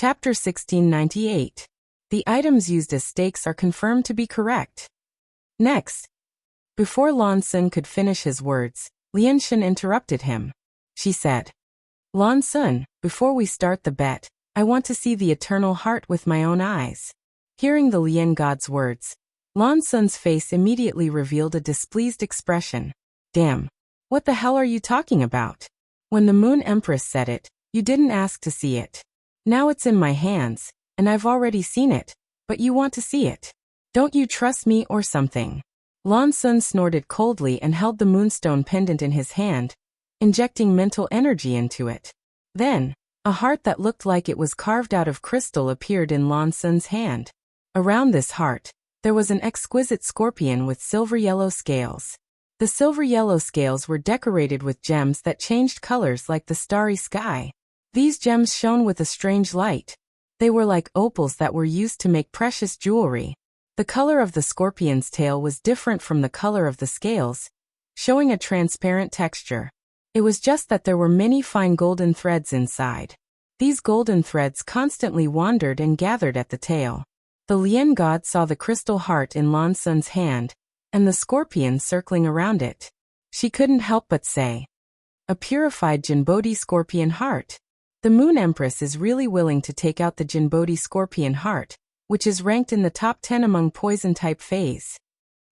Chapter 1698. The items used as stakes are confirmed to be correct. Next. Before Lan Sun could finish his words, Lian Shan interrupted him. She said, Lan Sun, before we start the bet, I want to see the eternal heart with my own eyes. Hearing the Lian god's words, Lan Sun's face immediately revealed a displeased expression. Damn. What the hell are you talking about? When the Moon Empress said it, you didn't ask to see it. Now it's in my hands, and I've already seen it, but you want to see it. Don't you trust me or something? Lan Sun snorted coldly and held the moonstone pendant in his hand, injecting mental energy into it. Then, a heart that looked like it was carved out of crystal appeared in Lan Sun's hand. Around this heart, there was an exquisite scorpion with silver-yellow scales. The silver-yellow scales were decorated with gems that changed colors like the starry sky. These gems shone with a strange light. They were like opals that were used to make precious jewelry. The color of the scorpion's tail was different from the color of the scales, showing a transparent texture. It was just that there were many fine golden threads inside. These golden threads constantly wandered and gathered at the tail. The Lian god saw the crystal heart in Lan Sun's hand, and the scorpion circling around it. She couldn't help but say, a purified Jinbodi scorpion heart. The Moon Empress is really willing to take out the Jinbodi scorpion heart, which is ranked in the top 10 among poison-type fays.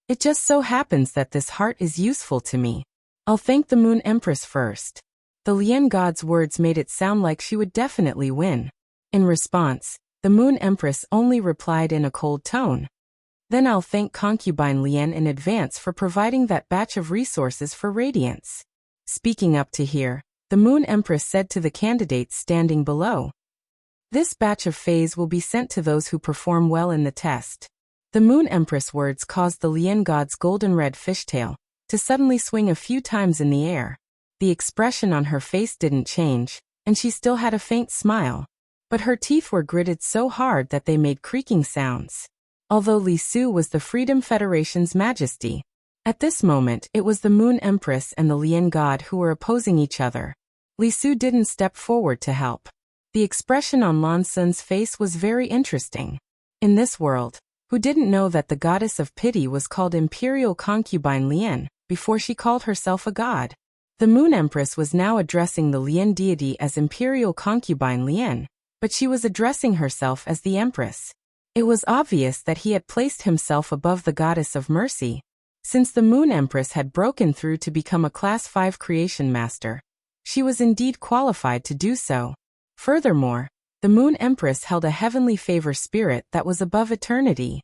It just so happens that this heart is useful to me. I'll thank the Moon Empress first. The Lian god's words made it sound like she would definitely win. In response, the Moon Empress only replied in a cold tone. Then I'll thank concubine Lian in advance for providing that batch of resources for Radiance. Speaking up to here, the Moon Empress said to the candidates standing below. This batch of fays will be sent to those who perform well in the test. The Moon Empress words caused the Lian god's golden-red fishtail to suddenly swing a few times in the air. The expression on her face didn't change, and she still had a faint smile. But her teeth were gritted so hard that they made creaking sounds. Although Li Su was the Freedom Federation's majesty, at this moment it was the Moon Empress and the Lian god who were opposing each other. Li Su didn't step forward to help. The expression on Lan Sun's face was very interesting. In this world, who didn't know that the goddess of pity was called Imperial Concubine Lian before she called herself a god? The Moon Empress was now addressing the Lian deity as Imperial Concubine Lian, but she was addressing herself as the Empress. It was obvious that he had placed himself above the goddess of mercy. Since the Moon Empress had broken through to become a Class 5 creation master, she was indeed qualified to do so. Furthermore, the Moon Empress held a heavenly favor spirit that was above eternity.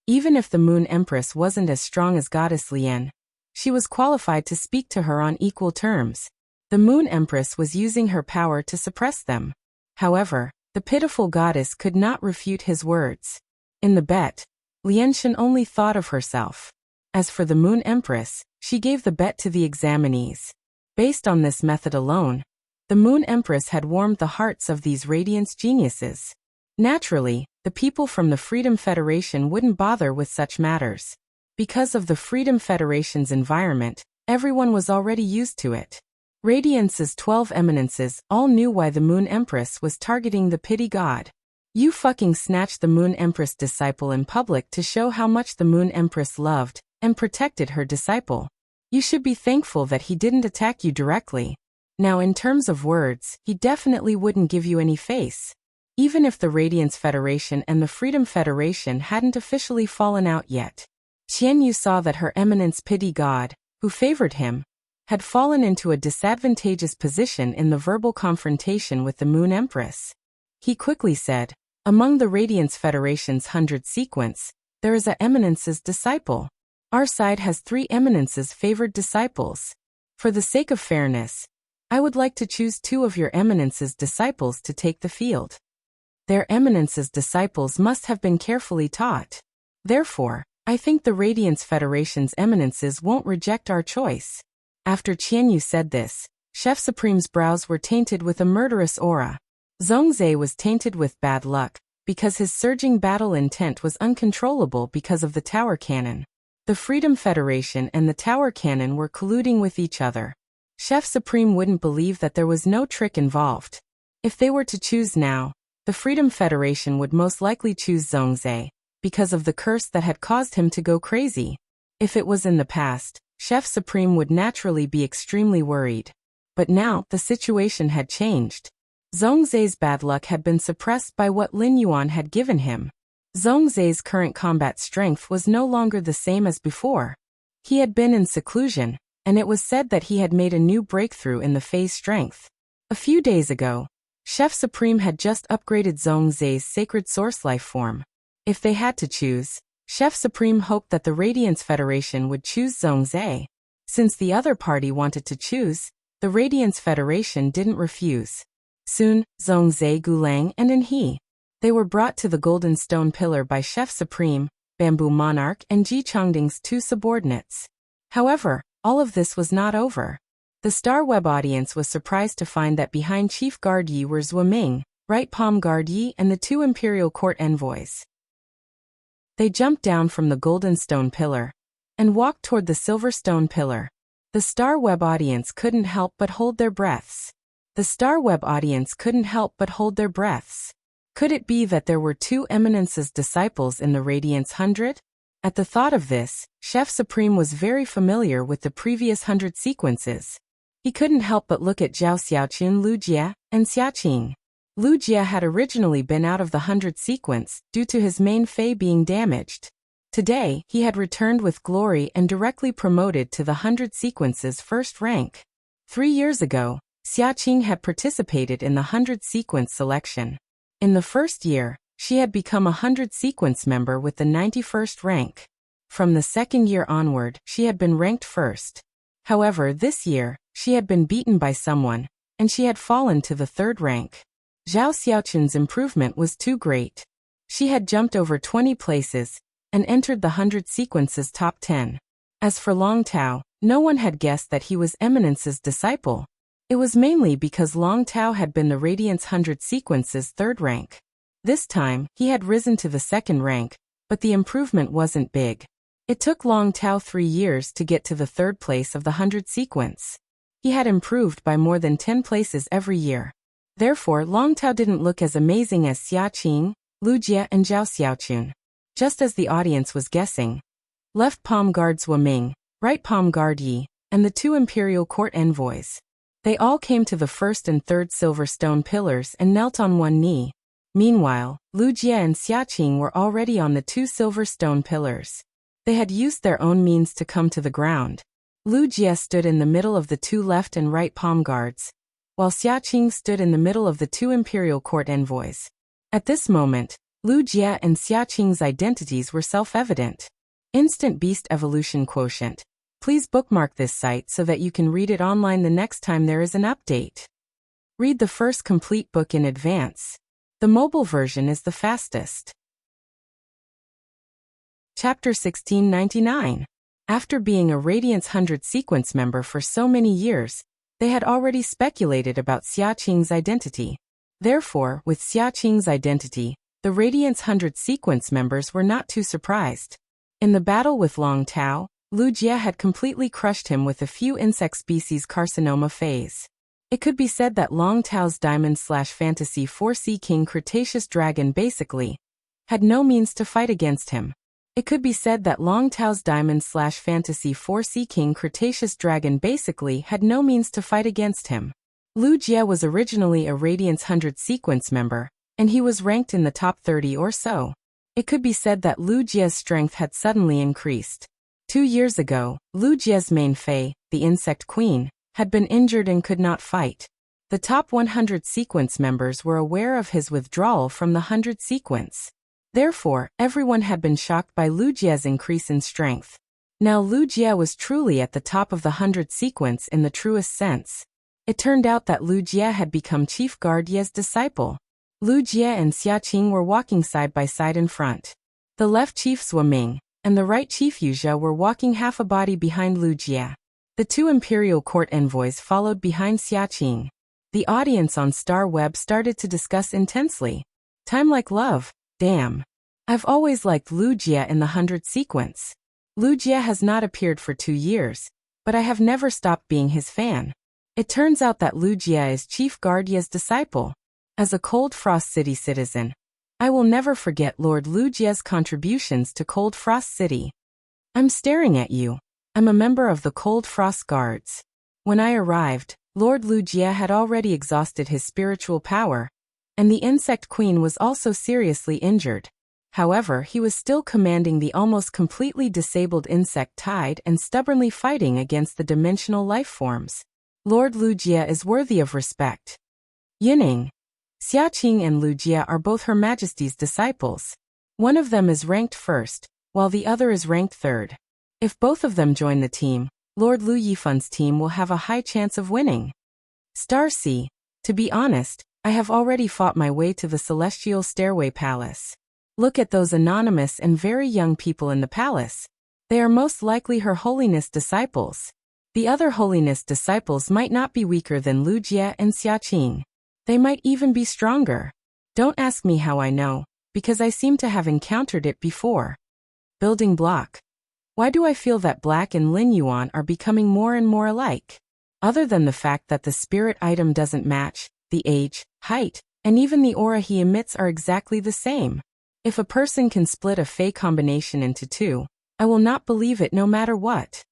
Even if the Moon Empress wasn't as strong as Goddess Lian, she was qualified to speak to her on equal terms. The Moon Empress was using her power to suppress them. However, the pitiful goddess could not refute his words. In the bet, Lian Shan only thought of herself. As for the Moon Empress, she gave the bet to the examinees. Based on this method alone, the Moon Empress had warmed the hearts of these Radiance geniuses. Naturally, the people from the Freedom Federation wouldn't bother with such matters. Because of the Freedom Federation's environment, everyone was already used to it. Radiance's 12 eminences all knew why the Moon Empress was targeting the pity god. You fucking snatched the Moon Empress disciple in public to show how much the Moon Empress loved and protected her disciple. You should be thankful that he didn't attack you directly. Now in terms of words, he definitely wouldn't give you any face. Even if the Radiance Federation and the Freedom Federation hadn't officially fallen out yet. Qianyu saw that her eminence pity god, who favored him, had fallen into a disadvantageous position in the verbal confrontation with the Moon Empress. He quickly said, among the Radiance Federation's 100 sequence, there is a eminence's disciple. Our side has 3 eminences favored disciples. For the sake of fairness, I would like to choose 2 of your eminence's disciples to take the field. Their eminence's disciples must have been carefully taught. Therefore, I think the Radiance Federation's eminences won't reject our choice. After Qianyu said this, Chef Supreme's brows were tainted with a murderous aura. Zhongzhe was tainted with bad luck, because his surging battle intent was uncontrollable because of the Tower Cannon. The Freedom Federation and the Tower Cannon were colluding with each other. Chef Supreme wouldn't believe that there was no trick involved. If they were to choose now, the Freedom Federation would most likely choose Zhongzhe, because of the curse that had caused him to go crazy. If it was in the past, Chef Supreme would naturally be extremely worried. But now, the situation had changed. Zhongzhe's bad luck had been suppressed by what Lin Yuan had given him. Zhongzhe's current combat strength was no longer the same as before. He had been in seclusion, and it was said that he had made a new breakthrough in the phase strength. A few days ago, Chef Supreme had just upgraded Zhongzhe's sacred source life form. If they had to choose, Chef Supreme hoped that the Radiance Federation would choose Zhongzhe. Since the other party wanted to choose, the Radiance Federation didn't refuse. Soon, Zhongzhe, Gulang, and Enhe. They were brought to the Golden Stone Pillar by Chef Supreme, Bamboo Monarch, and Ji Chongding's two subordinates. However, all of this was not over. The Star Web audience was surprised to find that behind Chief Guard Yi were Zhuo Ming, Right Palm Guard Yi, and the two Imperial Court envoys. They jumped down from the Golden Stone Pillar and walked toward the Silver Stone Pillar. The Star Web audience couldn't help but hold their breaths. The Star Web audience couldn't help but hold their breaths. Could it be that there were two Eminence's disciples in the Radiance 100? At the thought of this, Chef Supreme was very familiar with the previous 100 sequences. He couldn't help but look at Zhao Xiaoqun, Lu Jie, and Xiaqing. Lu Jie had originally been out of the 100 sequence due to his main Fei being damaged. Today, he had returned with glory and directly promoted to the 100 sequence's first rank. 3 years ago, Xiaqing had participated in the 100 sequence selection. In the first year, she had become a 100 sequence member with the 91st rank. From the second year onward, she had been ranked first. However, this year, she had been beaten by someone, and she had fallen to the third rank. Zhao Xiaoqun's improvement was too great. She had jumped over 20 places and entered the 100 sequence's top 10. As for Long Tao, no one had guessed that he was Eminence's disciple. It was mainly because Long Tao had been the Radiance 100 sequence's third rank. This time, he had risen to the second rank, but the improvement wasn't big. It took Long Tao 3 years to get to the third place of the 100 sequence. He had improved by more than 10 places every year. Therefore, Long Tao didn't look as amazing as Xiaqing, Lu Jie, and Zhao Xiaoqun. Just as the audience was guessing, Left Palm Guard Zhuo Ming, Right Palm Guard Yi, and the two Imperial Court envoys. They all came to the first and third Silver Stone Pillars and knelt on one knee. Meanwhile, Lu Jie and Xiaqing were already on the two Silver Stone Pillars. They had used their own means to come to the ground. Lu Jie stood in the middle of the two left and right palm guards, while Xiaqing stood in the middle of the two Imperial Court envoys. At this moment, Lu Jie and Xiaqing's identities were self-evident. Instant Beast Evolution Quotient. Please bookmark this site so that you can read it online the next time there is an update. Read the first complete book in advance. The mobile version is the fastest. Chapter 1699. After being a Radiance 100 sequence member for so many years, they had already speculated about Xiaqing's identity. Therefore, with Xiaqing's identity, the Radiance 100 sequence members were not too surprised. In the battle with Long Tao, Lu Jie had completely crushed him with a few insect species carcinoma phase. It could be said that Long Tao's Diamond/Fantasy 4C King Cretaceous Dragon basically had no means to fight against him. It could be said that Long Tao's Diamond/Fantasy 4C King Cretaceous Dragon basically had no means to fight against him. Lu Jie was originally a Radiance 100 sequence member, and he was ranked in the top 30 or so. It could be said that Lu Jie's strength had suddenly increased. 2 years ago, Lu Jie's main Fei, the Insect Queen, had been injured and could not fight. The top 100 sequence members were aware of his withdrawal from the 100 sequence. Therefore, everyone had been shocked by Lu Jie's increase in strength. Now Lu Jie was truly at the top of the 100 sequence in the truest sense. It turned out that Lu Jie had become Chief Guard Ye's disciple. Lu Jie and Xiaqing were walking side by side in front. The left Chief Zhuo Ming and the right Chief Yuzhe were walking half a body behind Lu Jie. The two Imperial Court envoys followed behind Xiaqing. The audience on Star Web started to discuss intensely. Time like love. Damn. I've always liked Lu Jie in the 100 sequence. Lu Jie has not appeared for 2 years, but I have never stopped being his fan. It turns out that Lu Jie is Chief Guard Ye's disciple. As a Cold Frost City citizen, I will never forget Lord Lujia's contributions to Cold Frost City. I'm staring at you. I'm a member of the Cold Frost Guards. When I arrived, Lord Lujia had already exhausted his spiritual power, and the Insect Queen was also seriously injured. However, he was still commanding the almost completely disabled insect tide and stubbornly fighting against the dimensional life forms. Lord Lujia is worthy of respect. Yining, Xiaqing and Lujia are both Her Majesty's disciples. One of them is ranked first, while the other is ranked third. If both of them join the team, Lord Lu Yifun's team will have a high chance of winning. Starcy, to be honest, I have already fought my way to the Celestial Stairway Palace. Look at those anonymous and very young people in the palace. They are most likely Her Holiness disciples. The other Holiness disciples might not be weaker than Lu Jia and Xiaqing. They might even be stronger. Don't ask me how I know, because I seem to have encountered it before. Building block. Why do I feel that Black and Lin Yuan are becoming more and more alike? Other than the fact that the spirit item doesn't match, the age, height, and even the aura he emits are exactly the same. If a person can split a Fey combination into two, I will not believe it no matter what.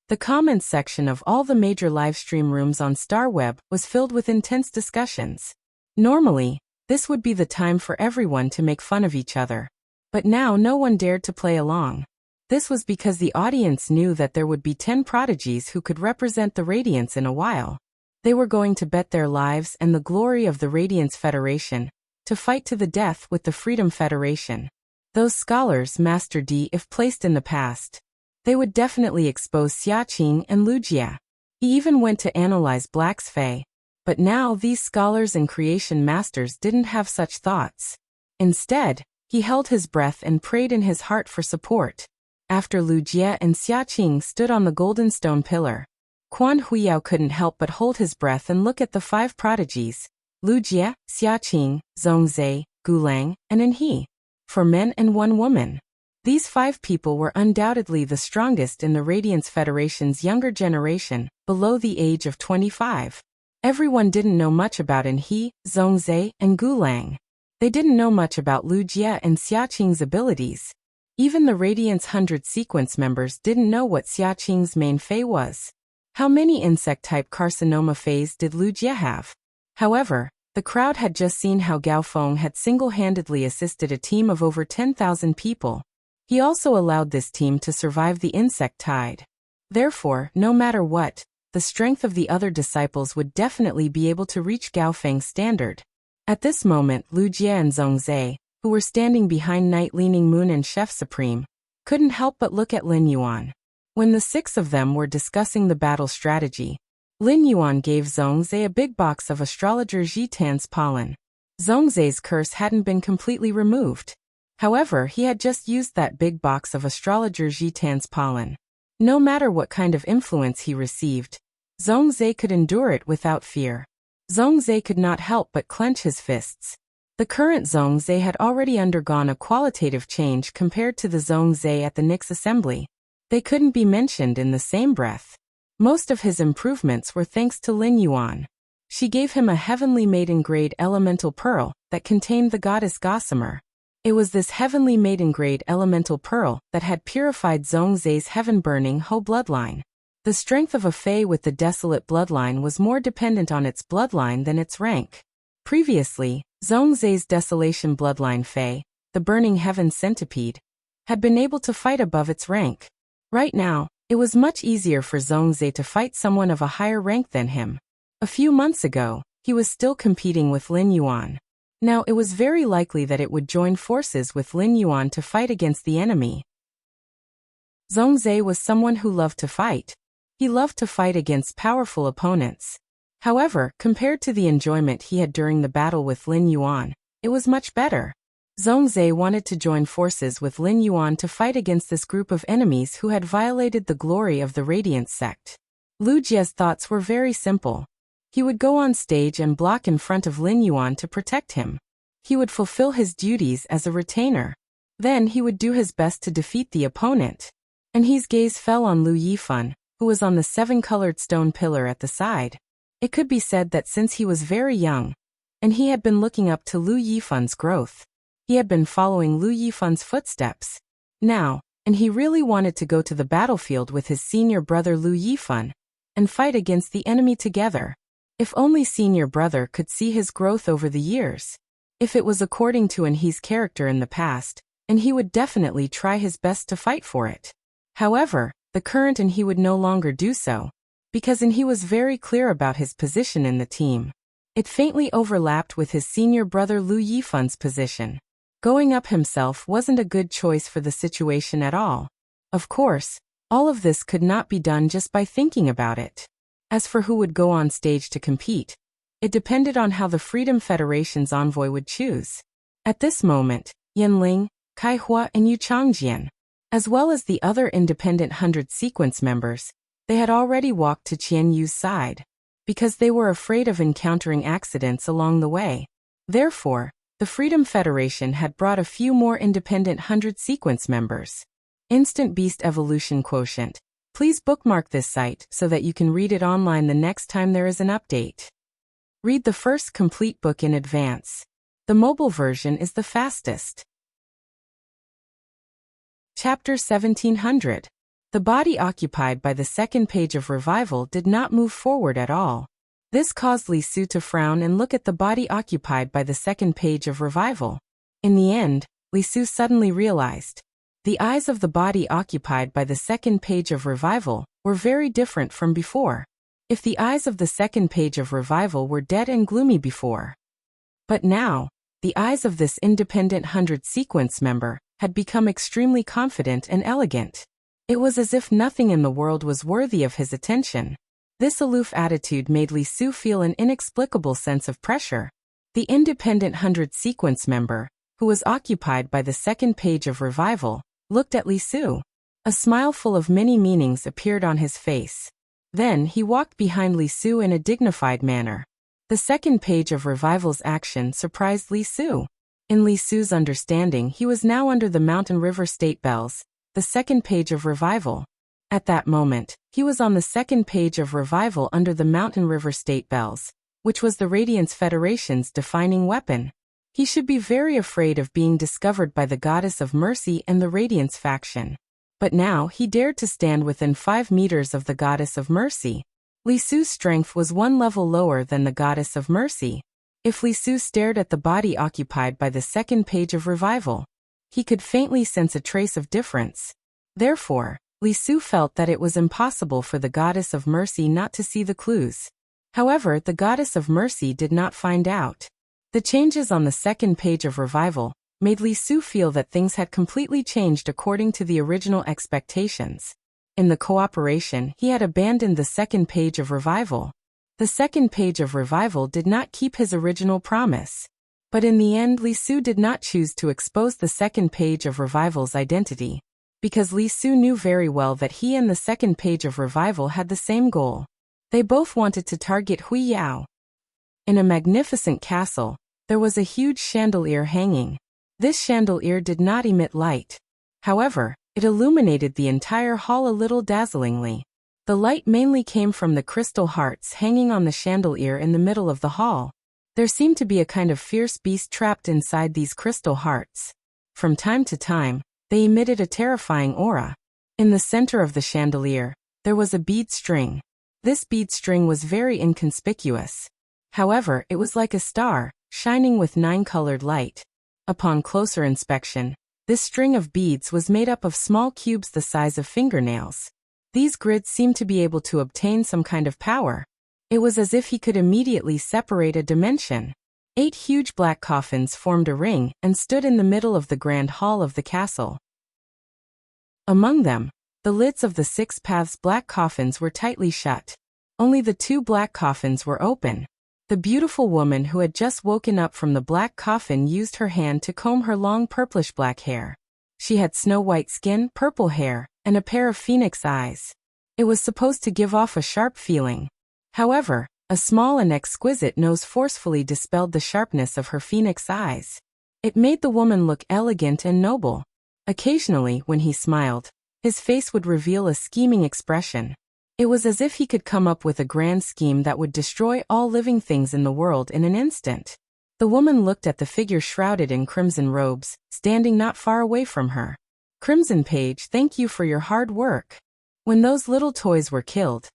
The comments section of all the major livestream rooms on StarWeb was filled with intense discussions. Normally, this would be the time for everyone to make fun of each other. But now no one dared to play along. This was because the audience knew that there would be 10 prodigies who could represent the Radiance in a while. They were going to bet their lives and the glory of the Radiance Federation to fight to the death with the Freedom Federation. Those scholars, Master D, if placed in the past, they would definitely expose Xiaqing and Lujia. He even went to analyze Black's Fey. But now these scholars and creation masters didn't have such thoughts. Instead, he held his breath and prayed in his heart for support. After Lujia and Xiaqing stood on the golden stone pillar, Quan Huiyao couldn't help but hold his breath and look at the 5 prodigies: Lujia, Xiaqing, Zhongzhe, Gulang, and Enhe. 4 men and 1 woman. These 5 people were undoubtedly the strongest in the Radiance Federation's younger generation, below the age of 25. Everyone didn't know much about Enhe, Zhongzhe, and Gulang. They didn't know much about Lujia and Xiaqing's abilities. Even the Radiance 100 sequence members didn't know what Xiaqing's main Fey was. How many insect-type carcinoma Feys did Lujia have? However, the crowd had just seen how Gao Feng had single-handedly assisted a team of over 10,000 people. He also allowed this team to survive the insect tide. Therefore, no matter what, the strength of the other disciples would definitely be able to reach Gao Feng's standard. At this moment, Lujia and Zhongzhe, who were standing behind Night Leaning Moon and Chef Supreme, couldn't help but look at Lin Yuan. When the 6 of them were discussing the battle strategy, Lin Yuan gave Zhongzhe a big box of Astrologer Jitan's pollen. Zhongzhe's curse hadn't been completely removed. However, he had just used that big box of Astrologer Jitan's pollen. No matter what kind of influence he received, Zhongzhe could endure it without fear. Zhongzhe could not help but clench his fists. The current Zhongzhe had already undergone a qualitative change compared to the Zhongzhe at the Nyx Assembly. They couldn't be mentioned in the same breath. Most of his improvements were thanks to Lin Yuan. She gave him a heavenly maiden-grade elemental pearl that contained the goddess Gossamer. It was this heavenly maiden-grade elemental pearl that had purified Zhongzhe's heaven-burning Ho bloodline. The strength of a Fey with the desolate bloodline was more dependent on its bloodline than its rank. Previously, Zhongzhe's desolation bloodline Fey, the burning heaven centipede, had been able to fight above its rank. Right now, it was much easier for Zhongzhe to fight someone of a higher rank than him. A few months ago, he was still competing with Lin Yuan. Now it was very likely that it would join forces with Lin Yuan to fight against the enemy. Zhongzhe was someone who loved to fight. He loved to fight against powerful opponents. However, compared to the enjoyment he had during the battle with Lin Yuan, it was much better. Zhongzhe wanted to join forces with Lin Yuan to fight against this group of enemies who had violated the glory of the Radiance sect. Lu Jia's thoughts were very simple. He would go on stage and block in front of Lin Yuan to protect him. He would fulfill his duties as a retainer. Then he would do his best to defeat the opponent. And his gaze fell on Lu Yifan, who was on the 7-colored stone pillar at the side. It could be said that since he was very young, and he had been looking up to Lu Yifan's growth. He had been following Lu Yifan's footsteps. Now, and he really wanted to go to the battlefield with his senior brother Lu Yifan and fight against the enemy together. If only senior brother could see his growth over the years. If it was according to He's character in the past, and he would definitely try his best to fight for it. However, the current he would no longer do so, because he was very clear about his position in the team. It faintly overlapped with his senior brother Lu Yifan's position. Going up himself wasn't a good choice for the situation at all. Of course, all of this could not be done just by thinking about it. As for who would go on stage to compete, it depended on how the Freedom Federation's envoy would choose. At this moment, Yanling, Kai Hua and Yu Changjian, as well as the other independent 100 sequence members, they had already walked to Qian Yu's side, because they were afraid of encountering accidents along the way. Therefore, the Freedom Federation had brought a few more independent 100 sequence members. Instant Beast Evolution Quotient. Please bookmark this site so that you can read it online the next time there is an update. Read the first complete book in advance. The mobile version is the fastest. Chapter 1700. The body occupied by the second page of Revival did not move forward at all. This caused Li Su to frown and look at the body occupied by the second page of Revival. In the end, Li Su suddenly realized. The eyes of the body occupied by the second page of Revival were very different from before. If the eyes of the second page of Revival were dead and gloomy before. But now, the eyes of this independent 100 sequence member had become extremely confident and elegant. It was as if nothing in the world was worthy of his attention. This aloof attitude made Li Su feel an inexplicable sense of pressure. The independent 100 sequence member, who was occupied by the second page of Revival, looked at Li Su. A smile full of many meanings appeared on his face. Then he walked behind Li Su in a dignified manner. The second page of Revival's action surprised Li Su. In Li Su's understanding, he was now under the Mountain River State Bells, the second page of Revival. At that moment, he was on the second page of Revival under the Mountain River State Bells, which was the Radiance Federation's defining weapon. He should be very afraid of being discovered by the Goddess of Mercy and the Radiance faction. But now he dared to stand within 5 meters of the Goddess of Mercy. Li Su's strength was 1 level lower than the Goddess of Mercy. If Li Su stared at the body occupied by the second page of Revival, he could faintly sense a trace of difference. Therefore, Li Su felt that it was impossible for the Goddess of Mercy not to see the clues. However, the Goddess of Mercy did not find out. The changes on the second page of Revival made Li Su feel that things had completely changed according to the original expectations. In the cooperation, he had abandoned the second page of Revival. The second page of Revival did not keep his original promise. But in the end, Li Su did not choose to expose the second page of Revival's identity, because Li Su knew very well that he and the second page of Revival had the same goal. They both wanted to target Hui Yao. In a magnificent castle, there was a huge chandelier hanging. This chandelier did not emit light. However, it illuminated the entire hall a little dazzlingly. The light mainly came from the crystal hearts hanging on the chandelier in the middle of the hall. There seemed to be a kind of fierce beast trapped inside these crystal hearts. From time to time, they emitted a terrifying aura. In the center of the chandelier, there was a bead string. This bead string was very inconspicuous. However, it was like a star, shining with 9-colored light. Upon closer inspection, this string of beads was made up of small cubes the size of fingernails. These grids seemed to be able to obtain some kind of power. It was as if he could immediately separate a dimension. 8 huge black coffins formed a ring and stood in the middle of the grand hall of the castle. Among them, the lids of the 6 paths black coffins were tightly shut. Only the 2 black coffins were open. The beautiful woman who had just woken up from the black coffin used her hand to comb her long purplish-black hair. She had snow-white skin, purple hair, and a pair of phoenix eyes. It was supposed to give off a sharp feeling. However, a small and exquisite nose forcefully dispelled the sharpness of her phoenix eyes. It made the woman look elegant and noble. Occasionally, when he smiled, his face would reveal a scheming expression. It was as if he could come up with a grand scheme that would destroy all living things in the world in an instant. The woman looked at the figure shrouded in crimson robes, standing not far away from her. Crimson Page, thank you for your hard work. When those little toys were killed,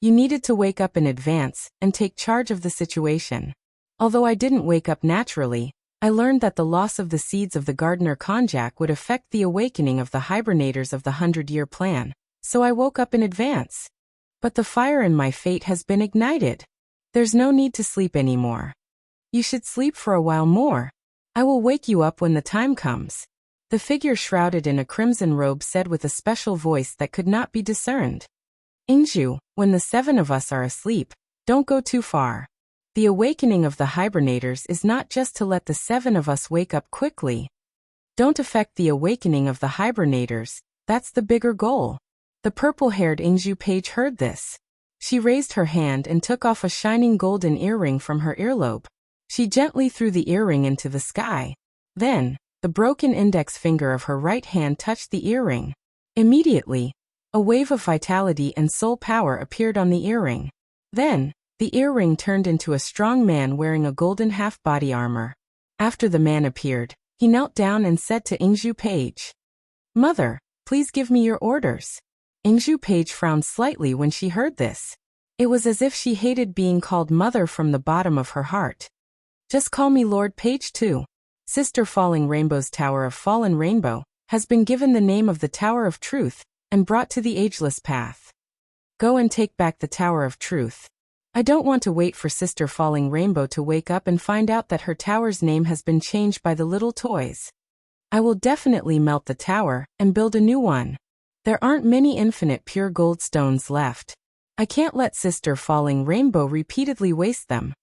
you needed to wake up in advance and take charge of the situation. Although I didn't wake up naturally, I learned that the loss of the seeds of the gardener konjac would affect the awakening of the hibernators of the 100-year plan, so I woke up in advance. But the fire in my fate has been ignited. There's no need to sleep anymore. You should sleep for a while more. I will wake you up when the time comes. The figure shrouded in a crimson robe said with a special voice that could not be discerned. Ingju, when the 7 of us are asleep, don't go too far. The awakening of the hibernators is not just to let the 7 of us wake up quickly. Don't affect the awakening of the hibernators, that's the bigger goal. The purple-haired Ingju Page heard this. She raised her hand and took off a shining golden earring from her earlobe. She gently threw the earring into the sky. Then, the broken index finger of her right hand touched the earring. Immediately, a wave of vitality and soul power appeared on the earring. Then, the earring turned into a strong man wearing a golden half-body armor. After the man appeared, he knelt down and said to Ingju Page, "Mother, please give me your orders." Ingju Page frowned slightly when she heard this. It was as if she hated being called mother from the bottom of her heart. "Just call me Lord Page too. Sister Falling Rainbow's Tower of Fallen Rainbow has been given the name of the Tower of Truth and brought to the ageless path. Go and take back the Tower of Truth. I don't want to wait for Sister Falling Rainbow to wake up and find out that her tower's name has been changed by the little toys. I will definitely melt the tower and build a new one. There aren't many infinite pure gold stones left. I can't let Sister Falling Rainbow repeatedly waste them."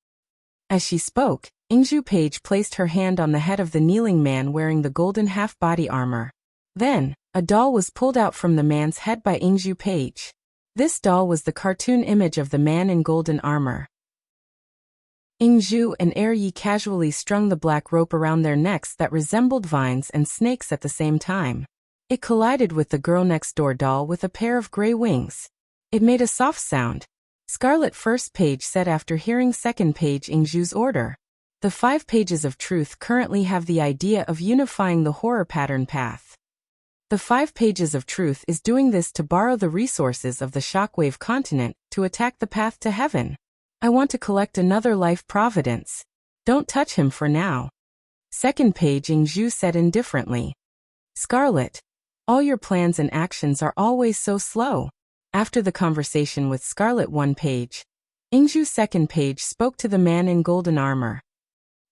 As she spoke, Ingju Page placed her hand on the head of the kneeling man wearing the golden half-body armor. Then, a doll was pulled out from the man's head by Ingju Page. This doll was the cartoon image of the man in golden armor. Ingju and Yi casually strung the black rope around their necks that resembled vines and snakes at the same time. It collided with the girl next door doll with a pair of gray wings. It made a soft sound. Scarlet First Page said after hearing Second Page Ingju's order. The 5 pages of truth currently have the idea of unifying the horror pattern path. The 5 pages of truth is doing this to borrow the resources of the shockwave continent to attack the path to heaven. I want to collect another life providence. Don't touch him for now. Second Page Ingju said indifferently. Scarlet, all your plans and actions are always so slow. After the conversation with Scarlet 1 Page, Ingju's Second Page spoke to the man in golden armor.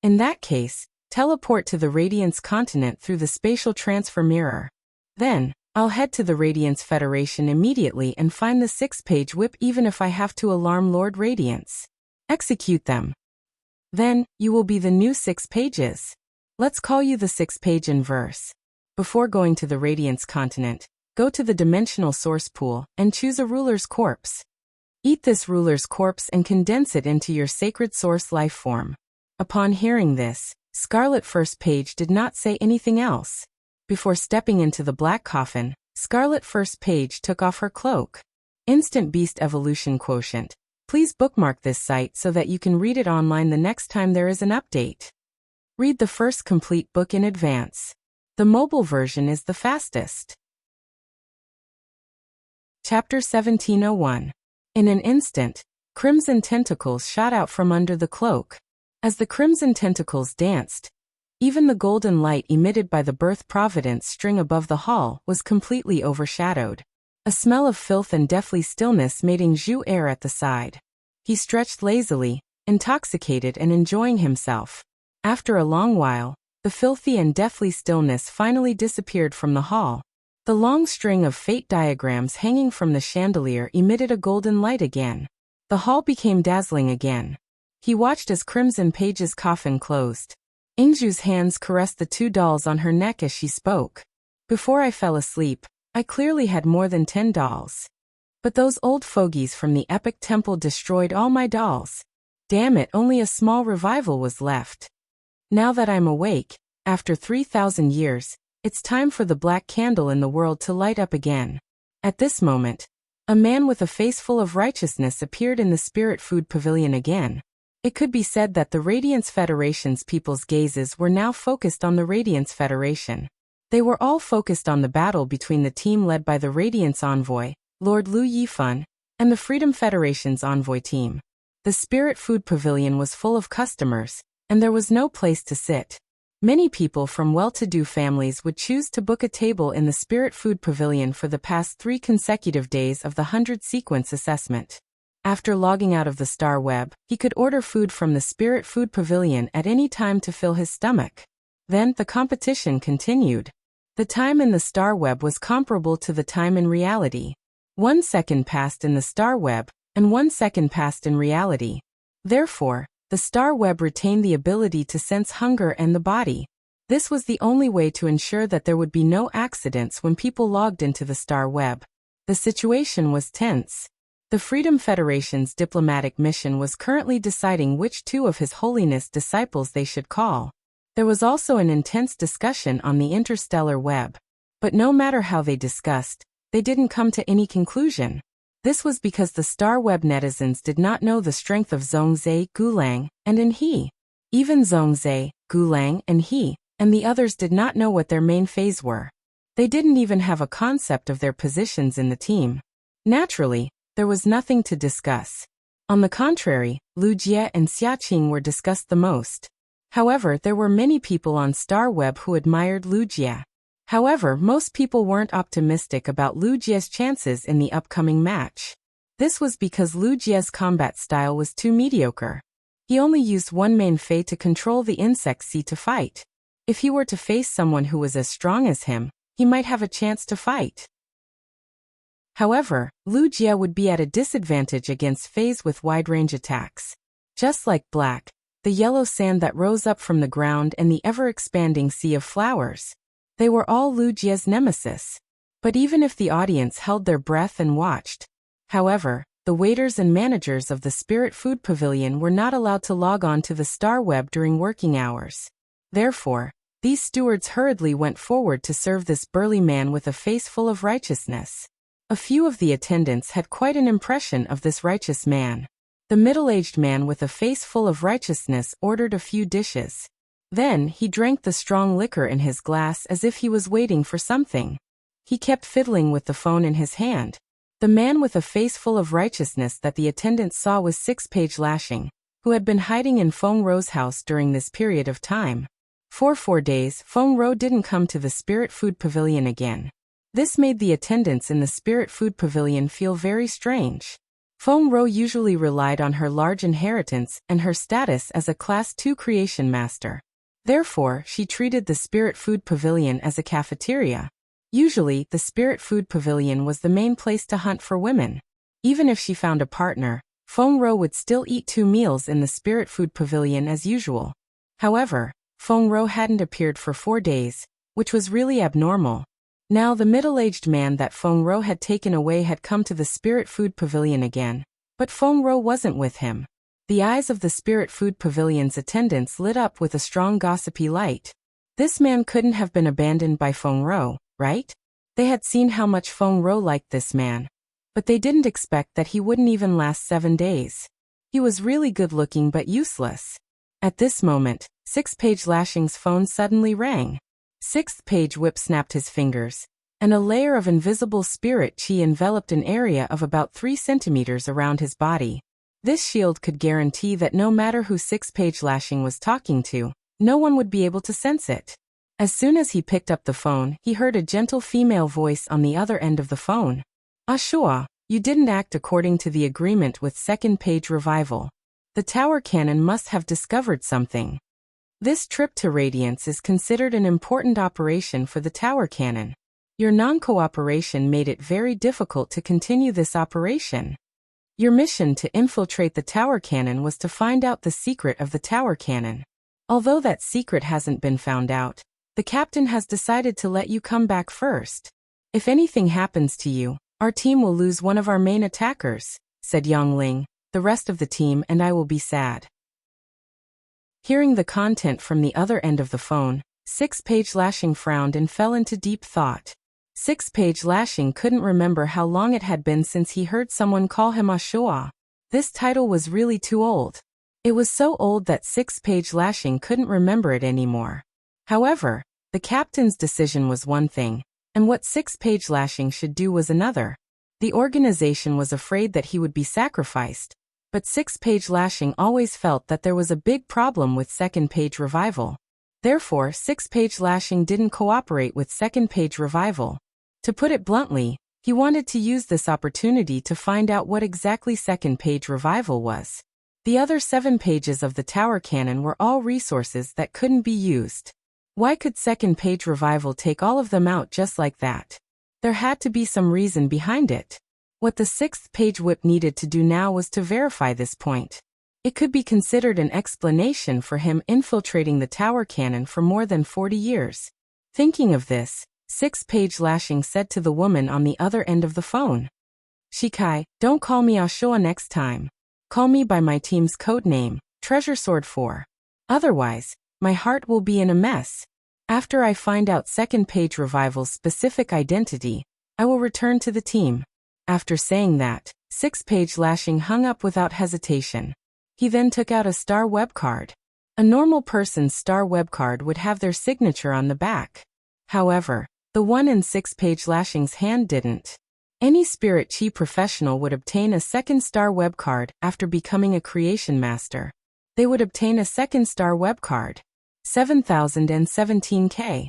In that case, teleport to the Radiance continent through the spatial transfer mirror. Then, I'll head to the Radiance Federation immediately and find the 6-page whip even if I have to alarm Lord Radiance. Execute them. Then, you will be the new 6 pages. Let's call you the 6-page inverse. Before going to the Radiance continent, go to the dimensional source pool and choose a ruler's corpse. Eat this ruler's corpse and condense it into your sacred source life form. Upon hearing this, Scarlet First Page did not say anything else. Before stepping into the black coffin, Scarlet First Page took off her cloak. Instant Beast Evolution Quotient. Please bookmark this site so that you can read it online the next time there is an update. Read the first complete book in advance. The mobile version is the fastest. Chapter 1701. In an instant, crimson tentacles shot out from under the cloak. As the crimson tentacles danced, even the golden light emitted by the birth providence string above the hall was completely overshadowed. A smell of filth and deathly stillness made Ingju air at the side. He stretched lazily, intoxicated and enjoying himself. After a long while, the filthy and deathly stillness finally disappeared from the hall. The long string of fate diagrams hanging from the chandelier emitted a golden light again. The hall became dazzling again. He watched as Crimson Page's coffin closed. Ingju's hands caressed the 2 dolls on her neck as she spoke. Before I fell asleep, I clearly had more than 10 dolls. But those old fogies from the epic temple destroyed all my dolls. Damn it, only a small revival was left. Now that I'm awake, after 3,000 years, it's time for the black candle in the world to light up again. At this moment, a man with a face full of righteousness appeared in the spirit food pavilion again. It could be said that the Radiance Federation's people's gazes were now focused on the Radiance Federation. They were all focused on the battle between the team led by the Radiance Envoy, Lord Lu Yifan, and the Freedom Federation's envoy team. The Spirit Food Pavilion was full of customers, and there was no place to sit. Many people from well-to-do families would choose to book a table in the Spirit Food Pavilion for the past 3 consecutive days of the 100-sequence assessment. After logging out of the Star Web, he could order food from the Spirit Food Pavilion at any time to fill his stomach. Then, the competition continued. The time in the Star Web was comparable to the time in reality. 1 second passed in the Star Web, and 1 second passed in reality. Therefore, the Star Web retained the ability to sense hunger and the body. This was the only way to ensure that there would be no accidents when people logged into the Star Web. The situation was tense. The Freedom Federation's diplomatic mission was currently deciding which 2 of His Holiness disciples they should call. There was also an intense discussion on the interstellar web. But no matter how they discussed, they didn't come to any conclusion. This was because the Star Web netizens did not know the strength of Zhongzhe, Gulang, and He. Even Zhongzhe, Gulang, and He, and the others did not know what their main phase were. They didn't even have a concept of their positions in the team. Naturally, there was nothing to discuss. On the contrary, Lu Jie and Xiaqing were discussed the most. However, there were many people on Star Web who admired Lu Jie. However, most people weren't optimistic about Lu Jie's chances in the upcoming match. This was because Lu Jie's combat style was too mediocre. He only used one main fei to control the insect sea to fight. If he were to face someone who was as strong as him, he might have a chance to fight. However, Lu Jie would be at a disadvantage against feis with wide-range attacks. Just like black, the yellow sand that rose up from the ground and the ever-expanding sea of flowers. They were all Lu Jie's nemesis. But even if the audience held their breath and watched, however, the waiters and managers of the Spirit Food Pavilion were not allowed to log on to the Star Web during working hours. Therefore, these stewards hurriedly went forward to serve this burly man with a face full of righteousness. A few of the attendants had quite an impression of this righteous man. The middle-aged man with a face full of righteousness ordered a few dishes. Then, he drank the strong liquor in his glass as if he was waiting for something. He kept fiddling with the phone in his hand. The man with a face full of righteousness that the attendants saw was 6-page Lashing, who had been hiding in Feng Ro's house during this period of time. For 4 days, Feng Ro didn't come to the Spirit Food Pavilion again. This made the attendants in the Spirit Food Pavilion feel very strange. Feng Ro usually relied on her large inheritance and her status as a Class 2 creation master. Therefore, she treated the Spirit Food Pavilion as a cafeteria. Usually, the Spirit Food Pavilion was the main place to hunt for women. Even if she found a partner, Feng Ro would still eat 2 meals in the Spirit Food Pavilion as usual. However, Feng Ro hadn't appeared for 4 days, which was really abnormal. Now the middle-aged man that Feng Ro had taken away had come to the Spirit Food Pavilion again, but Feng Ro wasn't with him. The eyes of the Spirit Food Pavilion's attendants lit up with a strong gossipy light. This man couldn't have been abandoned by Feng Ro, right? They had seen how much Feng Ro liked this man. But they didn't expect that he wouldn't even last 7 days. He was really good-looking but useless. At this moment, 6-page Lashing's phone suddenly rang. 6th page Whip snapped his fingers, and a layer of invisible spirit chi enveloped an area of about 3 centimeters around his body. This shield could guarantee that no matter who 6-page Lashing was talking to, no one would be able to sense it. As soon as he picked up the phone, he heard a gentle female voice on the other end of the phone. Ashua, you didn't act according to the agreement with 2nd page revival. The tower cannon must have discovered something. This trip to Radiance is considered an important operation for the tower cannon. Your non-cooperation made it very difficult to continue this operation. Your mission to infiltrate the tower cannon was to find out the secret of the tower cannon. Although that secret hasn't been found out, the captain has decided to let you come back first. If anything happens to you, our team will lose one of our main attackers, said Yang Ling. The rest of the team and I will be sad. Hearing the content from the other end of the phone, 6-page Lashing frowned and fell into deep thought. 6-page Lashing couldn't remember how long it had been since he heard someone call him Ashua. This title was really too old. It was so old that 6-page lashing couldn't remember it anymore. However, the captain's decision was one thing, and what 6-page lashing should do was another. The organization was afraid that he would be sacrificed, but 6-page lashing always felt that there was a big problem with 2nd-page revival. Therefore, 6-page lashing didn't cooperate with 2nd-page revival. To put it bluntly, he wanted to use this opportunity to find out what exactly 2nd-page revival was. The other 7 pages of the tower cannon were all resources that couldn't be used. Why could 2nd-page revival take all of them out just like that? There had to be some reason behind it. What the 6th-page whip needed to do now was to verify this point. It could be considered an explanation for him infiltrating the tower cannon for more than 40 years. Thinking of this, 6-page lashing said to the woman on the other end of the phone, "Shikai, don't call me Ashoa next time. Call me by my team's code name, Treasure Sword 4. Otherwise, my heart will be in a mess. After I find out 2nd-page revival's specific identity, I will return to the team." After saying that, 6-page lashing hung up without hesitation. He then took out a star web card. A normal person's star web card would have their signature on the back. However, the one in 6-page lashing's hand didn't. Any spirit chi professional would obtain a 2nd star web card after becoming a creation master. They would obtain a 2nd star web card. 7017K.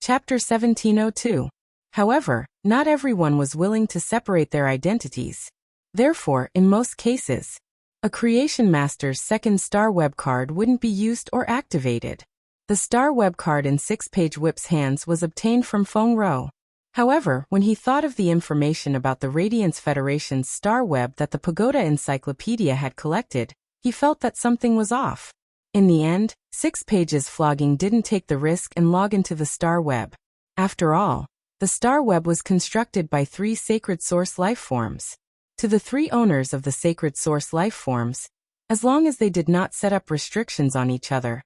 Chapter 1702. However, not everyone was willing to separate their identities. Therefore, in most cases, a creation master's 2nd star web card wouldn't be used or activated. The star web card in 6-page whip's hands was obtained from Feng Ro. However, when he thought of the information about the Radiance Federation's star web that the Pagoda Encyclopedia had collected, he felt that something was off. In the end, 6-page's flogging didn't take the risk and log into the star web. After all, the star web was constructed by 3 sacred source life forms. To the 3 owners of the sacred source life forms, as long as they did not set up restrictions on each other,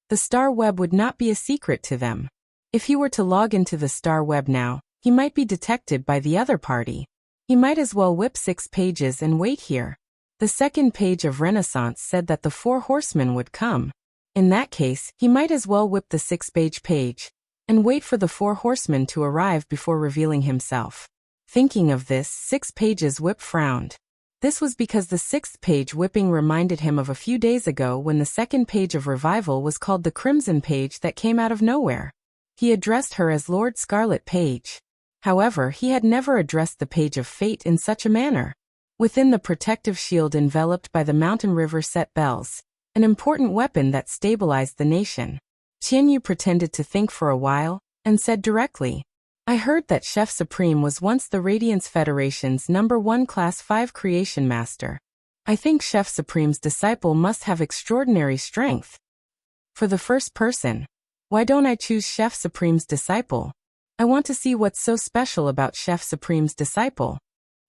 the star web would not be a secret to them. If he were to log into the star web now, he might be detected by the other party. He might as well whip 6 pages and wait here. The 2nd page of Renaissance said that the 4 horsemen would come. In that case, he might as well whip the 6-page page and wait for the 4 horsemen to arrive before revealing himself. Thinking of this, 6-page's whip frowned. This was because the 6th page whipping reminded him of a few days ago when the 2nd page of revival was called the Crimson Page that came out of nowhere. He addressed her as Lord Scarlet Page. However, he had never addressed the Page of Fate in such a manner. Within the protective shield enveloped by the mountain river set bells, an important weapon that stabilized the nation, Qianyu pretended to think for a while, and said directly, "I heard that Chef Supreme was once the Radiance Federation's #1 Class 5 creation master. I think Chef Supreme's disciple must have extraordinary strength. For the first person, why don't I choose Chef Supreme's disciple? I want to see what's so special about Chef Supreme's disciple.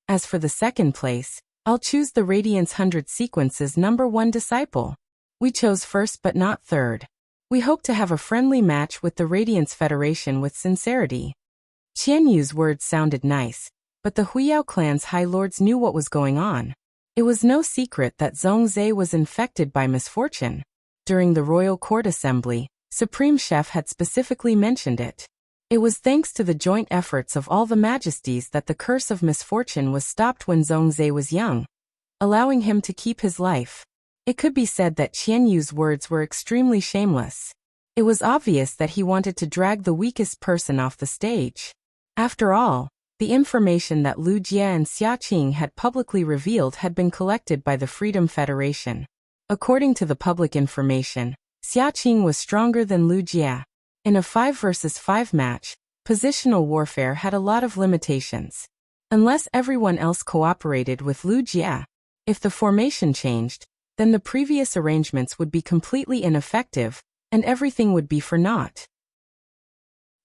As for the 2nd place, I'll choose the Radiance 100 Sequence's #1 disciple. We chose 1st but not 3rd. We hope to have a friendly match with the Radiance Federation with sincerity." Qianyu's words sounded nice, but the Huiyao clan's high lords knew what was going on. It was no secret that Zhongzhe was infected by misfortune. During the royal court assembly, Supreme Chef had specifically mentioned it. It was thanks to the joint efforts of all the majesties that the curse of misfortune was stopped when Zhongzhe was young, allowing him to keep his life. It could be said that Qianyu's words were extremely shameless. It was obvious that he wanted to drag the weakest person off the stage. After all, the information that Lu Jie and Xia Qing had publicly revealed had been collected by the Freedom Federation. According to the public information, Xia Qing was stronger than Lu Jie. In a 5 versus 5 match, positional warfare had a lot of limitations. Unless everyone else cooperated with Lu Jie, if the formation changed, then the previous arrangements would be completely ineffective, and everything would be for naught.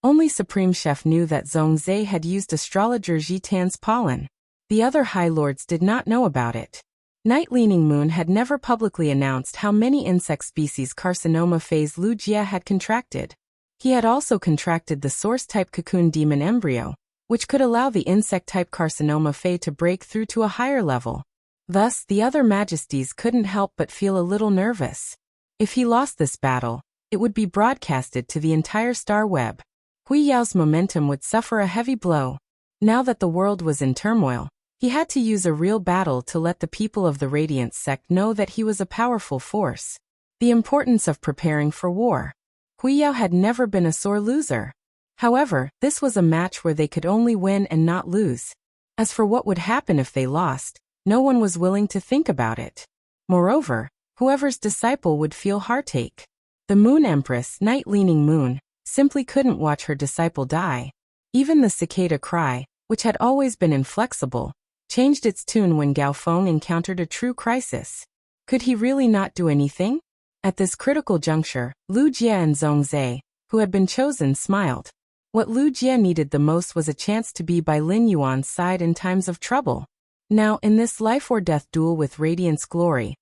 Only Supreme Chef knew that Zhongzhe had used astrologer Jitan's pollen. The other High Lords did not know about it. Night Leaning Moon had never publicly announced how many insect species carcinoma phase Lu Jie had contracted. He had also contracted the source-type cocoon demon embryo, which could allow the insect-type carcinoma Fae to break through to a higher level. Thus, the other majesties couldn't help but feel a little nervous. If he lost this battle, it would be broadcasted to the entire star web. Hui Yao's momentum would suffer a heavy blow. Now that the world was in turmoil, he had to use a real battle to let the people of the Radiance sect know that he was a powerful force. The importance of preparing for war. Hui Yao had never been a sore loser. However, this was a match where they could only win and not lose. As for what would happen if they lost, no one was willing to think about it. Moreover, whoever's disciple would feel heartache. The Moon Empress, Night-Leaning Moon, simply couldn't watch her disciple die. Even the cicada cry, which had always been inflexible, changed its tune when Gao Feng encountered a true crisis. Could he really not do anything? At this critical juncture, Lu Jie and Zhong Zhe, who had been chosen, smiled. What Lu Jie needed the most was a chance to be by Lin Yuan's side in times of trouble. Now, in this life-or-death duel with Radiance Glory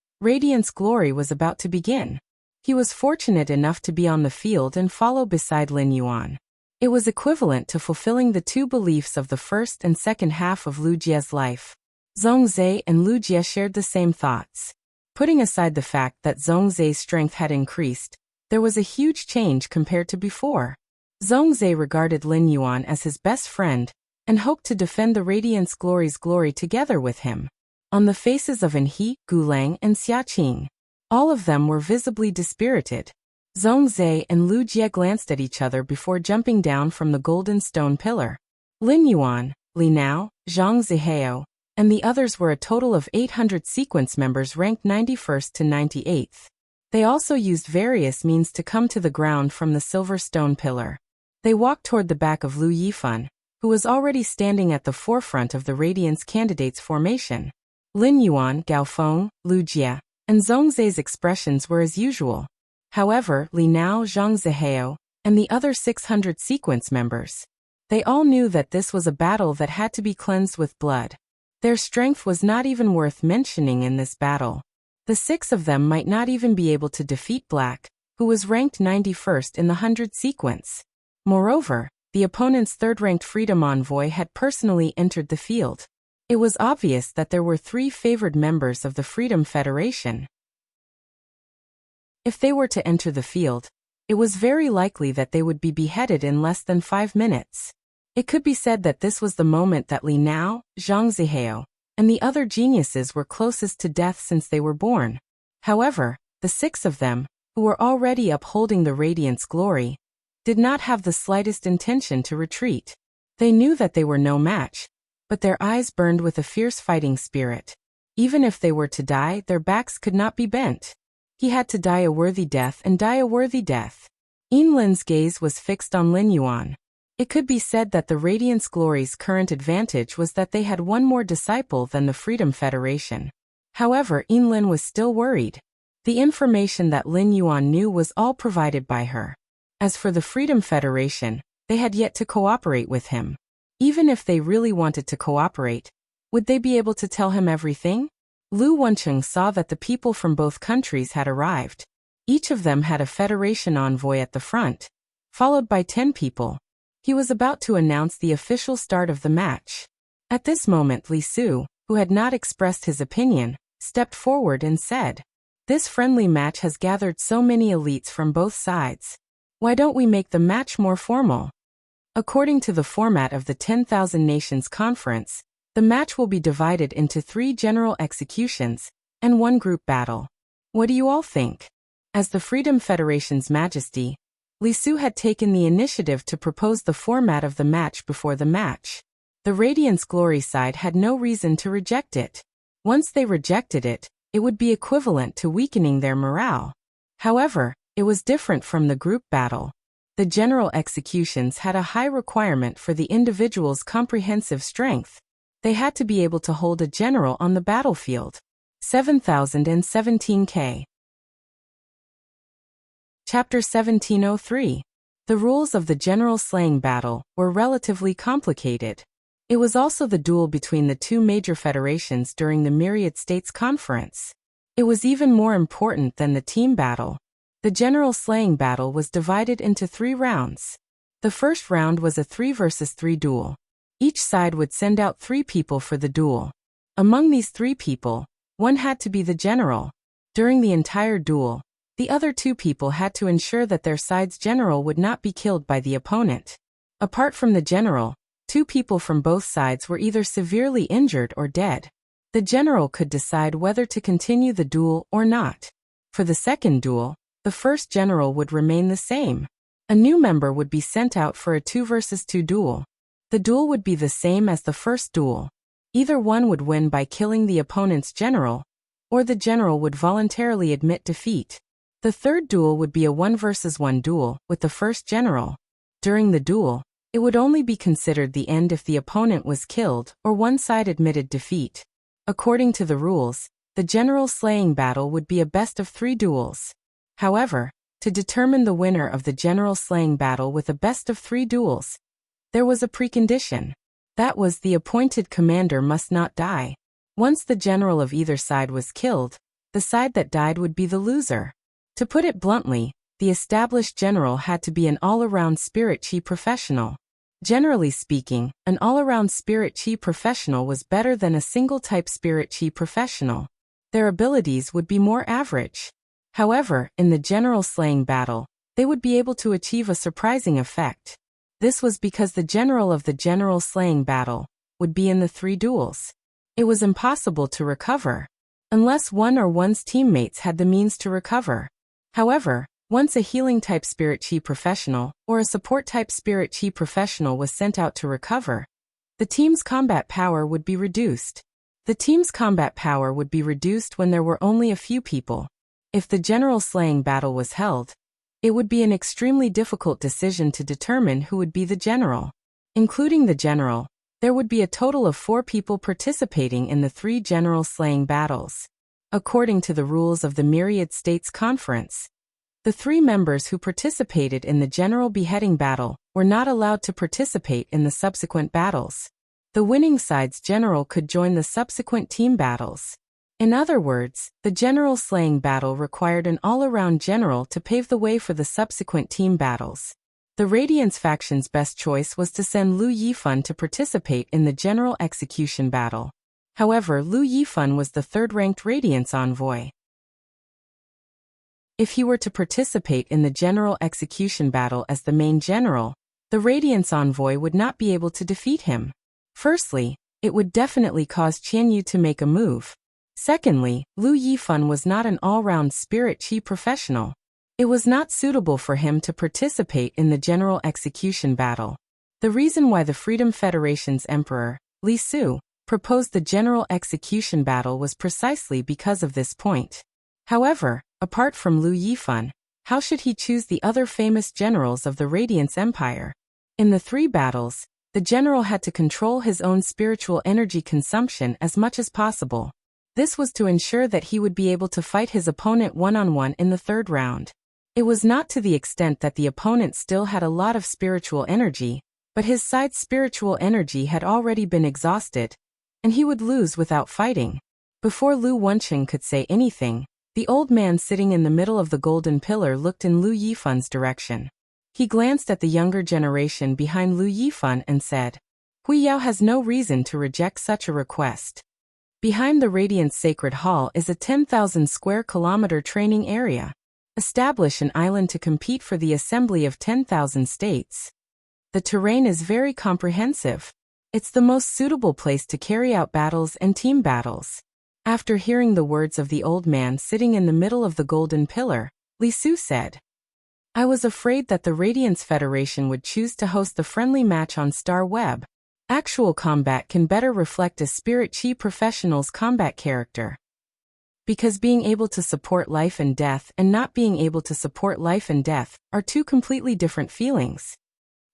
was about to begin. He was fortunate enough to be on the field and follow beside Lin Yuan. It was equivalent to fulfilling the two beliefs of the first and second half of Lu Jie's life. Zhong Zhe and Lu Jie shared the same thoughts. Putting aside the fact that Zhong Zhe's strength had increased, there was a huge change compared to before. Zhong Zhe regarded Lin Yuan as his best friend, and hoped to defend the Radiance Glory's glory together with him. On the faces of Enhe, Gulang, and Xiaqing, all of them were visibly dispirited. Zhong Zhe and Lu Jie glanced at each other before jumping down from the golden stone pillar. Lin Yuan, Li Nao, Zhang Zihao, and the others were a total of 800 sequence members ranked 91st to 98th. They also used various means to come to the ground from the silver stone pillar. They walked toward the back of Lu Yifan, who was already standing at the forefront of the Radiance candidates' formation. Lin Yuan, Gao Feng, Lu Jie, and Zhong Zhe's expressions were as usual. However, Li Nao, Zhang Zihao, and the other 600 sequence members, they all knew that this was a battle that had to be cleansed with blood. Their strength was not even worth mentioning in this battle. The 6 of them might not even be able to defeat Black, who was ranked 91st in the 100 sequence. Moreover, the opponent's third-ranked Freedom Envoy had personally entered the field. It was obvious that there were 3 favored members of the Freedom Federation. If they were to enter the field, it was very likely that they would be beheaded in less than 5 minutes. It could be said that this was the moment that Li Nao, Zhang Zihao, and the other geniuses were closest to death since they were born. However, the 6 of them, who were already upholding the Radiance glory, did not have the slightest intention to retreat. They knew that they were no match, but their eyes burned with a fierce fighting spirit. Even if they were to die, their backs could not be bent. He had to die a worthy death and die a worthy death. Yinlin's gaze was fixed on Lin Yuan. It could be said that the Radiance Glory's current advantage was that they had one more disciple than the Freedom Federation. However, Yinlin was still worried. The information that Lin Yuan knew was all provided by her. As for the Freedom Federation, they had yet to cooperate with him. Even if they really wanted to cooperate, would they be able to tell him everything? Lu Wencheng saw that the people from both countries had arrived. Each of them had a Federation envoy at the front, followed by 10 people. He was about to announce the official start of the match. At this moment, Li Su, who had not expressed his opinion, stepped forward and said, "This friendly match has gathered so many elites from both sides. Why don't we make the match more formal?" According to the format of the 10,000 Nations Conference, the match will be divided into 3 general executions and 1 group battle. What do you all think? As the Freedom Federation's Majesty, Li Su had taken the initiative to propose the format of the match before the match. The Radiance Glory side had no reason to reject it. Once they rejected it, it would be equivalent to weakening their morale. However, it was different from the group battle. The general executions had a high requirement for the individual's comprehensive strength. They had to be able to hold a general on the battlefield. 7017K. Chapter 1703. The rules of the general slaying battle were relatively complicated. It was also the duel between the 2 major federations during the Myriad States Conference. It was even more important than the team battle. The general slaying battle was divided into 3 rounds. The first round was a 3 versus 3 duel. Each side would send out 3 people for the duel. Among these 3 people, One had to be the general. During the entire duel, the other two people had to ensure that their side's general would not be killed by the opponent. Apart from the general, two people from both sides were either severely injured or dead. The general could decide whether to continue the duel or not. For the second duel, the first general would remain the same. A new member would be sent out for a 2 versus 2 duel. The duel would be the same as the first duel. Either one would win by killing the opponent's general, or the general would voluntarily admit defeat. The third duel would be a 1 versus 1 duel with the first general. During the duel, it would only be considered the end if the opponent was killed or one side admitted defeat. According to the rules, the general slaying battle would be a best of 3 duels. However, to determine the winner of the general slaying battle with a best of 3 duels, there was a precondition. That was, the appointed commander must not die. Once the general of either side was killed, the side that died would be the loser. To put it bluntly, the established general had to be an all-around spirit chi professional. Generally speaking, an all-around spirit chi professional was better than a single-type spirit chi professional. Their abilities would be more average. However, in the general slaying battle, they would be able to achieve a surprising effect. This was because the general of the general slaying battle would be in the 3 duels. It was impossible to recover, unless one or one's teammates had the means to recover. However, once a healing-type spirit chi professional or a support-type spirit chi professional was sent out to recover, the team's combat power would be reduced. The team's combat power would be reduced when there were only a few people. If the general slaying battle was held, it would be an extremely difficult decision to determine who would be the general. Including the general, there would be a total of 4 people participating in the 3 general slaying battles. According to the rules of the Myriad States Conference, the 3 members who participated in the general beheading battle were not allowed to participate in the subsequent battles. The winning side's general could join the subsequent team battles. In other words, the general slaying battle required an all-around general to pave the way for the subsequent team battles. The Radiance faction's best choice was to send Lu Yifan to participate in the general execution battle. However, Lu Yifan was the 3rd-ranked Radiance envoy. If he were to participate in the general execution battle as the main general, the Radiance envoy would not be able to defeat him. Firstly, it would definitely cause Qian Yu to make a move. Secondly, Lu Yifan was not an all-round spirit chi professional. It was not suitable for him to participate in the general execution battle. The reason why the Freedom Federation's emperor, Li Su, proposed the general execution battle was precisely because of this point. However, apart from Lu Yifan, how should he choose the other famous generals of the Radiance Empire? In the 3 battles, the general had to control his own spiritual energy consumption as much as possible. This was to ensure that he would be able to fight his opponent one-on-one in the 3rd round. It was not to the extent that the opponent still had a lot of spiritual energy, but his side's spiritual energy had already been exhausted, and he would lose without fighting. Before Lu Wenqing could say anything, the old man sitting in the middle of the golden pillar looked in Lu Yifan's direction. He glanced at the younger generation behind Lu Yifan and said, "Hui Yao has no reason to reject such a request." Behind the Radiant Sacred Hall is a 10,000 square kilometer training area. Establish an island to compete for the assembly of 10,000 states. The terrain is very comprehensive. It's the most suitable place to carry out battles and team battles. After hearing the words of the old man sitting in the middle of the golden pillar, Li Su said, "I was afraid that the Radiance Federation would choose to host the friendly match on Star Web. Actual combat can better reflect a spirit chi professional's combat character. Because being able to support life and death and not being able to support life and death are 2 completely different feelings.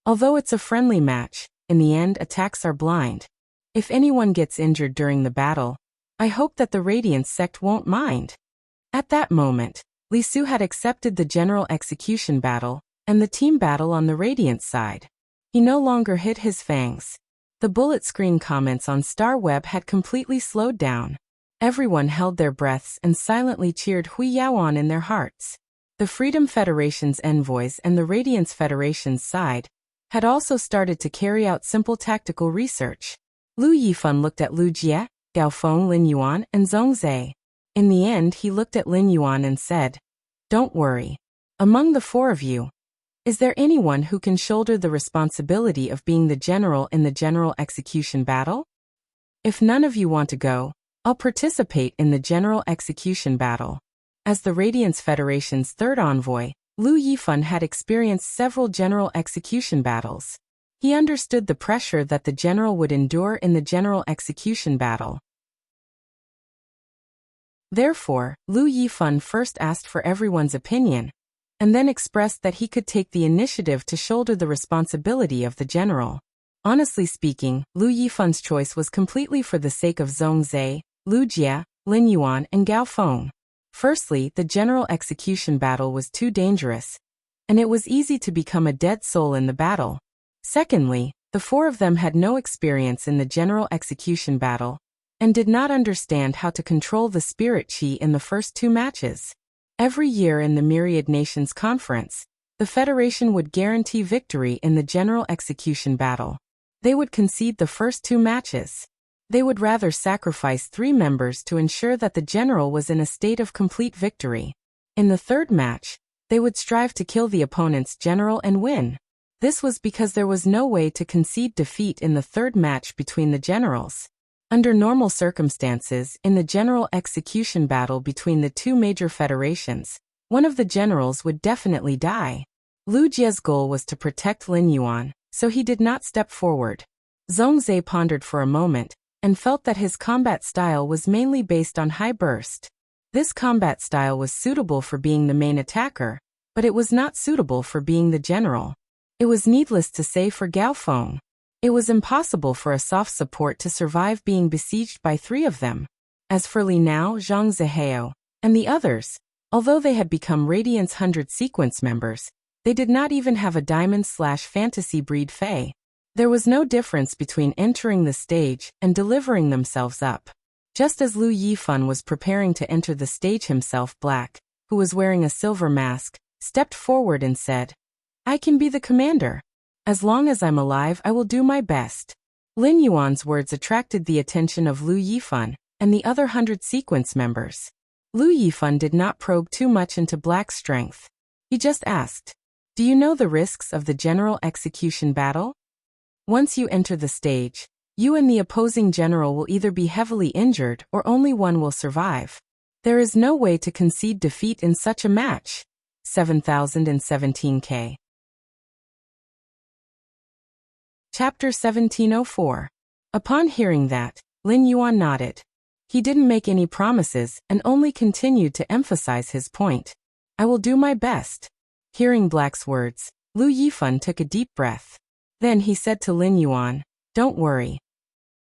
Although it's a friendly match, in the end attacks are blind. If anyone gets injured during the battle, I hope that the Radiance sect won't mind." At that moment, Li Su had accepted the general execution battle and the team battle on the Radiance side. He no longer hid his fangs. The bullet screen comments on Star Web had completely slowed down. Everyone held their breaths and silently cheered Hui Yao on in their hearts. The Freedom Federation's envoys and the Radiance Federation's side had also started to carry out simple tactical research. Lu Yifan looked at Lu Jie, Gao Feng, Lin Yuan, and Zhong Zhe. In the end, he looked at Lin Yuan and said, "Don't worry. Among the four of you, is there anyone who can shoulder the responsibility of being the general in the general execution battle? If none of you want to go, I'll participate in the general execution battle." As the Radiance Federation's third envoy, Lu Yifan had experienced several general execution battles. He understood the pressure that the general would endure in the general execution battle. Therefore, Lu Yifan first asked for everyone's opinion, and then expressed that he could take the initiative to shoulder the responsibility of the general. Honestly speaking, Lu Yifan's choice was completely for the sake of Zhongzhe, Lu Jie, Lin Yuan, and Gao Feng. Firstly, the general execution battle was too dangerous, and it was easy to become a dead soul in the battle. Secondly, the four of them had no experience in the general execution battle, and did not understand how to control the spirit chi in the first two matches. Every year in the Myriad Nations Conference, the Federation would guarantee victory in the general execution battle. They would concede the first two matches. They would rather sacrifice 3 members to ensure that the general was in a state of complete victory. In the third match, they would strive to kill the opponent's general and win. This was because there was no way to concede defeat in the third match between the generals. Under normal circumstances, in the general execution battle between the two major federations, one of the generals would definitely die. Lu Jie's goal was to protect Lin Yuan, so he did not step forward. Zhongzhe pondered for a moment, and felt that his combat style was mainly based on high burst. This combat style was suitable for being the main attacker, but it was not suitable for being the general. It was needless to say for Gao Feng. It was impossible for a soft support to survive being besieged by 3 of them. As for Li Nao, Zhang Zihao, and the others, although they had become Radiance 100 sequence members, they did not even have a diamond/fantasy breed Fey. There was no difference between entering the stage and delivering themselves up. Just as Lu Yifan was preparing to enter the stage himself, Black, who was wearing a silver mask, stepped forward and said, "I can be the commander. As long as I'm alive, I will do my best." Lin Yuan's words attracted the attention of Lu Yifan and the other 100 sequence members. Lu Yifan did not probe too much into Black's strength. He just asked, "Do you know the risks of the general execution battle? Once you enter the stage, you and the opposing general will either be heavily injured or only one will survive. There is no way to concede defeat in such a match." 7017K. Chapter 1704. Upon hearing that, Lin Yuan nodded. He didn't make any promises and only continued to emphasize his point. "I will do my best." Hearing Black's words, Lu Yifan took a deep breath. Then he said to Lin Yuan, "Don't worry.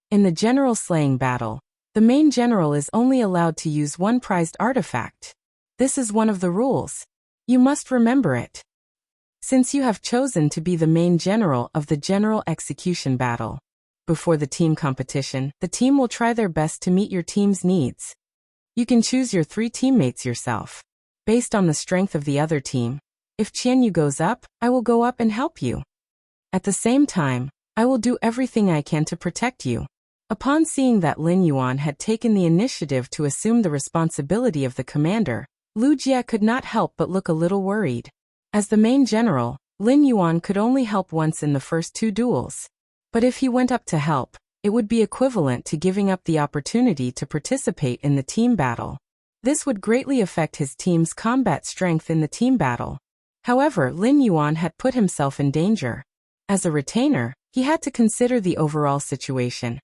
In the general slaying battle, the main general is only allowed to use one prized artifact. This is one of the rules. You must remember it. Since you have chosen to be the main general of the general execution battle, before the team competition, the team will try their best to meet your team's needs. You can choose your 3 teammates yourself. Based on the strength of the other team, if Qianyu goes up, I will go up and help you. At the same time, I will do everything I can to protect you." Upon seeing that Lin Yuan had taken the initiative to assume the responsibility of the commander, Lu Jie could not help but look a little worried. As the main general, Lin Yuan could only help once in the first 2 duels. But if he went up to help, it would be equivalent to giving up the opportunity to participate in the team battle. This would greatly affect his team's combat strength in the team battle. However, Lin Yuan had put himself in danger. As a retainer, he had to consider the overall situation,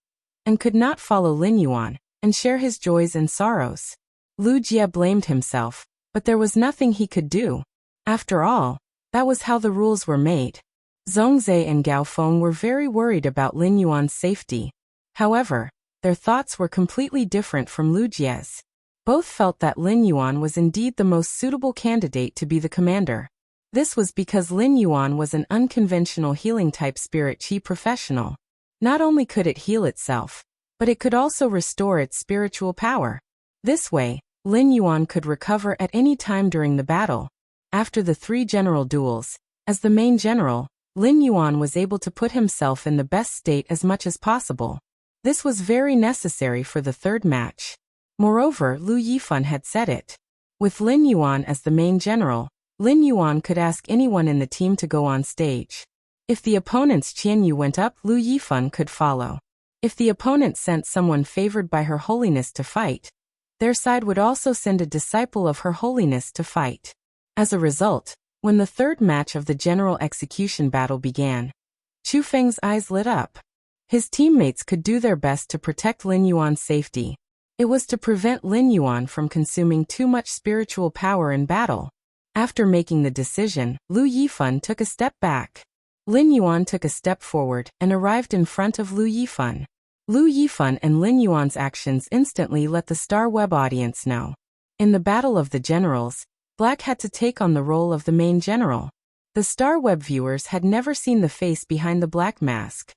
and could not follow Lin Yuan and share his joys and sorrows. Lu Jie blamed himself, but there was nothing he could do. After all, that was how the rules were made. Zhongzhe and Gao Feng were very worried about Lin Yuan's safety. However, their thoughts were completely different from Lu Jie's. Both felt that Lin Yuan was indeed the most suitable candidate to be the commander. This was because Lin Yuan was an unconventional healing-type spirit chi professional. Not only could it heal itself, but it could also restore its spiritual power. This way, Lin Yuan could recover at any time during the battle. After the 3 general duels, as the main general, Lin Yuan was able to put himself in the best state as much as possible. This was very necessary for the third match. Moreover, Lu Yifan had said it. With Lin Yuan as the main general, Lin Yuan could ask anyone in the team to go on stage. If the opponent's Qian Yu went up, Lu Yifan could follow. If the opponent sent someone favored by Her Holiness to fight, their side would also send a disciple of Her Holiness to fight. As a result, when the third match of the general execution battle began, Chu Feng's eyes lit up. His teammates could do their best to protect Lin Yuan's safety. It was to prevent Lin Yuan from consuming too much spiritual power in battle. After making the decision, Lu Yifan took a step back. Lin Yuan took a step forward and arrived in front of Lu Yifan. Lu Yifan and Lin Yuan's actions instantly let the Star Web audience know. In the Battle of the Generals, Black had to take on the role of the main general. The Star Web viewers had never seen the face behind the black mask.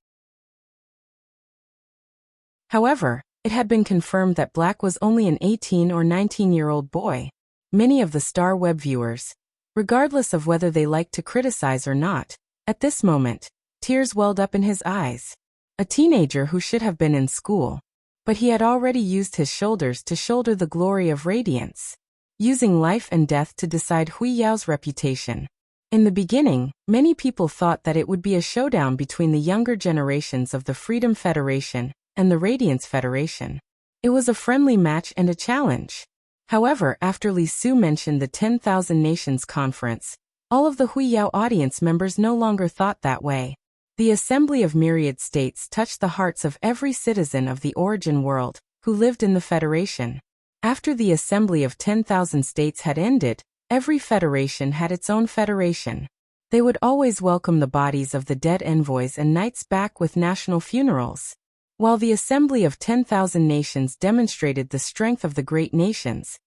However, it had been confirmed that Black was only an 18 or 19-year-old boy. Many of the Star Web viewers, regardless of whether they liked to criticize or not, at this moment, tears welled up in his eyes. A teenager who should have been in school. But he had already used his shoulders to shoulder the glory of radiance, using life and death to decide Hui Yao's reputation. In the beginning, many people thought that it would be a showdown between the younger generations of the Freedom Federation and the Radiance Federation. It was a friendly match and a challenge. However, after Li Su mentioned the 10,000 Nations Conference, all of the Hui Yao audience members no longer thought that way. The Assembly of Myriad States touched the hearts of every citizen of the origin world who lived in the Federation. After the Assembly of 10,000 States had ended, every federation had its own federation. They would always welcome the bodies of the dead envoys and knights back with national funerals. While the Assembly of 10,000 Nations demonstrated the strength of the great nations,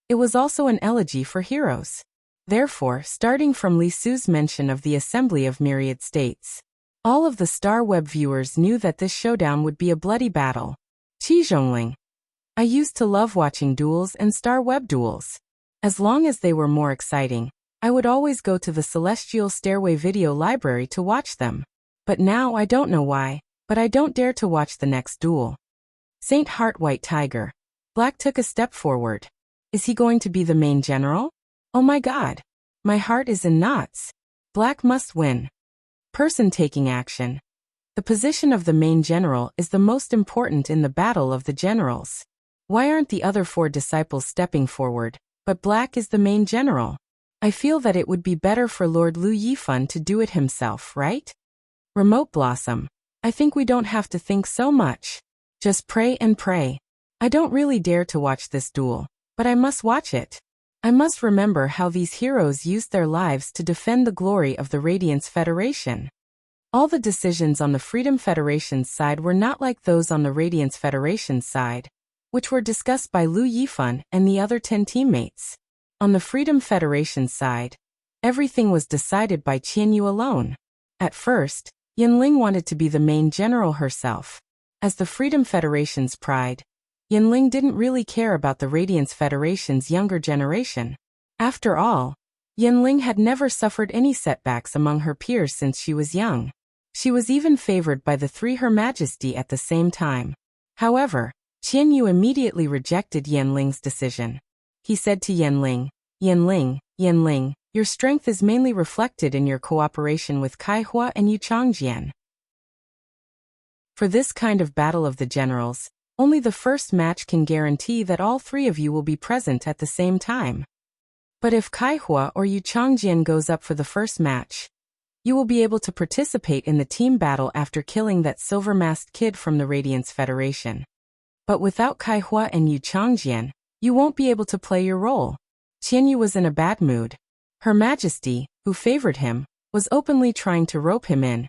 it was also an elegy for heroes. Therefore, starting from Li Su's mention of the Assembly of Myriad States, all of the Star Web viewers knew that this showdown would be a bloody battle. Qi Zhongling. I used to love watching duels and Star Web duels. As long as they were more exciting, I would always go to the Celestial Stairway video library to watch them. But now I don't know why, but I don't dare to watch the next duel. Saint Heart White Tiger. Black took a step forward. Is he going to be the main general? Oh my god. My heart is in knots. Black must win. Person taking action. The position of the main general is the most important in the battle of the generals. Why aren't the other 4 disciples stepping forward, but Black is the main general? I feel that it would be better for Lord Lu Yifan to do it himself, right? Remote Blossom. I think we don't have to think so much. Just pray and pray. I don't really dare to watch this duel, but I must watch it. I must remember how these heroes used their lives to defend the glory of the Radiance Federation. All the decisions on the Freedom Federation's side were not like those on the Radiance Federation's side, which were discussed by Lu Yifan and the other 10 teammates. On the Freedom Federation's side, everything was decided by Qian Yu alone. At first, Yanling wanted to be the main general herself. As the Freedom Federation's pride, Yanling didn't really care about the Radiance Federation's younger generation. After all, Yanling had never suffered any setbacks among her peers since she was young. She was even favored by the 3 Her Majesty at the same time. However, Qian Yu immediately rejected Yanling's decision. He said to Yanling, Yanling, your strength is mainly reflected in your cooperation with Kai Hua and Yu Changjian. For this kind of battle of the generals, only the first match can guarantee that all 3 of you will be present at the same time. But if Kai Hua or Yu Changjian goes up for the first match, you will be able to participate in the team battle after killing that silver-masked kid from the Radiance Federation. But without Kai Hua and Yu Changjian, you won't be able to play your role. Qian Yu was in a bad mood. Her Majesty, who favored him, was openly trying to rope him in,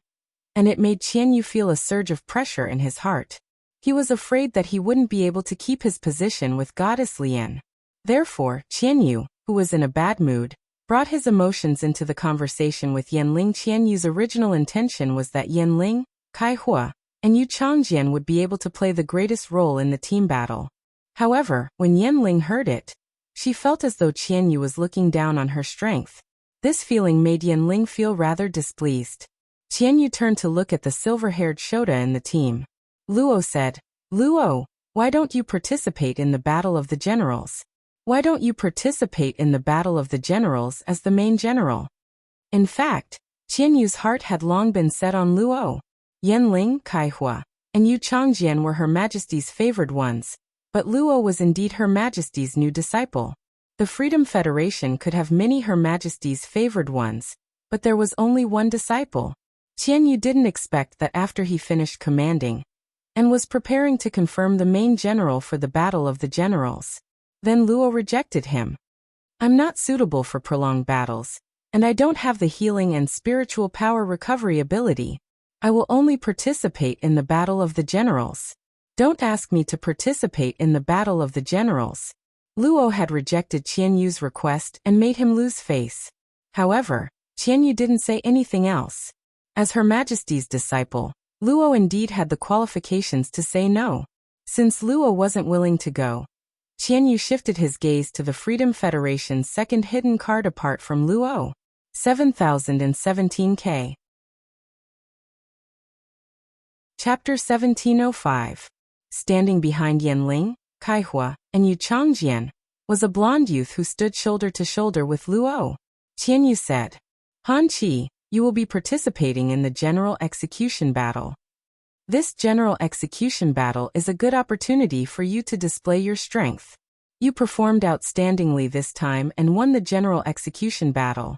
and it made Qian Yu feel a surge of pressure in his heart. He was afraid that he wouldn't be able to keep his position with Goddess Lian. Therefore, Qian Yu, who was in a bad mood, brought his emotions into the conversation with Yanling. Qian Yu's original intention was that Yanling, Kai Hua, and Yu Changjian would be able to play the greatest role in the team battle. However, when Yanling heard it, she felt as though Qian Yu was looking down on her strength. This feeling made Yanling feel rather displeased. Qian Yu turned to look at the silver-haired Shota in the team. Luo said, Luo, Why don't you participate in the Battle of the Generals? Why don't you participate in the Battle of the Generals as the main general? In fact, Qian Yu's heart had long been set on Luo. Yanling, Kaihua, and Yu Changjian were Her Majesty's favored ones, but Luo was indeed Her Majesty's new disciple. The Freedom Federation could have many Her Majesty's favored ones, but there was only one disciple. Qian Yu didn't expect that after he finished commanding, and was preparing to confirm the main general for the Battle of the Generals, then Luo rejected him. I'm not suitable for prolonged battles, and I don't have the healing and spiritual power recovery ability. I will only participate in the Battle of the Generals. Don't ask me to participate in the Battle of the Generals. Luo had rejected Qian Yu's request and made him lose face. However, Qian Yu didn't say anything else. As Her Majesty's disciple, Luo indeed had the qualifications to say no. Since Luo wasn't willing to go, Qian Yu shifted his gaze to the Freedom Federation's second hidden card apart from Luo. 7017K. Chapter 1705. Standing behind Yanling, Kaihua, and Yu Changjian was a blonde youth who stood shoulder to shoulder with Luo. Qian Yu said, Han Qi, you will be participating in the General Execution Battle. This General Execution Battle is a good opportunity for you to display your strength. You performed outstandingly this time and won the General Execution Battle.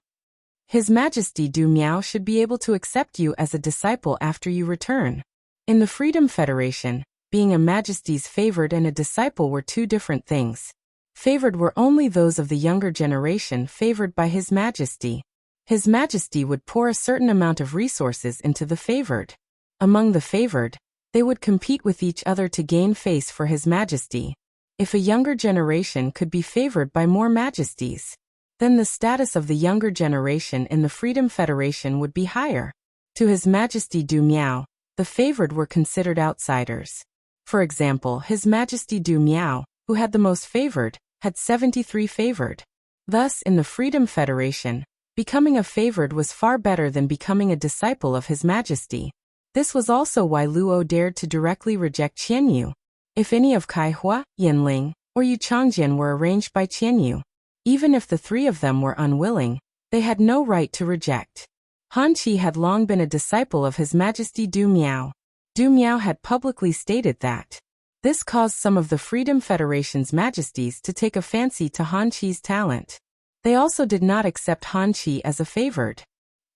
His Majesty Du Miao should be able to accept you as a disciple after you return. In the Freedom Federation, being a Majesty's favored and a disciple were two different things. Favored were only those of the younger generation favored by His Majesty. His Majesty would pour a certain amount of resources into the favored. Among the favored, they would compete with each other to gain face for His Majesty. If a younger generation could be favored by more majesties, then the status of the younger generation in the Freedom Federation would be higher. To His Majesty Du Miao, the favored were considered outsiders. For example, His Majesty Du Miao, who had the most favored, had 73 favored. Thus, in the Freedom Federation, becoming a favored was far better than becoming a disciple of His Majesty. This was also why Luo dared to directly reject Qian Yu. If any of Kaihua, Yanling, or Yu Changjian were arranged by Qian Yu, even if the three of them were unwilling, they had no right to reject. Han Qi had long been a disciple of His Majesty Du Miao. Du Miao had publicly stated that. This caused some of the Freedom Federation's majesties to take a fancy to Han Qi's talent. They also did not accept Han Qi as a favored.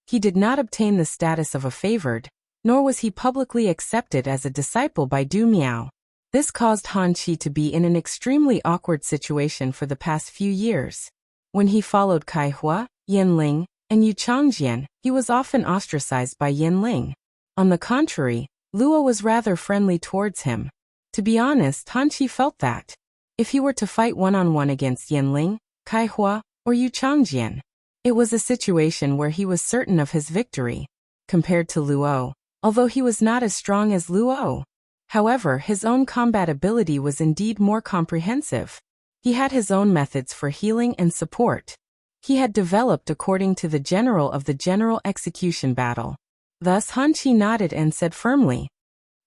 He did not obtain the status of a favored, nor was he publicly accepted as a disciple by Du Miao. This caused Han Qi to be in an extremely awkward situation for the past few years. When he followed Kaihua, Yanling, and Yu Changjian, he was often ostracized by Yanling. On the contrary, Luo was rather friendly towards him. To be honest, Han Qi felt that if he were to fight one-on-one against Yanling, Kaihua, or Yu Changjian, it was a situation where he was certain of his victory. Compared to Luo, although he was not as strong as Luo, however, his own combat ability was indeed more comprehensive. He had his own methods for healing and support. He had developed according to the general of the General Execution Battle. Thus Han Qi nodded and said firmly,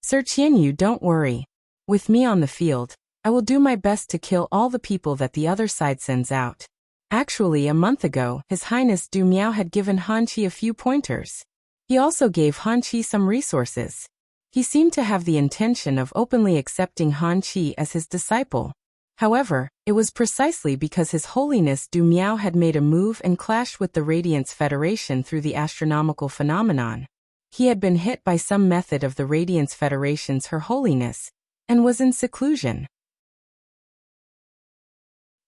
Sir Qian Yu, don't worry. With me on the field, I will do my best to kill all the people that the other side sends out. Actually, a month ago, His Highness Du Miao had given Han Qi a few pointers. He also gave Han Qi some resources. He seemed to have the intention of openly accepting Han Qi as his disciple. However, it was precisely because His Holiness Du Miao had made a move and clashed with the Radiance Federation through the astronomical phenomenon. He had been hit by some method of the Radiance Federation's Her Holiness, and was in seclusion.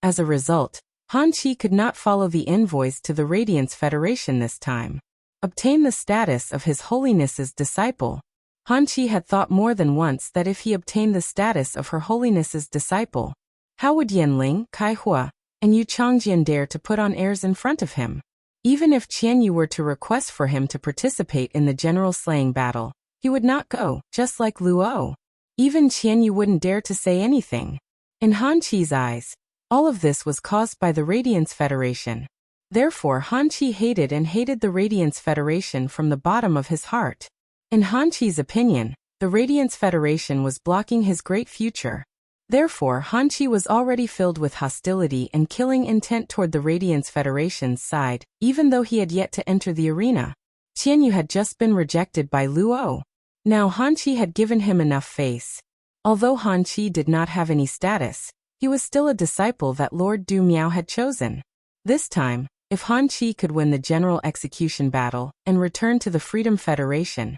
As a result, Han Qi could not follow the envoys to the Radiance Federation this time. Obtain the status of His Holiness's disciple. Han Qi had thought more than once that if he obtained the status of Her Holiness's disciple, how would Yanling, Kaihua, and Yu Changjian dare to put on airs in front of him? Even if Qian Yu were to request for him to participate in the general slaying battle, he would not go, just like Luo. Even Qian Yu wouldn't dare to say anything. In Han Qi's eyes, all of this was caused by the Radiance Federation. Therefore, Han Qi hated the Radiance Federation from the bottom of his heart. In Han Qi's opinion, the Radiance Federation was blocking his great future. Therefore, Han Chi was already filled with hostility and killing intent toward the Radiance Federation's side, even though he had yet to enter the arena. Qianyu had just been rejected by Luo. Now Han Chi had given him enough face. Although Han Chi did not have any status, he was still a disciple that Lord Du Miao had chosen. This time, if Han Chi could win the general execution battle and return to the Freedom Federation,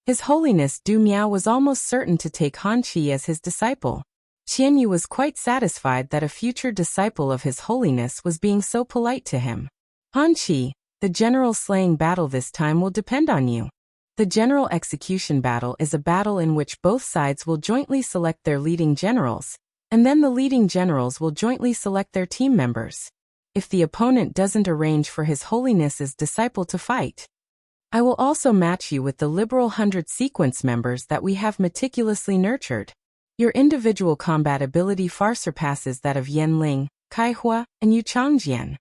His Holiness Du Miao was almost certain to take Han Chi as his disciple. Qianyu was quite satisfied that a future disciple of His Holiness was being so polite to him. Han Chi, the general slaying battle this time will depend on you. The general execution battle is a battle in which both sides will jointly select their leading generals, and then the leading generals will jointly select their team members. If the opponent doesn't arrange for His Holiness's disciple to fight, I will also match you with the liberal 100 sequence members that we have meticulously nurtured. Your individual combat ability far surpasses that of Yan Ling, Kai Hua, and Yu Changjian.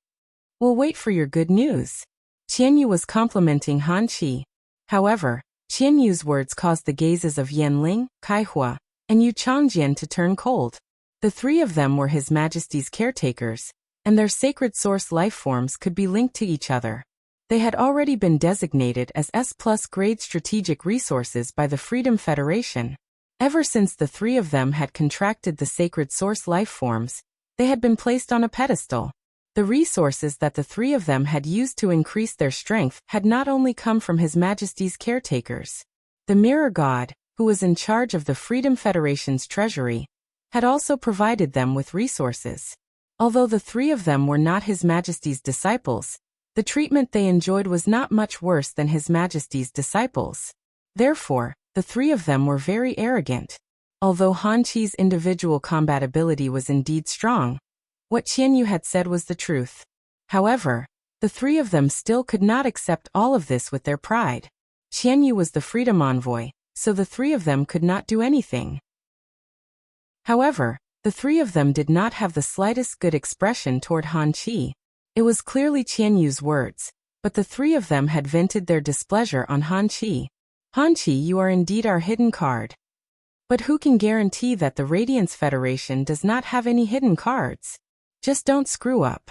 We'll wait for your good news. Qianyu was complimenting Han Chi. However, Qianyu's words caused the gazes of Yan Ling, Kai Hua, and Yu Changjian to turn cold. The three of them were His Majesty's caretakers, and their sacred source life forms could be linked to each other. They had already been designated as S+ grade strategic resources by the Freedom Federation. Ever since the three of them had contracted the sacred source life forms, they had been placed on a pedestal. The resources that the three of them had used to increase their strength had not only come from His Majesty's caretakers. The Mirror God, who was in charge of the Freedom Federation's treasury, had also provided them with resources. Although the three of them were not His Majesty's disciples, the treatment they enjoyed was not much worse than His Majesty's disciples. Therefore, the three of them were very arrogant. Although Han Chi's individual combat ability was indeed strong, what Qianyu had said was the truth. However, the three of them still could not accept all of this with their pride. Qianyu was the freedom envoy, so the three of them could not do anything. However, the three of them did not have the slightest good expression toward Han Chi. It was clearly Qianyu's words, but the three of them had vented their displeasure on Han Chi. Han Chi, you are indeed our hidden card. But who can guarantee that the Radiance Federation does not have any hidden cards? Just don't screw up.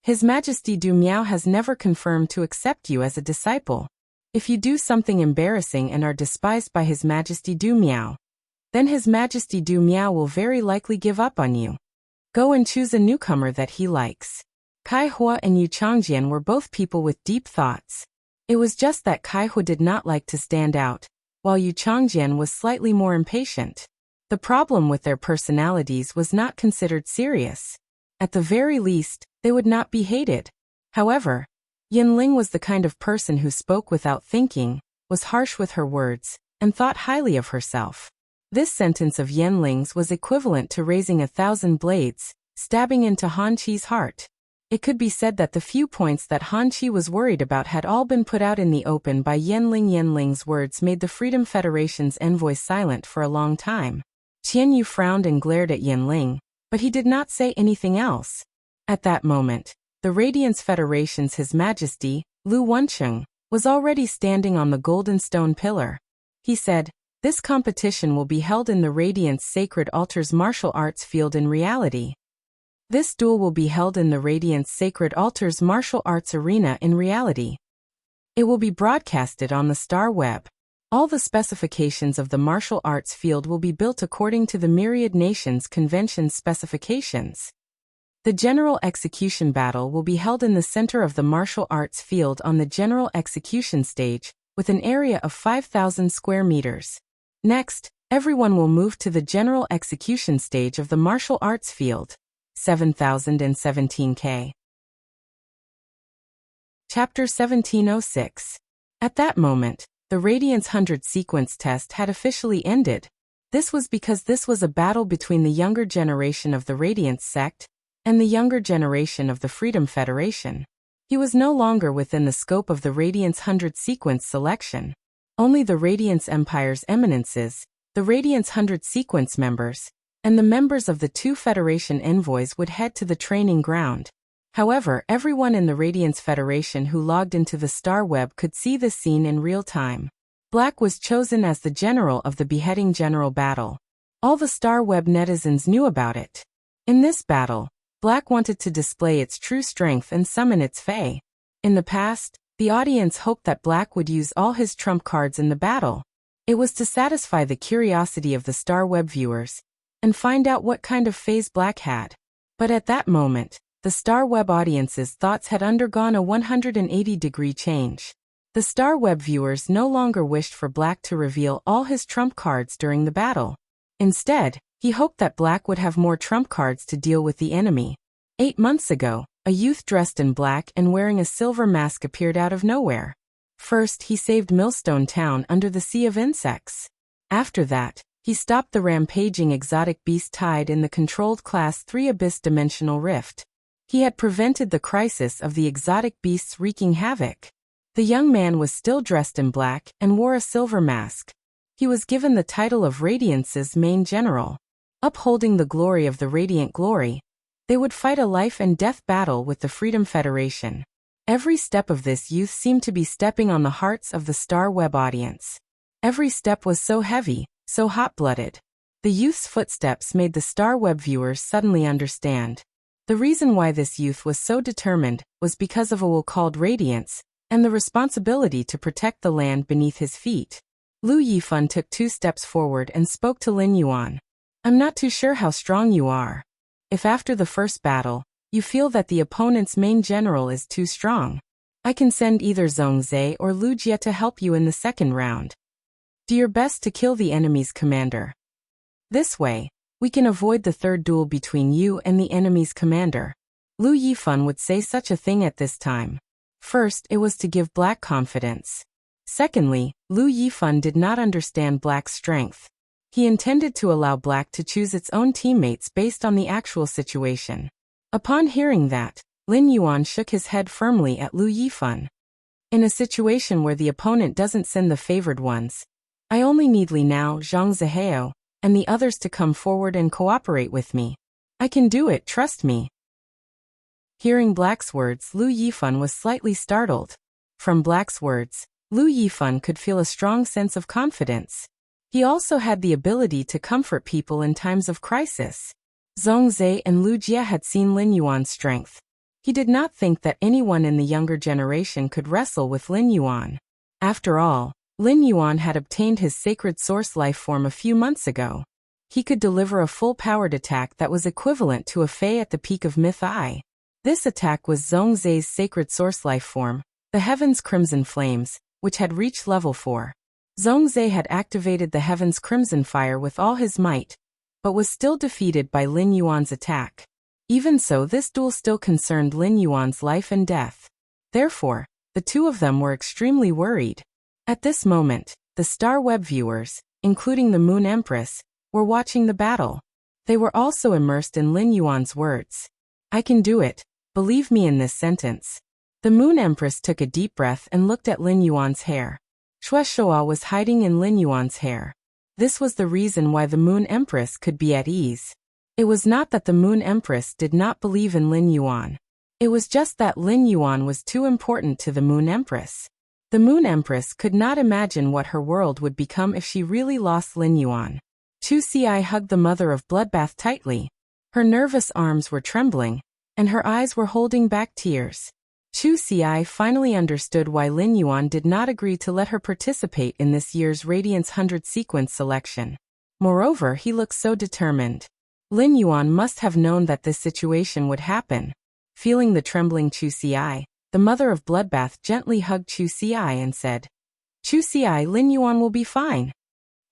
His Majesty Du Miao has never confirmed to accept you as a disciple. If you do something embarrassing and are despised by His Majesty Du Miao, then His Majesty Du Miao will very likely give up on you. Go and choose a newcomer that he likes. Kai Hua and Yu Changjian were both people with deep thoughts. It was just that Kai Hua did not like to stand out, while Yu Changjian was slightly more impatient. The problem with their personalities was not considered serious. At the very least, they would not be hated. However, Yan Ling was the kind of person who spoke without thinking, was harsh with her words, and thought highly of herself. This sentence of Yan Ling's was equivalent to raising 1,000 blades, stabbing into Han Chi's heart. It could be said that the few points that Han Chi was worried about had all been put out in the open by Yan Ling. Yan Ling's words made the Freedom Federation's envoy silent for a long time. Qianyu frowned and glared at Yan Ling, but he did not say anything else. At that moment, the Radiance Federation's His Majesty, Lu Wencheng, was already standing on the golden stone pillar. He said, "This competition will be held in the Radiance Sacred Altar's martial arts field in reality. This duel will be held in the Radiance Sacred Altar's martial arts arena in reality. It will be broadcasted on the Star Web. All the specifications of the martial arts field will be built according to the Myriad Nations Convention's specifications. The general execution battle will be held in the center of the martial arts field on the general execution stage, with an area of 5,000 square meters. Next, everyone will move to the general execution stage of the martial arts field. 7017 K. Chapter 1706. At that moment, the Radiance 100 sequence test had officially ended. This was because this was a battle between the younger generation of the Radiance sect and the younger generation of the Freedom Federation. He was no longer within the scope of the Radiance 100 sequence selection. Only the Radiance Empire's eminences, the Radiance 100 sequence members, and the members of the two Federation envoys would head to the training ground. However, everyone in the Radiance Federation who logged into the Star Web could see the scene in real time. Black was chosen as the general of the beheading general battle. All the Star Web netizens knew about it. In this battle, Black wanted to display its true strength and summon its fae. In the past, the audience hoped that Black would use all his trump cards in the battle. It was to satisfy the curiosity of the Star Web viewers and find out what kind of phase Black had. But at that moment, the Star Web audience's thoughts had undergone a 180-degree change. The Star Web viewers no longer wished for Black to reveal all his trump cards during the battle. Instead, he hoped that Black would have more trump cards to deal with the enemy. 8 months ago, a youth dressed in black and wearing a silver mask appeared out of nowhere. First, he saved Millstone Town under the Sea of Insects. After that, he stopped the rampaging exotic beast tied in the controlled Class 3 Abyss Dimensional Rift. He had prevented the crisis of the exotic beasts wreaking havoc. The young man was still dressed in black and wore a silver mask. He was given the title of Radiance's main general. Upholding the glory of the Radiant Glory, they would fight a life and death battle with the Freedom Federation. Every step of this youth seemed to be stepping on the hearts of the Star Web audience. Every step was so heavy, so hot-blooded. The youth's footsteps made the Star Web viewers suddenly understand. The reason why this youth was so determined was because of a will called Radiance, and the responsibility to protect the land beneath his feet. Lu Yifan took 2 steps forward and spoke to Lin Yuan. I'm not too sure how strong you are. If after the first battle, you feel that the opponent's main general is too strong, I can send either Zhongzhe or Lu Jie to help you in the second round. Do your best to kill the enemy's commander. This way, we can avoid the third duel between you and the enemy's commander. Lu Yifan would say such a thing at this time. First, it was to give Black confidence. Secondly, Lu Yifan did not understand Black's strength. He intended to allow Black to choose its own teammates based on the actual situation. Upon hearing that, Lin Yuan shook his head firmly at Lu Yifan. In a situation where the opponent doesn't send the favored ones, I only need Li Nao, Zhang Zihao, and the others to come forward and cooperate with me. I can do it, trust me. Hearing Black's words, Lu Yifan was slightly startled. From Black's words, Lu Yifan could feel a strong sense of confidence. He also had the ability to comfort people in times of crisis. Zhongzhe and Lu Jie had seen Lin Yuan's strength. He did not think that anyone in the younger generation could wrestle with Lin Yuan. After all, Lin Yuan had obtained his sacred source life form a few months ago. He could deliver a full-powered attack that was equivalent to a Fae at the peak of Myth I. This attack was Zhongzhe's sacred source life form, the Heaven's Crimson Flames, which had reached level 4. Zhongzhe had activated the Heaven's Crimson Fire with all his might, but was still defeated by Lin Yuan's attack. Even so, this duel still concerned Lin Yuan's life and death. Therefore, the two of them were extremely worried. At this moment, the Star Web viewers, including the Moon Empress, were watching the battle. They were also immersed in Lin Yuan's words. I can do it, believe me in this sentence. The Moon Empress took a deep breath and looked at Lin Yuan's hair. Shueshua was hiding in Lin Yuan's hair. This was the reason why the Moon Empress could be at ease. It was not that the Moon Empress did not believe in Lin Yuan. It was just that Lin Yuan was too important to the Moon Empress. The Moon Empress could not imagine what her world would become if she really lost Lin Yuan. Chu Xi hugged the mother of Bloodbath tightly. Her nervous arms were trembling, and her eyes were holding back tears. Chu Xi finally understood why Lin Yuan did not agree to let her participate in this year's Radiance 100 sequence selection. Moreover, he looked so determined. Lin Yuan must have known that this situation would happen. Feeling the trembling Chu Xi, the mother of Bloodbath gently hugged Chu Xi and said, Chu Xi, Lin Yuan will be fine.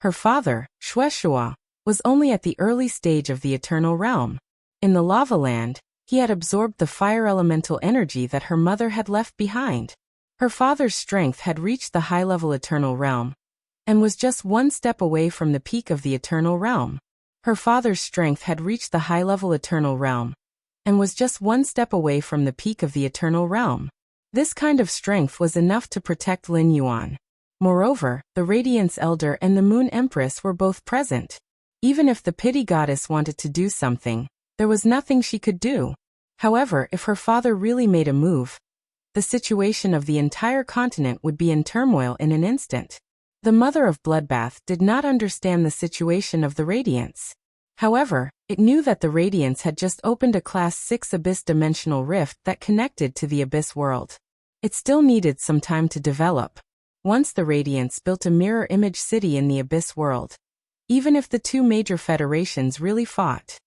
Her father, Shueshua, was only at the early stage of the Eternal Realm. In the Lava Land, he had absorbed the fire elemental energy that her mother had left behind. Her father's strength had reached the high-level Eternal Realm, and was just one step away from the peak of the Eternal Realm. Her father's strength had reached the high-level Eternal Realm, and was just one step away from the peak of the Eternal Realm. This kind of strength was enough to protect Lin Yuan. Moreover, the Radiance Elder and the Moon Empress were both present. Even if the Pity Goddess wanted to do something, there was nothing she could do. However, if her father really made a move, the situation of the entire continent would be in turmoil in an instant. The mother of Bloodbath did not understand the situation of the Radiants. However, it knew that the Radiants had just opened a Class 6 Abyss dimensional rift that connected to the Abyss world. It still needed some time to develop. Once the Radiants built a mirror image city in the Abyss world, even if the two major federations really fought,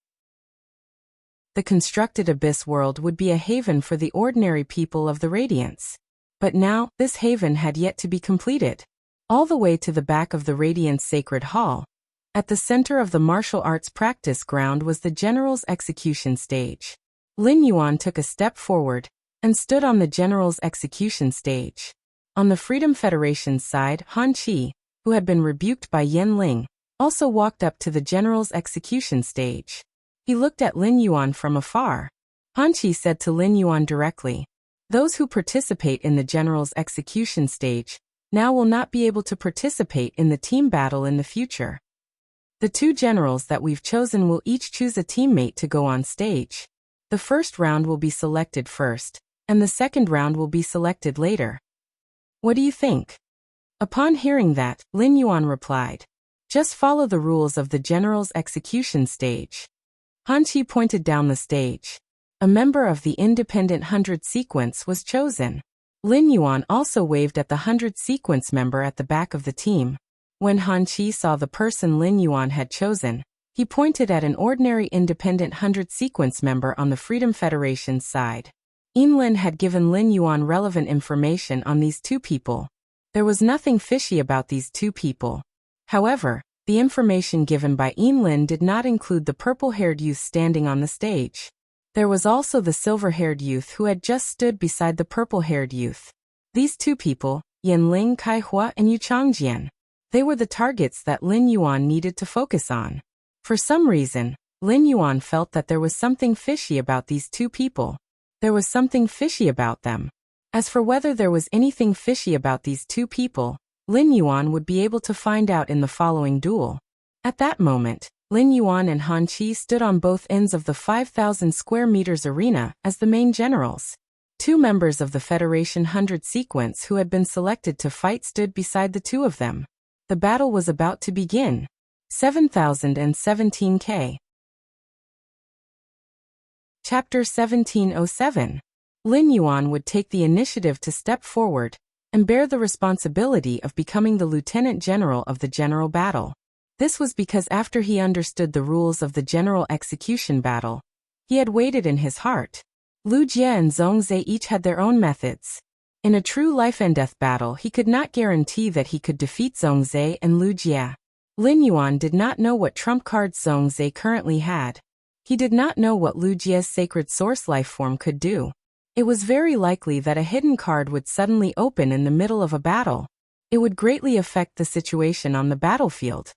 the constructed Abyss world would be a haven for the ordinary people of the Radiants. But now, this haven had yet to be completed. All the way to the back of the Radiant's Sacred Hall, at the center of the martial arts practice ground, was the General's execution stage. Lin Yuan took a step forward and stood on the General's execution stage. On the Freedom Federation's side, Han Qi, who had been rebuked by Yan Ling, also walked up to the General's execution stage. He looked at Lin Yuan from afar. Han Qi said to Lin Yuan directly, "Those who participate in the General's execution stage now will not be able to participate in the team battle in the future. The two generals that we've chosen will each choose a teammate to go on stage. The first round will be selected first, and the second round will be selected later. What do you think?" Upon hearing that, Lin Yuan replied, "Just follow the rules of the General's execution stage." Han Qi pointed down the stage. A member of the Independent 100 sequence was chosen. Lin Yuan also waved at the 100 sequence member at the back of the team. When Han Qi saw the person Lin Yuan had chosen, he pointed at an ordinary Independent 100 sequence member on the Freedom Federation's side. Lin had given Lin Yuan relevant information on these two people. There was nothing fishy about these two people. However, the information given by Lin did not include the purple-haired youth standing on the stage. There was also the silver-haired youth who had just stood beside the purple-haired youth. These two people, Yanling Kaihua and Yu Changjian, they were the targets that Lin Yuan needed to focus on. For some reason, Lin Yuan felt that there was something fishy about these two people. There was something fishy about them. As for whether there was anything fishy about these two people, Lin Yuan would be able to find out in the following duel. At that moment, Lin Yuan and Han Qi stood on both ends of the 5,000 square meters arena as the main generals. Two members of the Federation 100 sequence who had been selected to fight stood beside the two of them. The battle was about to begin. 7017K. Chapter 1707. Lin Yuan would take the initiative to step forward and bear the responsibility of becoming the Lieutenant General of the General Battle. This was because after he understood the rules of the General Execution Battle, he had waited in his heart. Lu Jie and Zhong Zhe each had their own methods. In a true life-and-death battle, he could not guarantee that he could defeat Zhong Zhe and Lu Jie. Lin Yuan did not know what trump cards Zhong Zhe currently had. He did not know what Lu Jie's sacred source lifeform could do. It was very likely that a hidden card would suddenly open in the middle of a battle. It would greatly affect the situation on the battlefield.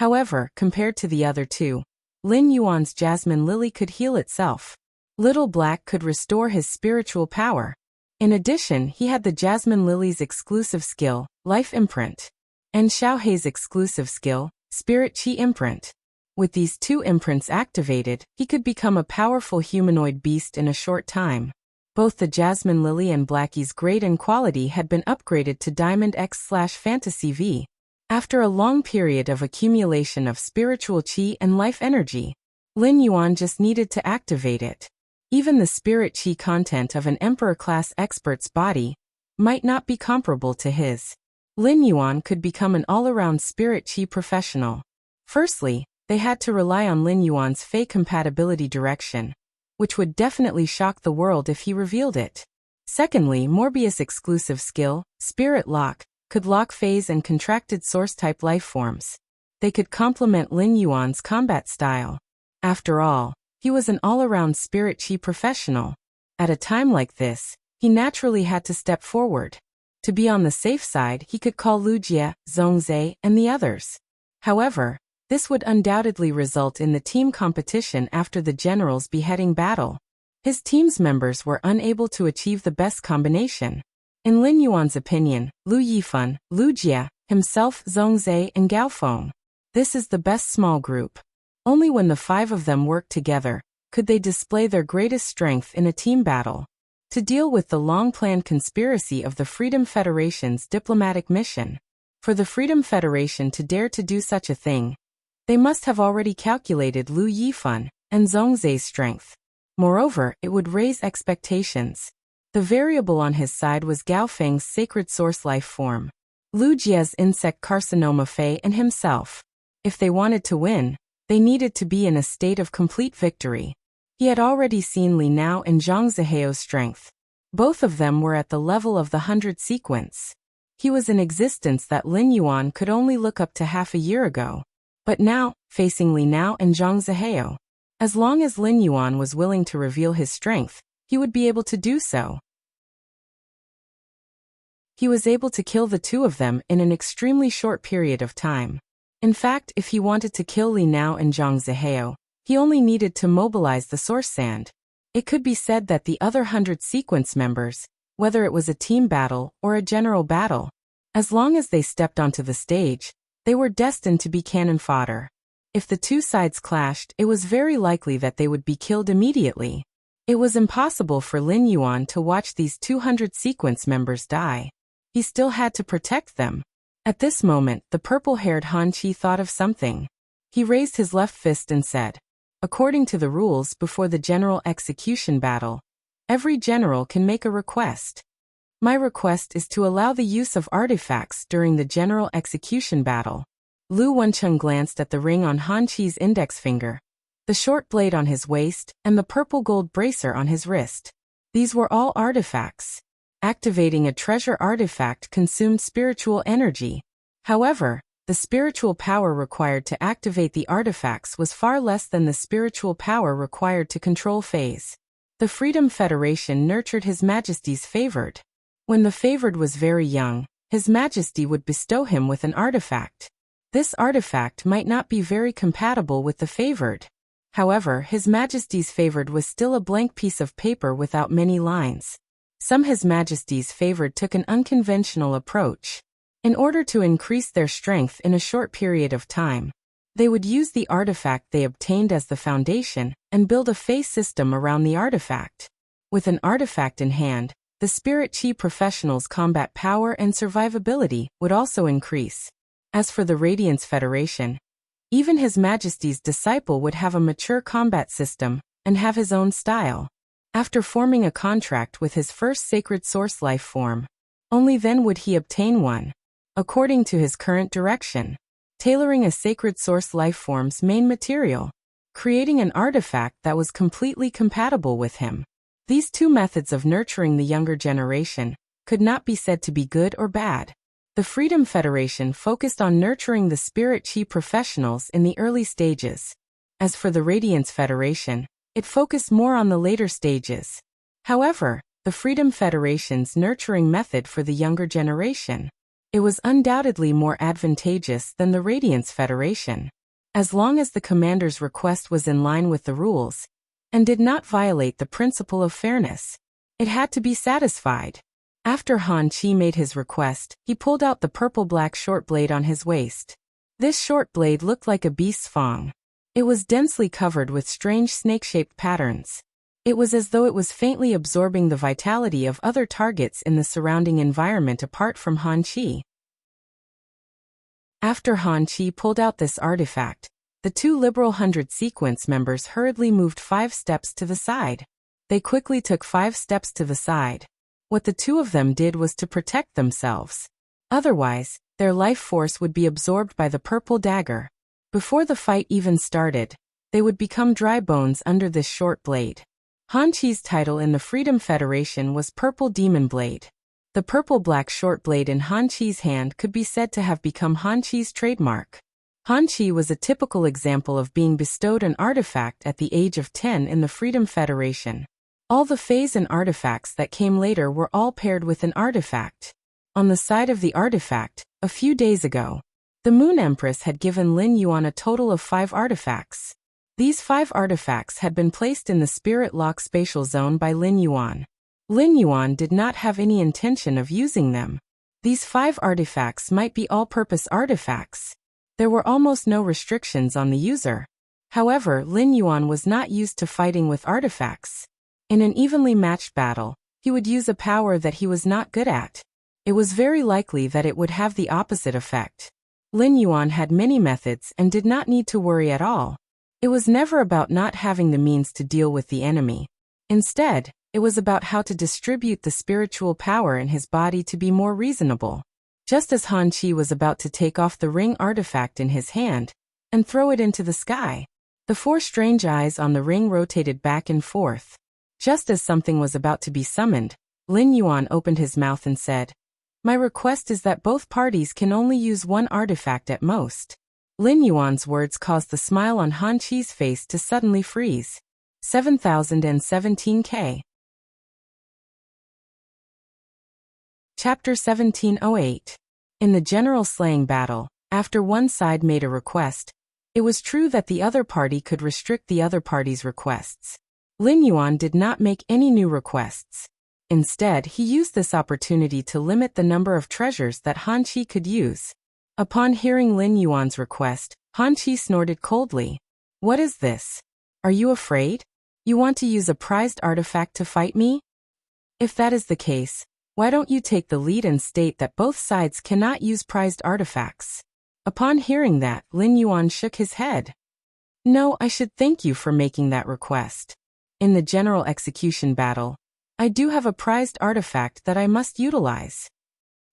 However, compared to the other two, Lin Yuan's Jasmine Lily could heal itself. Little Black could restore his spiritual power. In addition, he had the Jasmine Lily's exclusive skill, Life Imprint, and Xiaohei's exclusive skill, Spirit Qi Imprint. With these two imprints activated, he could become a powerful humanoid beast in a short time. Both the Jasmine Lily and Blackie's grade and quality had been upgraded to Diamond X/Fantasy V. After a long period of accumulation of spiritual qi and life energy, Lin Yuan just needed to activate it. Even the spirit qi content of an Emperor-class expert's body might not be comparable to his. Lin Yuan could become an all-around spirit qi professional. Firstly, they had to rely on Lin Yuan's Fey compatibility direction, which would definitely shock the world if he revealed it. Secondly, Morbius' exclusive skill, Spirit Lock, could lock phase and contracted source-type lifeforms. They could complement Lin Yuan's combat style. After all, he was an all-around spirit qi professional. At a time like this, he naturally had to step forward. To be on the safe side, he could call Lu Jie, Zhong Zhe, and the others. However, this would undoubtedly result in the team competition after the general's beheading battle. His team's members were unable to achieve the best combination. In Lin Yuan's opinion, Lu Yifan, Lu Jie, himself, Zhong Zhe, and Gao Feng. This is the best small group. Only when the five of them worked together could they display their greatest strength in a team battle. To deal with the long-planned conspiracy of the Freedom Federation's diplomatic mission, For the Freedom Federation to dare to do such a thing, they must have already calculated Lu Yifan and Zhongzhe's strength. Moreover, it would raise expectations. The variable on his side was Gao Feng's sacred source life form, Lu Jie's insect carcinoma Fei, and himself. If they wanted to win, they needed to be in a state of complete victory. He had already seen Li Nao and Zhang Ziheo's strength. Both of them were at the level of the 100 sequence. He was in existence that Lin Yuan could only look up to half a year ago. But now, facing Li Nao and Zhang Ziheo, as long as Lin Yuan was willing to reveal his strength, he would be able to do so. He was able to kill the two of them in an extremely short period of time. In fact, if he wanted to kill Li Nao and Zhang Ziheo, he only needed to mobilize the source sand. It could be said that the other 100 sequence members, whether it was a team battle or a general battle, as long as they stepped onto the stage, they were destined to be cannon fodder. If the two sides clashed, it was very likely that they would be killed immediately. It was impossible for Lin Yuan to watch these 200 sequence members die. He still had to protect them. At this moment, the purple-haired Han Qi thought of something. He raised his left fist and said, "According to the rules before the general execution battle, every general can make a request. My request is to allow the use of artifacts during the general execution battle." Lu Wencheng glanced at the ring on Han Qi's index finger, the short blade on his waist, and the purple gold bracer on his wrist. These were all artifacts. Activating a treasure artifact consumed spiritual energy. However, the spiritual power required to activate the artifacts was far less than the spiritual power required to control phase. The Freedom Federation nurtured His Majesty's favored. When the favored was very young, His Majesty would bestow him with an artifact. This artifact might not be very compatible with the favored. However, His Majesty's favored was still a blank piece of paper without many lines. Some His Majesty's favored took an unconventional approach. In order to increase their strength in a short period of time, they would use the artifact they obtained as the foundation and build a phase system around the artifact. With an artifact in hand, the Spirit Chi professionals' combat power and survivability would also increase. As for the Radiance Federation, even His Majesty's disciple would have a mature combat system and have his own style. After forming a contract with his first sacred source life form, only then would he obtain one. According to his current direction, tailoring a sacred source life form's main material, creating an artifact that was completely compatible with him. These two methods of nurturing the younger generation could not be said to be good or bad. The Freedom Federation focused on nurturing the Spirit Chi professionals in the early stages. As for the Radiance Federation, it focused more on the later stages. However, the Freedom Federation's nurturing method for the younger generation, it was undoubtedly more advantageous than the Radiance Federation. As long as the commander's request was in line with the rules and did not violate the principle of fairness, it had to be satisfied. After Han Qi made his request, he pulled out the purple-black short blade on his waist. This short blade looked like a beast's fang. It was densely covered with strange snake-shaped patterns. It was as though it was faintly absorbing the vitality of other targets in the surrounding environment apart from Han Qi. After Han Qi pulled out this artifact, the two Liberal 100 sequence members hurriedly moved 5 steps to the side. They quickly took 5 steps to the side. What the two of them did was to protect themselves. Otherwise, their life force would be absorbed by the purple dagger. Before the fight even started, they would become dry bones under this short blade. Han Qi's title in the Freedom Federation was Purple Demon Blade. The purple-black short blade in Han Qi's hand could be said to have become Han Qi's trademark. Han Qi was a typical example of being bestowed an artifact at the age of 10 in the Freedom Federation. All the phase and artifacts that came later were all paired with an artifact. On the side of the artifact, a few days ago, the Moon Empress had given Lin Yuan a total of 5 artifacts. These 5 artifacts had been placed in the Spirit Lock Spatial Zone by Lin Yuan. Lin Yuan did not have any intention of using them. These 5 artifacts might be all-purpose artifacts. There were almost no restrictions on the user. However, Lin Yuan was not used to fighting with artifacts. In an evenly matched battle, he would use a power that he was not good at. it was very likely that it would have the opposite effect. Lin Yuan had many methods and did not need to worry at all. It was never about not having the means to deal with the enemy. Instead, it was about how to distribute the spiritual power in his body to be more reasonable. Just as Han Qi was about to take off the ring artifact in his hand and throw it into the sky, the four strange eyes on the ring rotated back and forth. Just as something was about to be summoned, Lin Yuan opened his mouth and said, "My request is that both parties can only use one artifact at most." Lin Yuan's words caused the smile on Han Qi's face to suddenly freeze. 7017K. Chapter 1708. In the general slaying battle, after one side made a request, it was true that the other party could restrict the other party's requests. Lin Yuan did not make any new requests. Instead, he used this opportunity to limit the number of treasures that Han Qi could use. Upon hearing Lin Yuan's request, Han Qi snorted coldly. "What is this? Are you afraid? You want to use a prized artifact to fight me? If that is the case, why don't you take the lead and state that both sides cannot use prized artifacts?" Upon hearing that, Lin Yuan shook his head. "No, I should thank you for making that request. In the general execution battle, I do have a prized artifact that I must utilize."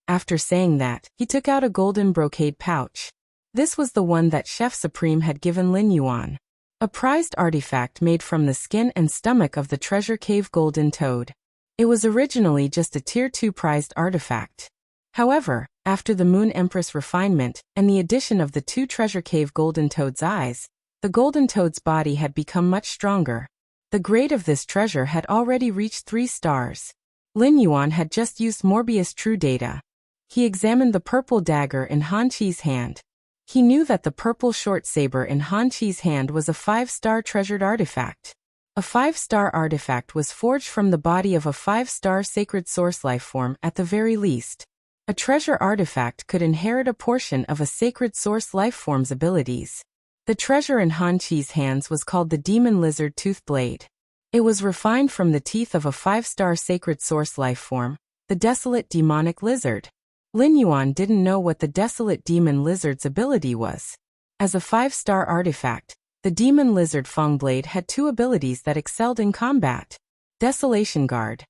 After saying that, he took out a golden brocade pouch. This was the one that Chef Supreme had given Lin Yuan. A prized artifact made from the skin and stomach of the treasure cave golden toad. It was originally just a Tier 2 prized artifact. However, after the Moon Empress refinement and the addition of the 2 treasure cave golden toad's eyes, the golden toad's body had become much stronger. The grade of this treasure had already reached 3 stars. Lin Yuan had just used Morbius True Data. He examined the purple dagger in Han Qi's hand. He knew that the purple short saber in Han Qi's hand was a 5-star treasured artifact. A 5-star artifact was forged from the body of a 5-star sacred source lifeform at the very least. A treasure artifact could inherit a portion of a sacred source lifeform's abilities. The treasure in Han Qi's hands was called the Demon Lizard Tooth Blade. It was refined from the teeth of a 5-star sacred source lifeform, the Desolate Demonic Lizard. Lin Yuan didn't know what the Desolate Demon Lizard's ability was. As a 5-star artifact, the Demon Lizard Fang Blade had 2 abilities that excelled in combat. Desolation Guard.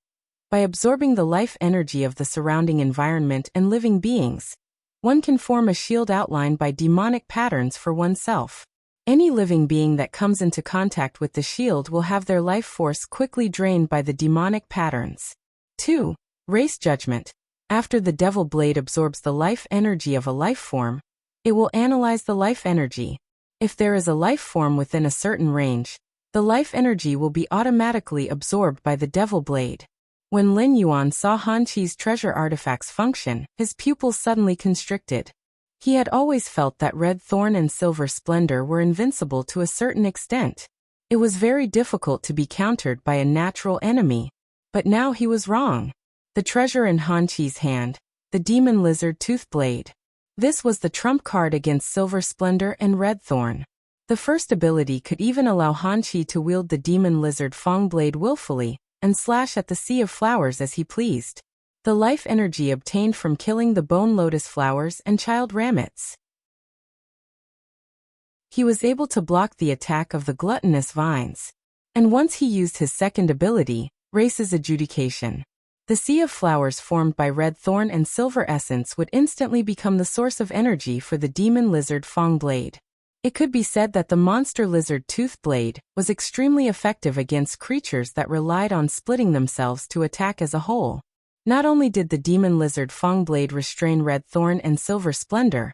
By absorbing the life energy of the surrounding environment and living beings, one can form a shield outlined by demonic patterns for oneself. Any living being that comes into contact with the shield will have their life force quickly drained by the demonic patterns. 2. Race Judgment. After the Devil Blade absorbs the life energy of a life form, it will analyze the life energy. If there is a life form within a certain range, the life energy will be automatically absorbed by the Devil Blade. When Lin Yuan saw Han Qi's treasure artifacts function, his pupils suddenly constricted. He had always felt that Red Thorn and Silver Splendor were invincible to a certain extent. It was very difficult to be countered by a natural enemy. But now he was wrong. The treasure in Han Qi's hand, the Demon Lizard Tooth Blade. This was the trump card against Silver Splendor and Red Thorn. The first ability could even allow Han Qi to wield the Demon Lizard Fang Blade willfully and slash at the Sea of Flowers as he pleased. The life energy obtained from killing the Bone Lotus Flowers and Child Ramets. He was able to block the attack of the gluttonous vines. And once he used his second ability, Race's Adjudication. The Sea of Flowers formed by Red Thorn and Silver Essence would instantly become the source of energy for the Demon Lizard Fang Blade. It could be said that the Monster Lizard Tooth Blade was extremely effective against creatures that relied on splitting themselves to attack as a whole. Not only did the Demon Lizard Fang Blade restrain Red Thorn and Silver Splendor,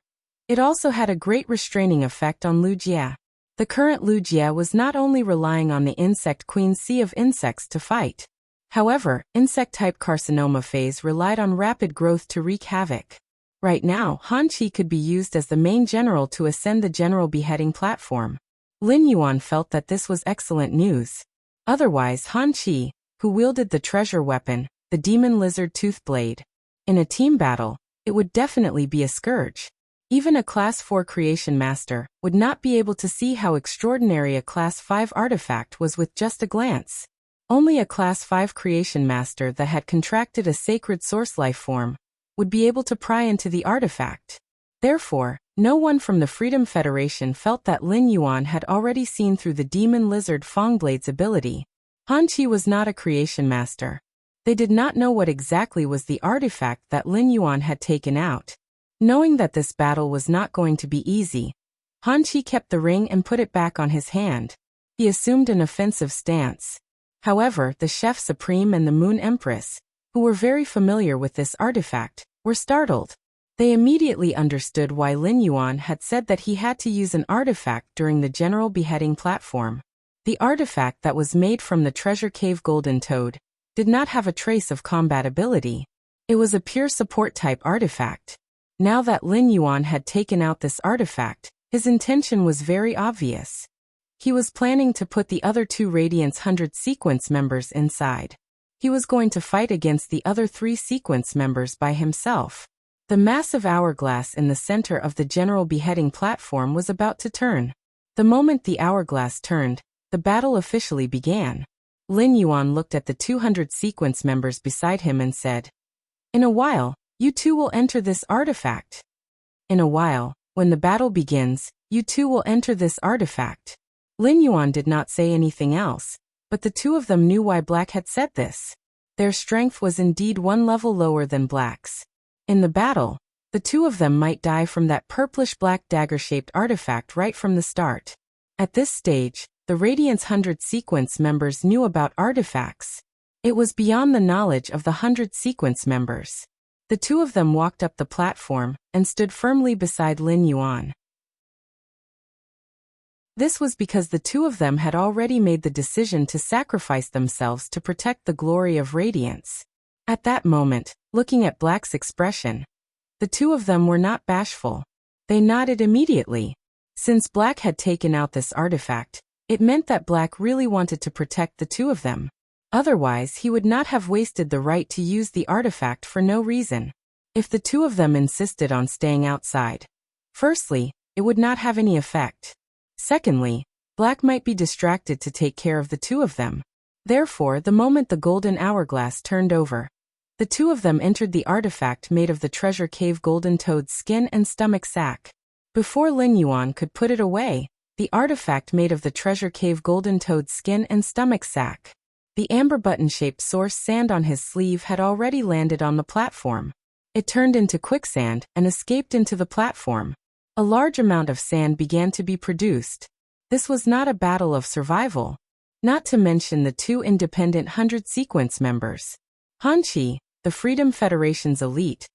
it also had a great restraining effect on Lu Jia. The current Lu Jia was not only relying on the Insect Queen's Sea of Insects to fight. However, insect-type carcinoma phase relied on rapid growth to wreak havoc. Right now, Han Qi could be used as the main general to ascend the general beheading platform. Lin Yuan felt that this was excellent news. Otherwise, Han Qi, who wielded the treasure weapon, the Demon Lizard Tooth Blade, in a team battle, it would definitely be a scourge. Even a Class 4 Creation Master would not be able to see how extraordinary a Class 5 artifact was with just a glance. Only a Class 5 Creation Master that had contracted a sacred source life form would be able to pry into the artifact. Therefore, no one from the Freedom Federation felt that Lin Yuan had already seen through the demon lizard Fongblade's ability. Han Qi was not a creation master. They did not know what exactly was the artifact that Lin Yuan had taken out. Knowing that this battle was not going to be easy, Han Qi kept the ring and put it back on his hand. He assumed an offensive stance. However, the Chef Supreme and the Moon Empress, who were very familiar with this artifact, were startled. They immediately understood why Lin Yuan had said that he had to use an artifact during the general beheading platform. The artifact that was made from the Treasure Cave Golden Toad did not have a trace of combat ability. It was a pure support-type artifact. Now that Lin Yuan had taken out this artifact, his intention was very obvious. He was planning to put the other 2 Radiance 100 sequence members inside. He was going to fight against the other 3 sequence members by himself. The massive hourglass in the center of the general beheading platform was about to turn. The moment the hourglass turned, the battle officially began. Lin Yuan looked at the 200 sequence members beside him and said, "In a while, you 2 will enter this artifact. In a while, when the battle begins, you 2 will enter this artifact." Lin Yuan did not say anything else, but the 2 of them knew why Black had said this. Their strength was indeed 1 level lower than Black's. In the battle, the 2 of them might die from that purplish-black dagger-shaped artifact right from the start. At this stage, the Radiance 100 sequence members knew about artifacts. It was beyond the knowledge of the 100 sequence members. The 2 of them walked up the platform and stood firmly beside Lin Yuan. This was because the 2 of them had already made the decision to sacrifice themselves to protect the glory of Radiance. At that moment, looking at Black's expression, the 2 of them were not bashful. They nodded immediately. Since Black had taken out this artifact, it meant that Black really wanted to protect the 2 of them. Otherwise, he would not have wasted the right to use the artifact for no reason. If the 2 of them insisted on staying outside, firstly, it would not have any effect. Secondly, Black might be distracted to take care of the 2 of them. Therefore, the moment the golden hourglass turned over, the 2 of them entered the artifact made of the Treasure Cave Golden Toad's skin and stomach sac. Before Lin Yuan could put it away, the artifact made of the Treasure Cave Golden Toad's skin and stomach sac. The amber button-shaped source sand on his sleeve had already landed on the platform. It turned into quicksand and escaped into the platform. A large amount of sand began to be produced. This was not a battle of survival. Not to mention the 2 independent 100 sequence members. Han Qi, the Freedom Federation's elite,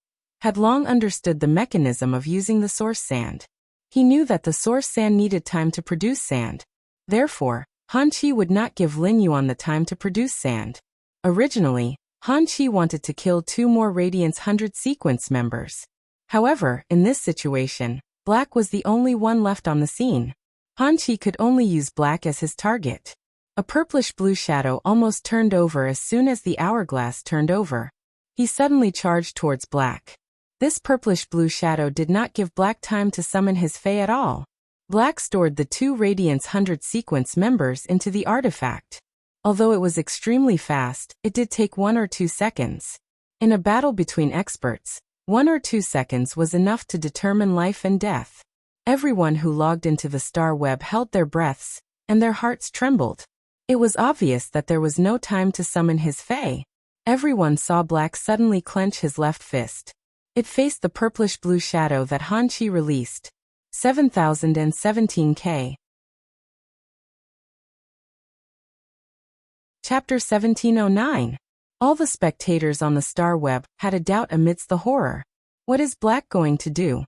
had long understood the mechanism of using the source sand. He knew that the source sand needed time to produce sand. Therefore, Han Qi would not give Lin Yuan the time to produce sand. Originally, Han Qi wanted to kill 2 more Radiance 100 sequence members. However, in this situation, Black was the only one left on the scene. Han Qi could only use Black as his target. A purplish-blue shadow almost turned over as soon as the hourglass turned over. He suddenly charged towards Black. This purplish-blue shadow did not give Black time to summon his Fae at all. Black stored the 2 Radiance 100 sequence members into the artifact. Although it was extremely fast, it did take 1 or 2 seconds. In a battle between experts, 1 or 2 seconds was enough to determine life and death. Everyone who logged into the star web held their breaths, and their hearts trembled. It was obvious that there was no time to summon his Fae. Everyone saw Black suddenly clench his left fist. It faced the purplish-blue shadow that Han Qi released. 7017K. Chapter 1709. All the spectators on the star web had a doubt amidst the horror. What is Black going to do?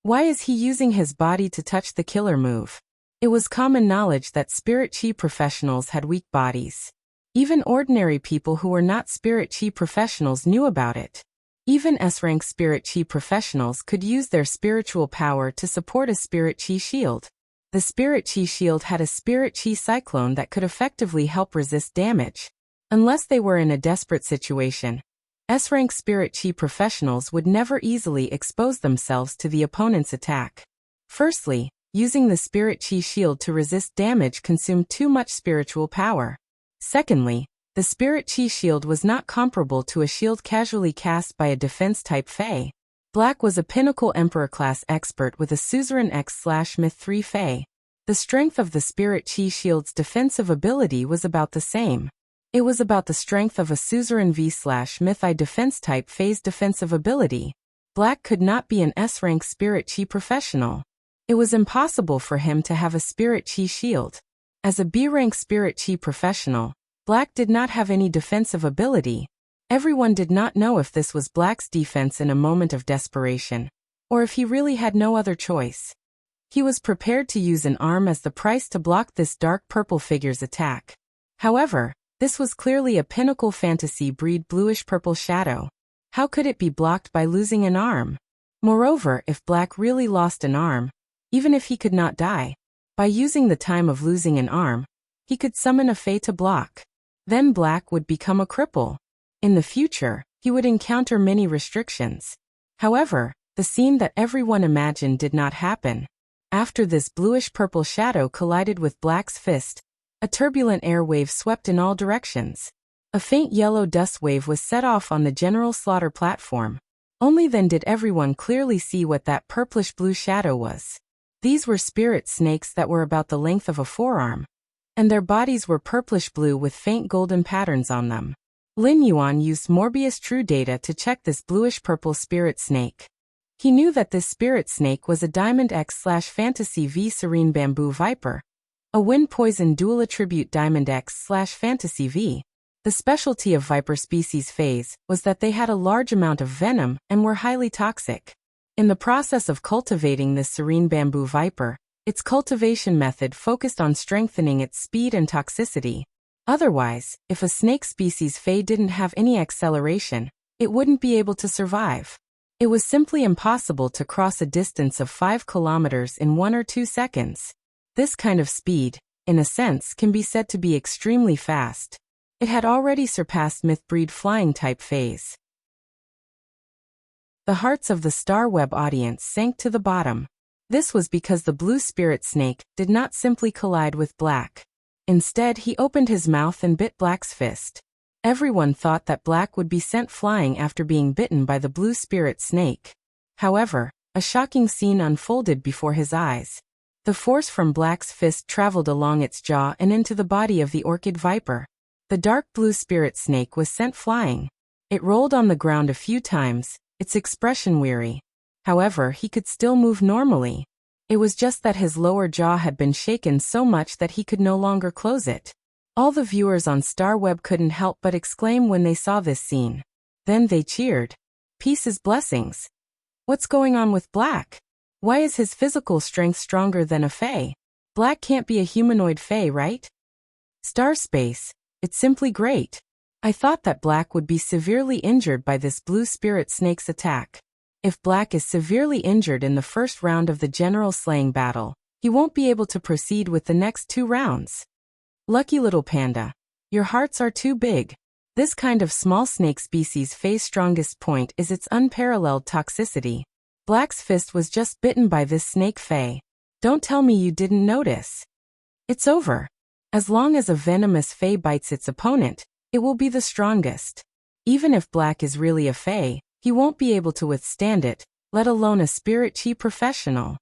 Why is he using his body to touch the killer move? It was common knowledge that spirit chi professionals had weak bodies. Even ordinary people who were not spirit chi professionals knew about it. Even S-rank spirit chi professionals could use their spiritual power to support a spirit chi shield. The spirit chi shield had a spirit chi cyclone that could effectively help resist damage. Unless they were in a desperate situation, S-rank spirit chi professionals would never easily expose themselves to the opponent's attack. Firstly, using the spirit chi shield to resist damage consumed too much spiritual power. Secondly, The spirit chi shield was not comparable to a shield casually cast by a defense-type fae. Black was a pinnacle Emperor-class expert with a Suzerain X/Myth 3 fae. The strength of the spirit chi shield's defensive ability was about the same. It was about the strength of a Suzerain V/Myth I defense-type fae's defensive ability. Black could not be an S-rank spirit chi professional. It was impossible for him to have a spirit chi shield. As a B-rank spirit chi professional, Black did not have any defensive ability. Everyone did not know if this was Black's defense in a moment of desperation, or if he really had no other choice. He was prepared to use an arm as the price to block this dark purple figure's attack. However, this was clearly a pinnacle fantasy breed bluish-purple shadow. How could it be blocked by losing an arm? Moreover, if Black really lost an arm, even if he could not die, by using the time of losing an arm, he could summon a fae to block. Then Black would become a cripple. In the future, he would encounter many restrictions. However, the scene that everyone imagined did not happen. After this bluish-purple shadow collided with Black's fist, a turbulent air wave swept in all directions. A faint yellow dust wave was set off on the General Slaughter platform. Only then did everyone clearly see what that purplish-blue shadow was. These were spirit snakes that were about the length of a forearm, and their bodies were purplish-blue with faint golden patterns on them. Lin Yuan used Morbius True Data to check this bluish-purple spirit snake. He knew that this spirit snake was a Diamond X/Fantasy V Serene Bamboo Viper, a wind-poison dual-attribute Diamond X/Fantasy V. The specialty of Viper species phase was that they had a large amount of venom and were highly toxic. In the process of cultivating this Serene Bamboo Viper, its cultivation method focused on strengthening its speed and toxicity. Otherwise, if a snake species fae didn't have any acceleration, it wouldn't be able to survive. It was simply impossible to cross a distance of 5 kilometers in 1 or 2 seconds. This kind of speed, in a sense, can be said to be extremely fast. It had already surpassed myth-breed flying-type phase. The hearts of the Starweb audience sank to the bottom. This was because the blue spirit snake did not simply collide with Black. Instead, he opened his mouth and bit Black's fist. Everyone thought that Black would be sent flying after being bitten by the blue spirit snake. However, a shocking scene unfolded before his eyes. The force from Black's fist traveled along its jaw and into the body of the orchid viper. The dark blue spirit snake was sent flying. It rolled on the ground a few times, its expression weary. However, he could still move normally. It was just that his lower jaw had been shaken so much that he could no longer close it. All the viewers on Starweb couldn't help but exclaim when they saw this scene. Then they cheered. Peace's blessings. What's going on with Black? Why is his physical strength stronger than a fae? Black can't be a humanoid fae, right? Star Space. It's simply great. I thought that Black would be severely injured by this blue spirit snake's attack. If Black is severely injured in the first round of the general slaying battle, he won't be able to proceed with the next 2 rounds. Lucky little panda. Your hearts are too big. This kind of small snake species fae's strongest point is its unparalleled toxicity. Black's fist was just bitten by this snake fae. Don't tell me you didn't notice. It's over. As long as a venomous fae bites its opponent, it will be the strongest. Even if Black is really a fae, he won't be able to withstand it, let alone a spirit chi professional.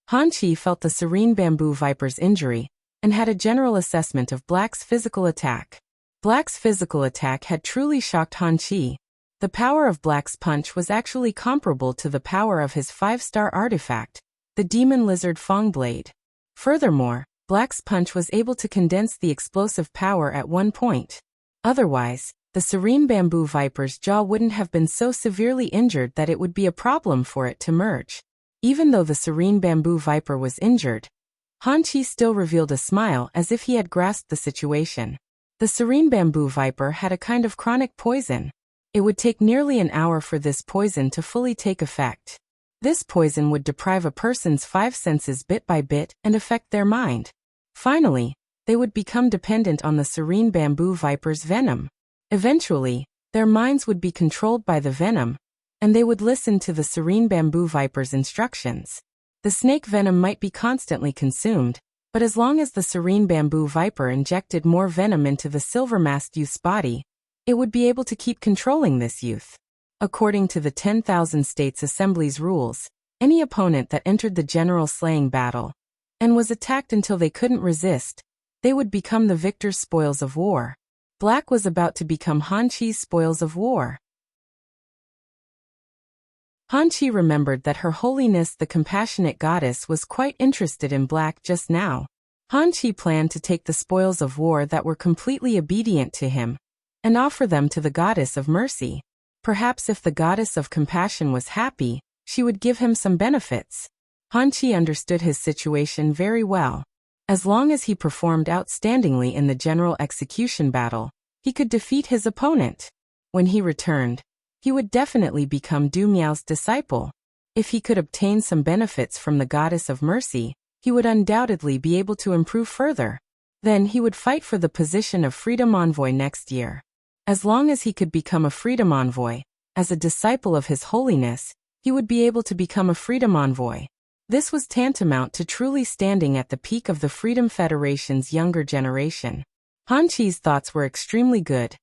Han Chi felt the Serene Bamboo Viper's injury, and had a general assessment of Black's physical attack. Black's physical attack had truly shocked Han Chi. The power of Black's punch was actually comparable to the power of his 5-star artifact, the Demon Lizard Fong Blade. Furthermore, Black's punch was able to condense the explosive power at one point. Otherwise, the Serene Bamboo Viper's jaw wouldn't have been so severely injured that it would be a problem for it to merge. Even though the Serene Bamboo Viper was injured, Han Chi still revealed a smile as if he had grasped the situation. The Serene Bamboo Viper had a kind of chronic poison. It would take nearly an hour for this poison to fully take effect. This poison would deprive a person's 5 senses bit by bit and affect their mind. Finally, they would become dependent on the Serene Bamboo Viper's venom. Eventually, their minds would be controlled by the venom, and they would listen to the Serene Bamboo Viper's instructions. The snake venom might be constantly consumed, But as long as the serene bamboo viper injected more venom into the silver-masked youth's body, it would be able to keep controlling this youth. According to the 10,000 States Assembly's rules, any opponent that entered the general slaying battle and was attacked until they couldn't resist, they would become the victor's spoils of war. Black was about to become Han Chi's spoils of war. Han Chi remembered that Her Holiness the Compassionate Goddess was quite interested in Black just now. Han Chi planned to take the spoils of war that were completely obedient to him and offer them to the Goddess of Mercy. Perhaps if the Goddess of Compassion was happy, she would give him some benefits. Han Chi understood his situation very well. As long as he performed outstandingly in the general execution battle, he could defeat his opponent. When he returned, he would definitely become Du Miao's disciple. If he could obtain some benefits from the Goddess of Mercy, he would undoubtedly be able to improve further. Then he would fight for the position of Freedom Envoy next year. As long as he could become a Freedom Envoy, as a disciple of His Holiness, he would be able to become a Freedom Envoy. This was tantamount to truly standing at the peak of the Freedom Federation's younger generation. Han Chi's thoughts were extremely good,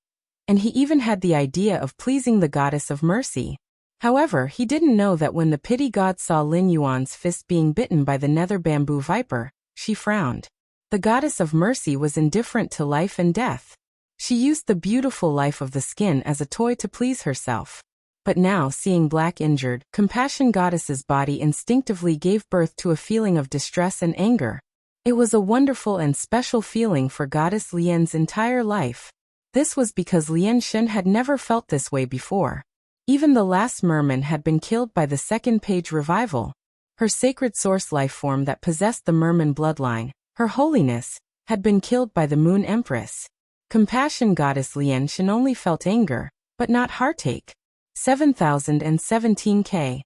and he even had the idea of pleasing the Goddess of Mercy. However, he didn't know that when the pity god saw Lin Yuan's fist being bitten by the nether bamboo viper, she frowned. The Goddess of Mercy was indifferent to life and death. She used the beautiful life of the skin as a toy to please herself. But now, seeing Black injured, Compassion Goddess's body instinctively gave birth to a feeling of distress and anger. It was a wonderful and special feeling for Goddess Lian's entire life. This was because Lian Shen had never felt this way before. Even the last merman had been killed by the second page revival. Her sacred source life form that possessed the merman bloodline, Her Holiness, had been killed by the Moon Empress. Compassion Goddess Lian Shen only felt anger, but not heartache. 7017K.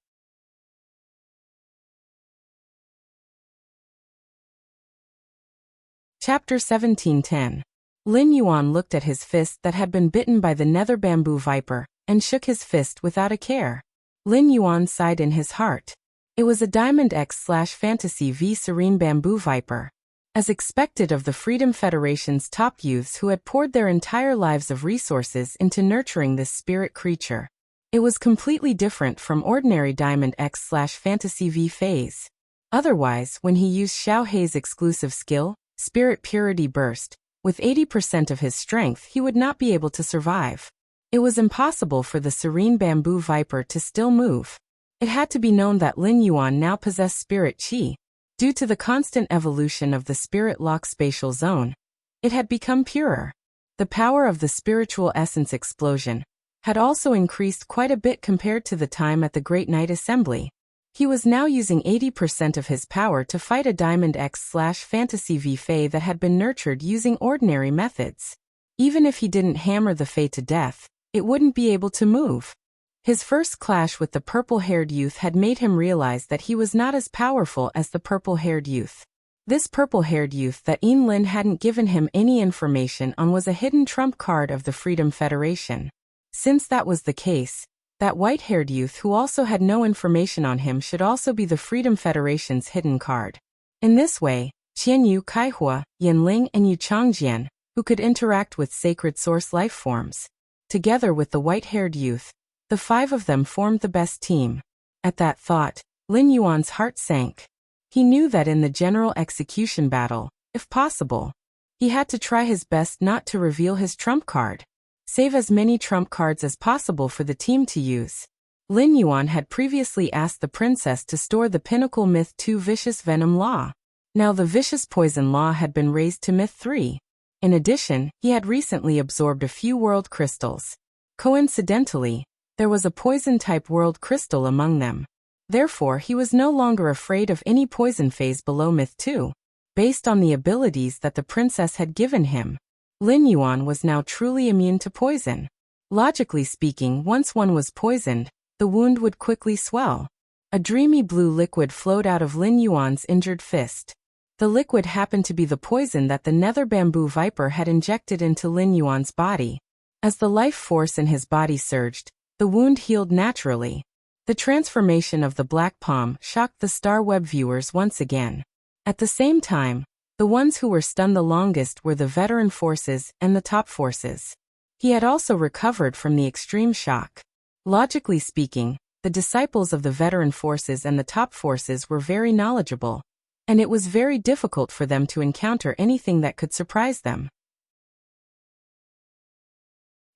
Chapter 1710. Lin Yuan looked at his fist that had been bitten by the nether bamboo viper, and shook his fist without a care. Lin Yuan sighed in his heart. It was a Diamond X/Fantasy V Serene Bamboo Viper. As expected of the Freedom Federation's top youths who had poured their entire lives of resources into nurturing this spirit creature, it was completely different from ordinary Diamond X/Fantasy V phase. Otherwise, when he used Xiao Hei's exclusive skill, Spirit Purity Burst, with 80% of his strength he would not be able to survive. It was impossible for the Serene Bamboo Viper to still move. It had to be known that Lin Yuan now possessed Spirit Qi. Due to the constant evolution of the Spirit Lock Spatial Zone, it had become purer. The power of the Spiritual Essence Explosion had also increased quite a bit compared to the time at the Great Night Assembly. He was now using 80% of his power to fight a Diamond X/Fantasy V Fae that had been nurtured using ordinary methods. Even if he didn't hammer the Fae to death, it wouldn't be able to move. His first clash with the purple-haired youth had made him realize that he was not as powerful as the purple-haired youth. This purple-haired youth that Yin Lin hadn't given him any information on was a hidden trump card of the Freedom Federation. Since that was the case, that white-haired youth who also had no information on him should also be the Freedom Federation's hidden card. In this way, Qianyu Kaihua, Yinling and Yu Changjian, who could interact with sacred source life forms. Together with the white-haired youth, the five of them formed the best team. At that thought, Lin Yuan's heart sank. He knew that in the general execution battle, if possible, he had to try his best not to reveal his trump card. Save as many trump cards as possible for the team to use. Lin Yuan had previously asked the princess to store the Pinnacle Myth 2 Vicious Venom Law. Now the Vicious Poison Law had been raised to Myth 3. In addition, he had recently absorbed a few world crystals. Coincidentally, there was a poison-type world crystal among them. Therefore, he was no longer afraid of any poison phase below Myth 2. Based on the abilities that the princess had given him, Lin Yuan was now truly immune to poison. Logically speaking, once one was poisoned, the wound would quickly swell. A dreamy blue liquid flowed out of Lin Yuan's injured fist. The liquid happened to be the poison that the nether bamboo viper had injected into Lin Yuan's body. As the life force in his body surged, the wound healed naturally. The transformation of the black palm shocked the Star Web viewers once again. At the same time, The ones who were stunned the longest were the veteran forces and the top forces. He had also recovered from the extreme shock. Logically speaking, the disciples of the veteran forces and the top forces were very knowledgeable, and it was very difficult for them to encounter anything that could surprise them.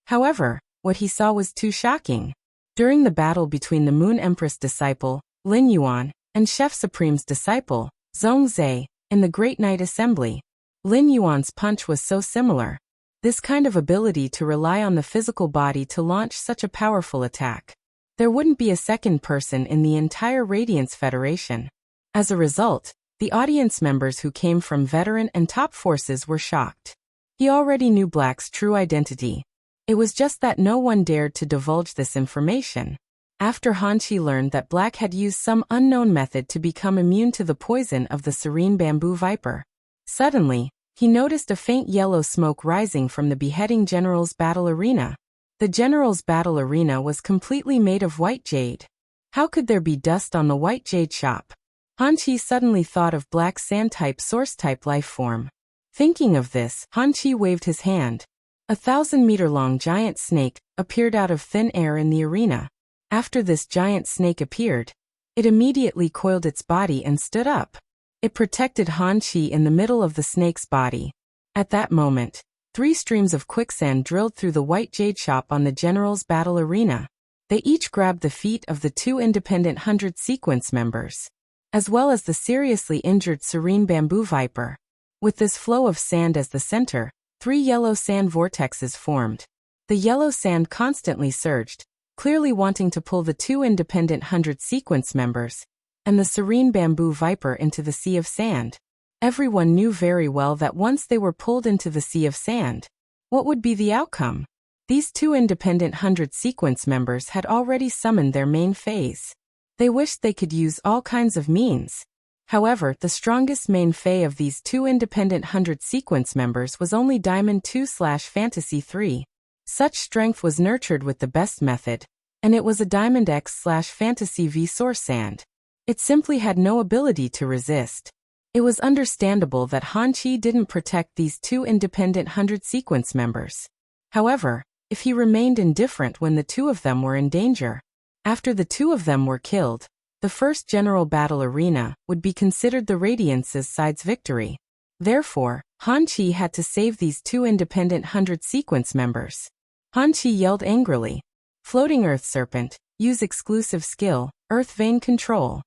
However, what he saw was too shocking. During the battle between the Moon Empress disciple, Lin Yuan, and Chef Supreme's disciple, Zhongzhe, in the Great Night Assembly, Lin Yuan's punch was so similar. This kind of ability to rely on the physical body to launch such a powerful attack. There wouldn't be a second person in the entire Radiance Federation. As a result, the audience members who came from veteran and top forces were shocked. He already knew Black's true identity. It was just that no one dared to divulge this information. After Han Qi learned that Black had used some unknown method to become immune to the poison of the serene bamboo viper, suddenly, he noticed a faint yellow smoke rising from the beheading general's battle arena. The general's battle arena was completely made of white jade. How could there be dust on the white jade shop? Han Qi suddenly thought of Black's sand-type source-type life form. Thinking of this, Han Qi waved his hand. A 1,000-meter-long giant snake appeared out of thin air in the arena. After this giant snake appeared, it immediately coiled its body and stood up. It protected Han Qi in the middle of the snake's body. At that moment, 3 streams of quicksand drilled through the white jade shop on the general's battle arena. They each grabbed the feet of the 2 independent 100 sequence members, as well as the seriously injured serene bamboo viper. With this flow of sand as the center, 3 yellow sand vortexes formed. The yellow sand constantly surged, clearly wanting to pull the 2 independent 100 sequence members and the serene bamboo viper into the sea of sand. Everyone knew very well that once they were pulled into the sea of sand, what would be the outcome? These 2 independent 100 sequence members had already summoned their main phase. They wished they could use all kinds of means. However, the strongest main phase of these 2 independent 100 sequence members was only Diamond 2/Fantasy 3. Such strength was nurtured with the best method, and it was a Diamond X/Fantasy V source sand. It simply had no ability to resist. It was understandable that Han Qi didn't protect these 2 independent 100 sequence members. However, if he remained indifferent when the 2 of them were in danger, after the 2 of them were killed, the first general battle arena would be considered the Radiance's side's victory. Therefore, Han Qi had to save these 2 independent 100 sequence members. Han Qi yelled angrily. Floating Earth Serpent, use exclusive skill, Earth Vein Control.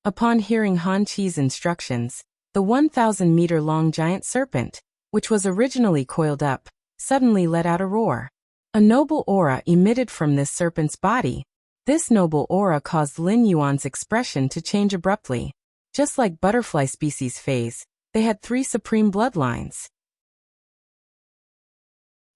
Upon hearing Han Qi's instructions, the 1,000-meter-long giant serpent, which was originally coiled up, suddenly let out a roar. A noble aura emitted from this serpent's body. This noble aura caused Lin Yuan's expression to change abruptly. Just like butterfly species phase, they had 3 supreme bloodlines.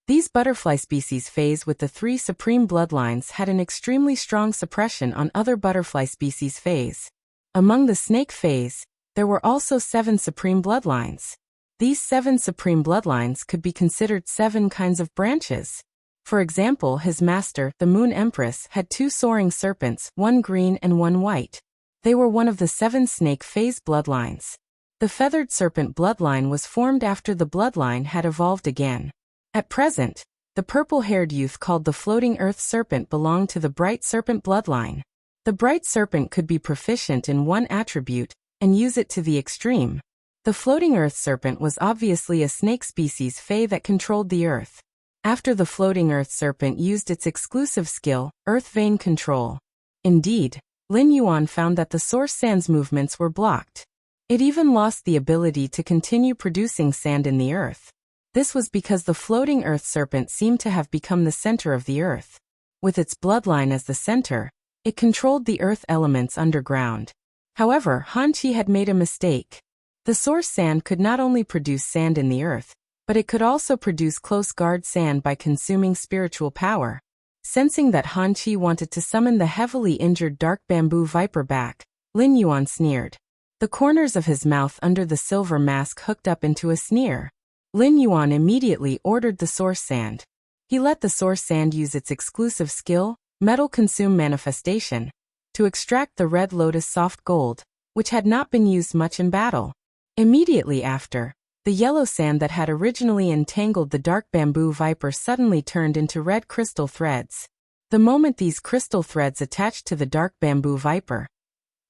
These butterfly species phase with the 3 supreme bloodlines had an extremely strong suppression on other butterfly species phase. Among the snake phase, there were also 7 supreme bloodlines. These 7 supreme bloodlines could be considered 7 kinds of branches. For example, his master, the Moon Empress, had 2 soaring serpents, 1 green and 1 white. They were one of the 7 snake phase bloodlines. The feathered serpent bloodline was formed after the bloodline had evolved again. At present, the purple-haired youth called the floating earth serpent belonged to the bright serpent bloodline. The bright serpent could be proficient in one attribute and use it to the extreme. The floating earth serpent was obviously a snake species fae that controlled the earth. After the floating earth serpent used its exclusive skill, Earth Vein Control. Indeed, Lin Yuan found that the source sand's movements were blocked. It even lost the ability to continue producing sand in the earth. This was because the floating earth serpent seemed to have become the center of the earth. With its bloodline as the center, it controlled the earth elements underground. However, Han Qi had made a mistake. The source sand could not only produce sand in the earth, but it could also produce close guard sand by consuming spiritual power. Sensing that Han Qi wanted to summon the heavily injured dark bamboo viper back, Lin Yuan sneered. The corners of his mouth under the silver mask hooked up into a sneer. Lin Yuan immediately ordered the source sand. He let the source sand use its exclusive skill, Metal Consume Manifestation, to extract the red lotus soft gold, which had not been used much in battle. Immediately after, the yellow sand that had originally entangled the dark bamboo viper suddenly turned into red crystal threads. The moment these crystal threads attached to the dark bamboo viper,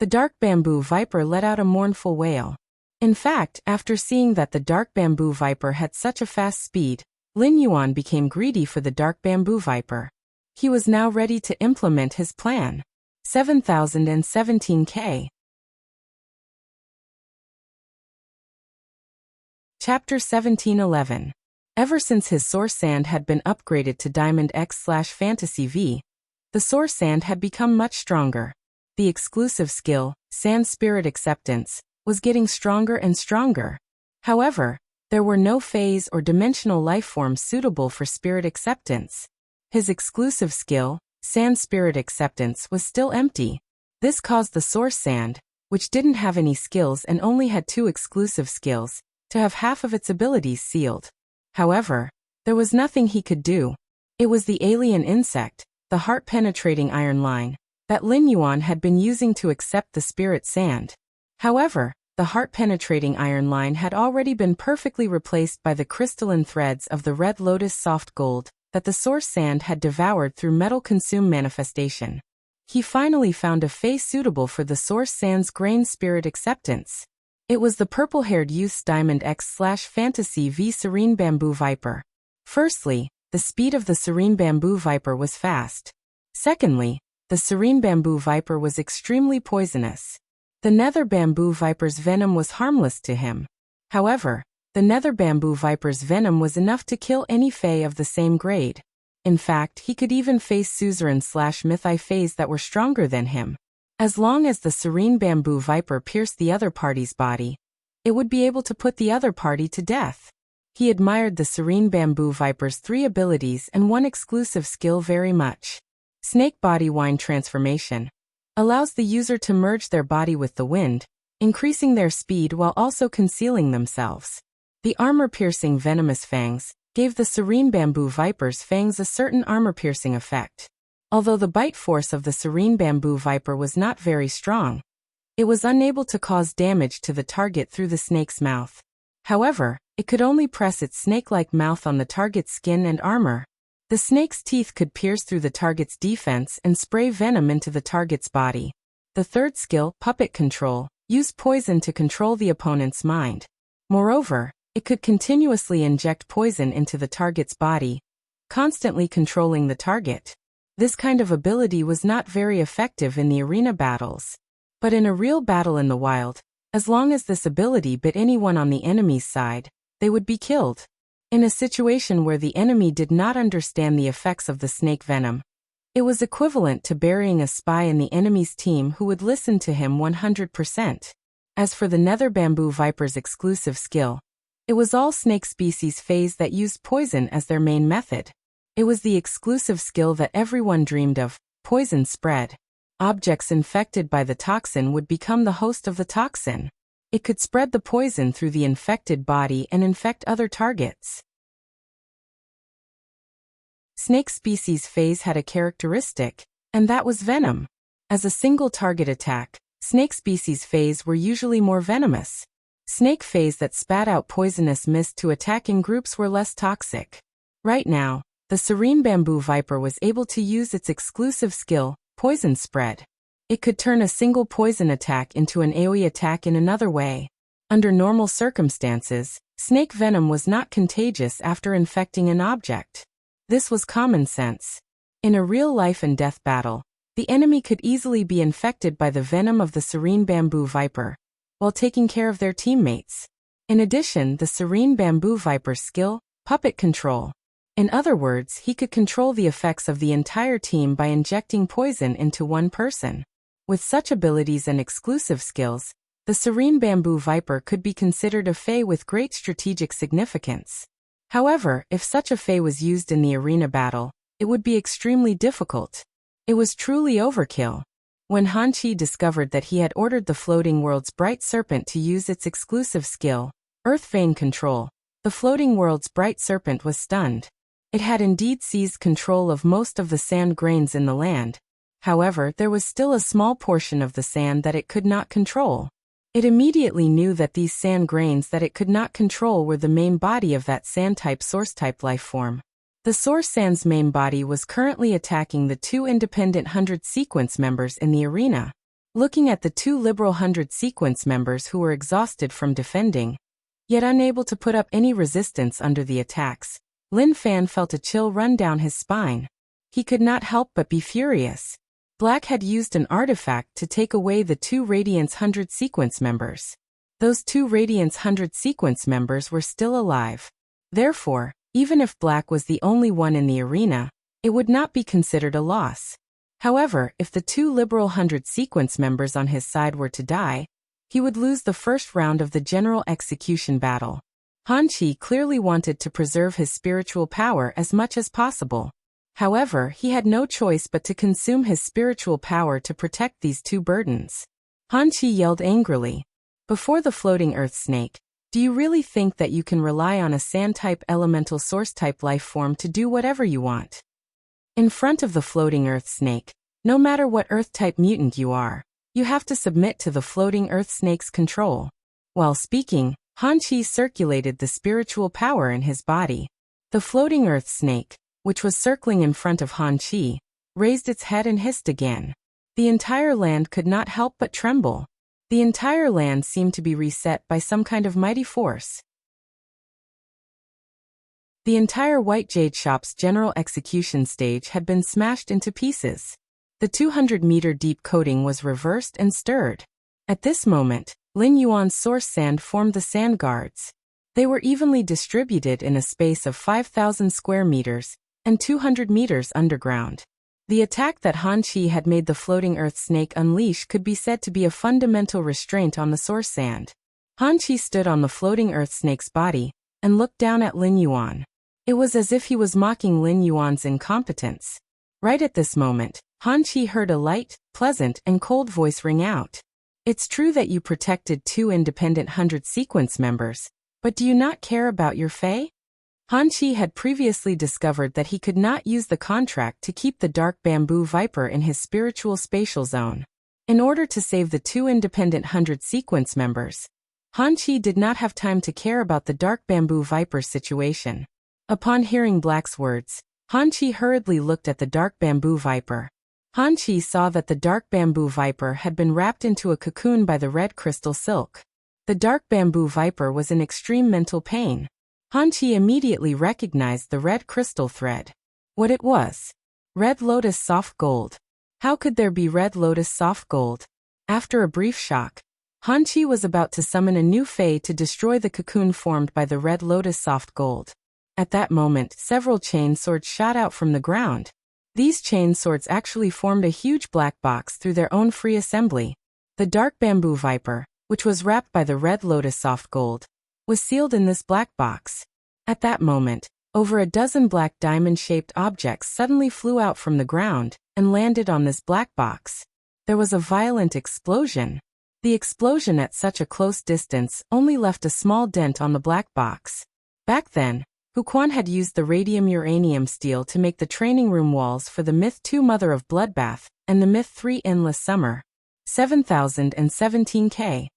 the dark bamboo viper let out a mournful wail. In fact, after seeing that the dark bamboo viper had such a fast speed, Lin Yuan became greedy for the dark bamboo viper. He was now ready to implement his plan. 7017K. Chapter 1711. Ever since his source sand had been upgraded to Diamond X/Fantasy V, the source sand had become much stronger. The exclusive skill, Sand Spirit Acceptance, was getting stronger and stronger. However, there were no phase or dimensional lifeforms suitable for spirit acceptance. His exclusive skill, Sand Spirit Acceptance, was still empty. This caused the source sand, which didn't have any skills and only had 2 exclusive skills, to have half of its abilities sealed. However, there was nothing he could do. It was the alien insect, the heart-penetrating iron line, that Lin Yuan had been using to accept the spirit sand. However, the heart-penetrating iron line had already been perfectly replaced by the crystalline threads of the red lotus soft gold that the source sand had devoured through metal consume manifestation. He finally found a phase suitable for the source sand's grain spirit acceptance. It was the purple-haired youth's Diamond X/Fantasy V Serene Bamboo Viper. Firstly, the speed of the Serene Bamboo Viper was fast. Secondly, the Serene Bamboo Viper was extremely poisonous. The Nether Bamboo Viper's venom was harmless to him. However, the Nether Bamboo Viper's venom was enough to kill any Fae of the same grade. In fact, he could even face Suzerain/Mythi Faes that were stronger than him. As long as the Serene Bamboo Viper pierced the other party's body, it would be able to put the other party to death. He admired the Serene Bamboo Viper's 3 abilities and 1 exclusive skill very much. Snake Body Wind Transformation allows the user to merge their body with the wind, increasing their speed while also concealing themselves. The Armor-Piercing Venomous Fangs gave the Serene Bamboo Viper's fangs a certain armor-piercing effect. Although the bite force of the Serene Bamboo Viper was not very strong, it was unable to cause damage to the target through the snake's mouth. However, it could only press its snake-like mouth on the target's skin and armor. The snake's teeth could pierce through the target's defense and spray venom into the target's body. The third skill, Puppet Control, used poison to control the opponent's mind. Moreover, it could continuously inject poison into the target's body, constantly controlling the target. This kind of ability was not very effective in the arena battles. But in a real battle in the wild, as long as this ability bit anyone on the enemy's side, they would be killed. In a situation where the enemy did not understand the effects of the snake venom, it was equivalent to burying a spy in the enemy's team who would listen to him 100%. As for the Nether Bamboo Viper's exclusive skill, it was all snake species phase that used poison as their main method. It was the exclusive skill that everyone dreamed of, poison spread. Objects infected by the toxin would become the host of the toxin. It could spread the poison through the infected body and infect other targets. Snake species phase had a characteristic, and that was venom. As a single target attack, snake species phase were usually more venomous. Snake phase that spat out poisonous mist to attack in groups were less toxic. Right now, the Serene Bamboo Viper was able to use its exclusive skill, Poison Spread. It could turn a single poison attack into an AoE attack in another way. Under normal circumstances, snake venom was not contagious after infecting an object. This was common sense. In a real life and death battle, the enemy could easily be infected by the venom of the Serene Bamboo Viper, while taking care of their teammates. In addition, the Serene Bamboo Viper's skill, Puppet Control. In other words, he could control the effects of the entire team by injecting poison into one person. With such abilities and exclusive skills, the Serene Bamboo Viper could be considered a Fae with great strategic significance. However, if such a Fae was used in the arena battle, it would be extremely difficult. It was truly overkill. When Han Chi discovered that he had ordered the Floating World's Bright Serpent to use its exclusive skill, Earth Vein Control, the Floating World's Bright Serpent was stunned. It had indeed seized control of most of the sand grains in the land. However, there was still a small portion of the sand that it could not control. It immediately knew that these sand grains that it could not control were the main body of that sand-type source-type life form. The source sand's main body was currently attacking the two independent 100 sequence members in the arena. Looking at the two liberal 100 sequence members who were exhausted from defending, yet unable to put up any resistance under the attacks, Lin Fan felt a chill run down his spine. He could not help but be furious. Black had used an artifact to take away the two Radiance 100 sequence members. Those two Radiance 100 sequence members were still alive. Therefore, even if Black was the only one in the arena, it would not be considered a loss. However, if the two liberal 100 sequence members on his side were to die, he would lose the first round of the general execution battle. Han Qi clearly wanted to preserve his spiritual power as much as possible. However, he had no choice but to consume his spiritual power to protect these two burdens. Han Qi yelled angrily. Before the floating earth snake, do you really think that you can rely on a sand-type elemental source-type life form to do whatever you want? In front of the floating earth snake, no matter what earth-type mutant you are, you have to submit to the floating earth snake's control. While speaking, Han Qi circulated the spiritual power in his body. The floating earth snake, which was circling in front of Han Qi, raised its head and hissed again. The entire land could not help but tremble. The entire land seemed to be reset by some kind of mighty force. The entire White Jade Shop's general execution stage had been smashed into pieces. The 200-meter deep coating was reversed and stirred. At this moment, Lin Yuan's source sand formed the sand guards. They were evenly distributed in a space of 5,000 square meters and 200 meters underground. The attack that Han Qi had made the floating earth snake unleash could be said to be a fundamental restraint on the source sand. Han Qi stood on the floating earth snake's body and looked down at Lin Yuan. It was as if he was mocking Lin Yuan's incompetence. Right at this moment, Han Qi heard a light, pleasant, and cold voice ring out. It's true that you protected two independent 100 sequence members, but do you not care about your fate? Han Qi had previously discovered that he could not use the contract to keep the dark bamboo viper in his spiritual spatial zone. In order to save the two independent 100 sequence members, Han Qi did not have time to care about the dark bamboo viper's situation. Upon hearing Black's words, Han Qi hurriedly looked at the dark bamboo viper. Han Qi saw that the dark bamboo viper had been wrapped into a cocoon by the red crystal silk. The dark bamboo viper was in extreme mental pain. Han Qi immediately recognized the red crystal thread. What it was? Red lotus soft gold. How could there be red lotus soft gold? After a brief shock, Han Qi was about to summon a new Fey to destroy the cocoon formed by the red lotus soft gold. At that moment, several chain swords shot out from the ground. These chain swords actually formed a huge black box through their own free assembly. The dark bamboo viper, which was wrapped by the red lotus soft gold, was sealed in this black box. At that moment, over a dozen black diamond-shaped objects suddenly flew out from the ground and landed on this black box. There was a violent explosion. The explosion at such a close distance only left a small dent on the black box. Back then, Huquan had used the radium-uranium steel to make the training room walls for the Myth 2 Mother of Bloodbath and the Myth 3 Endless Summer. 7017K.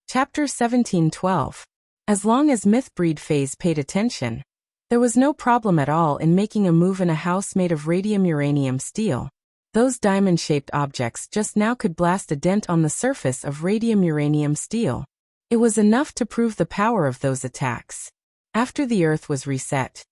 Chapter 1712. As long as Mythbreed Phase paid attention, there was no problem at all in making a move in a house made of radium-uranium steel. Those diamond-shaped objects just now could blast a dent on the surface of radium-uranium steel. It was enough to prove the power of those attacks. After the Earth was reset,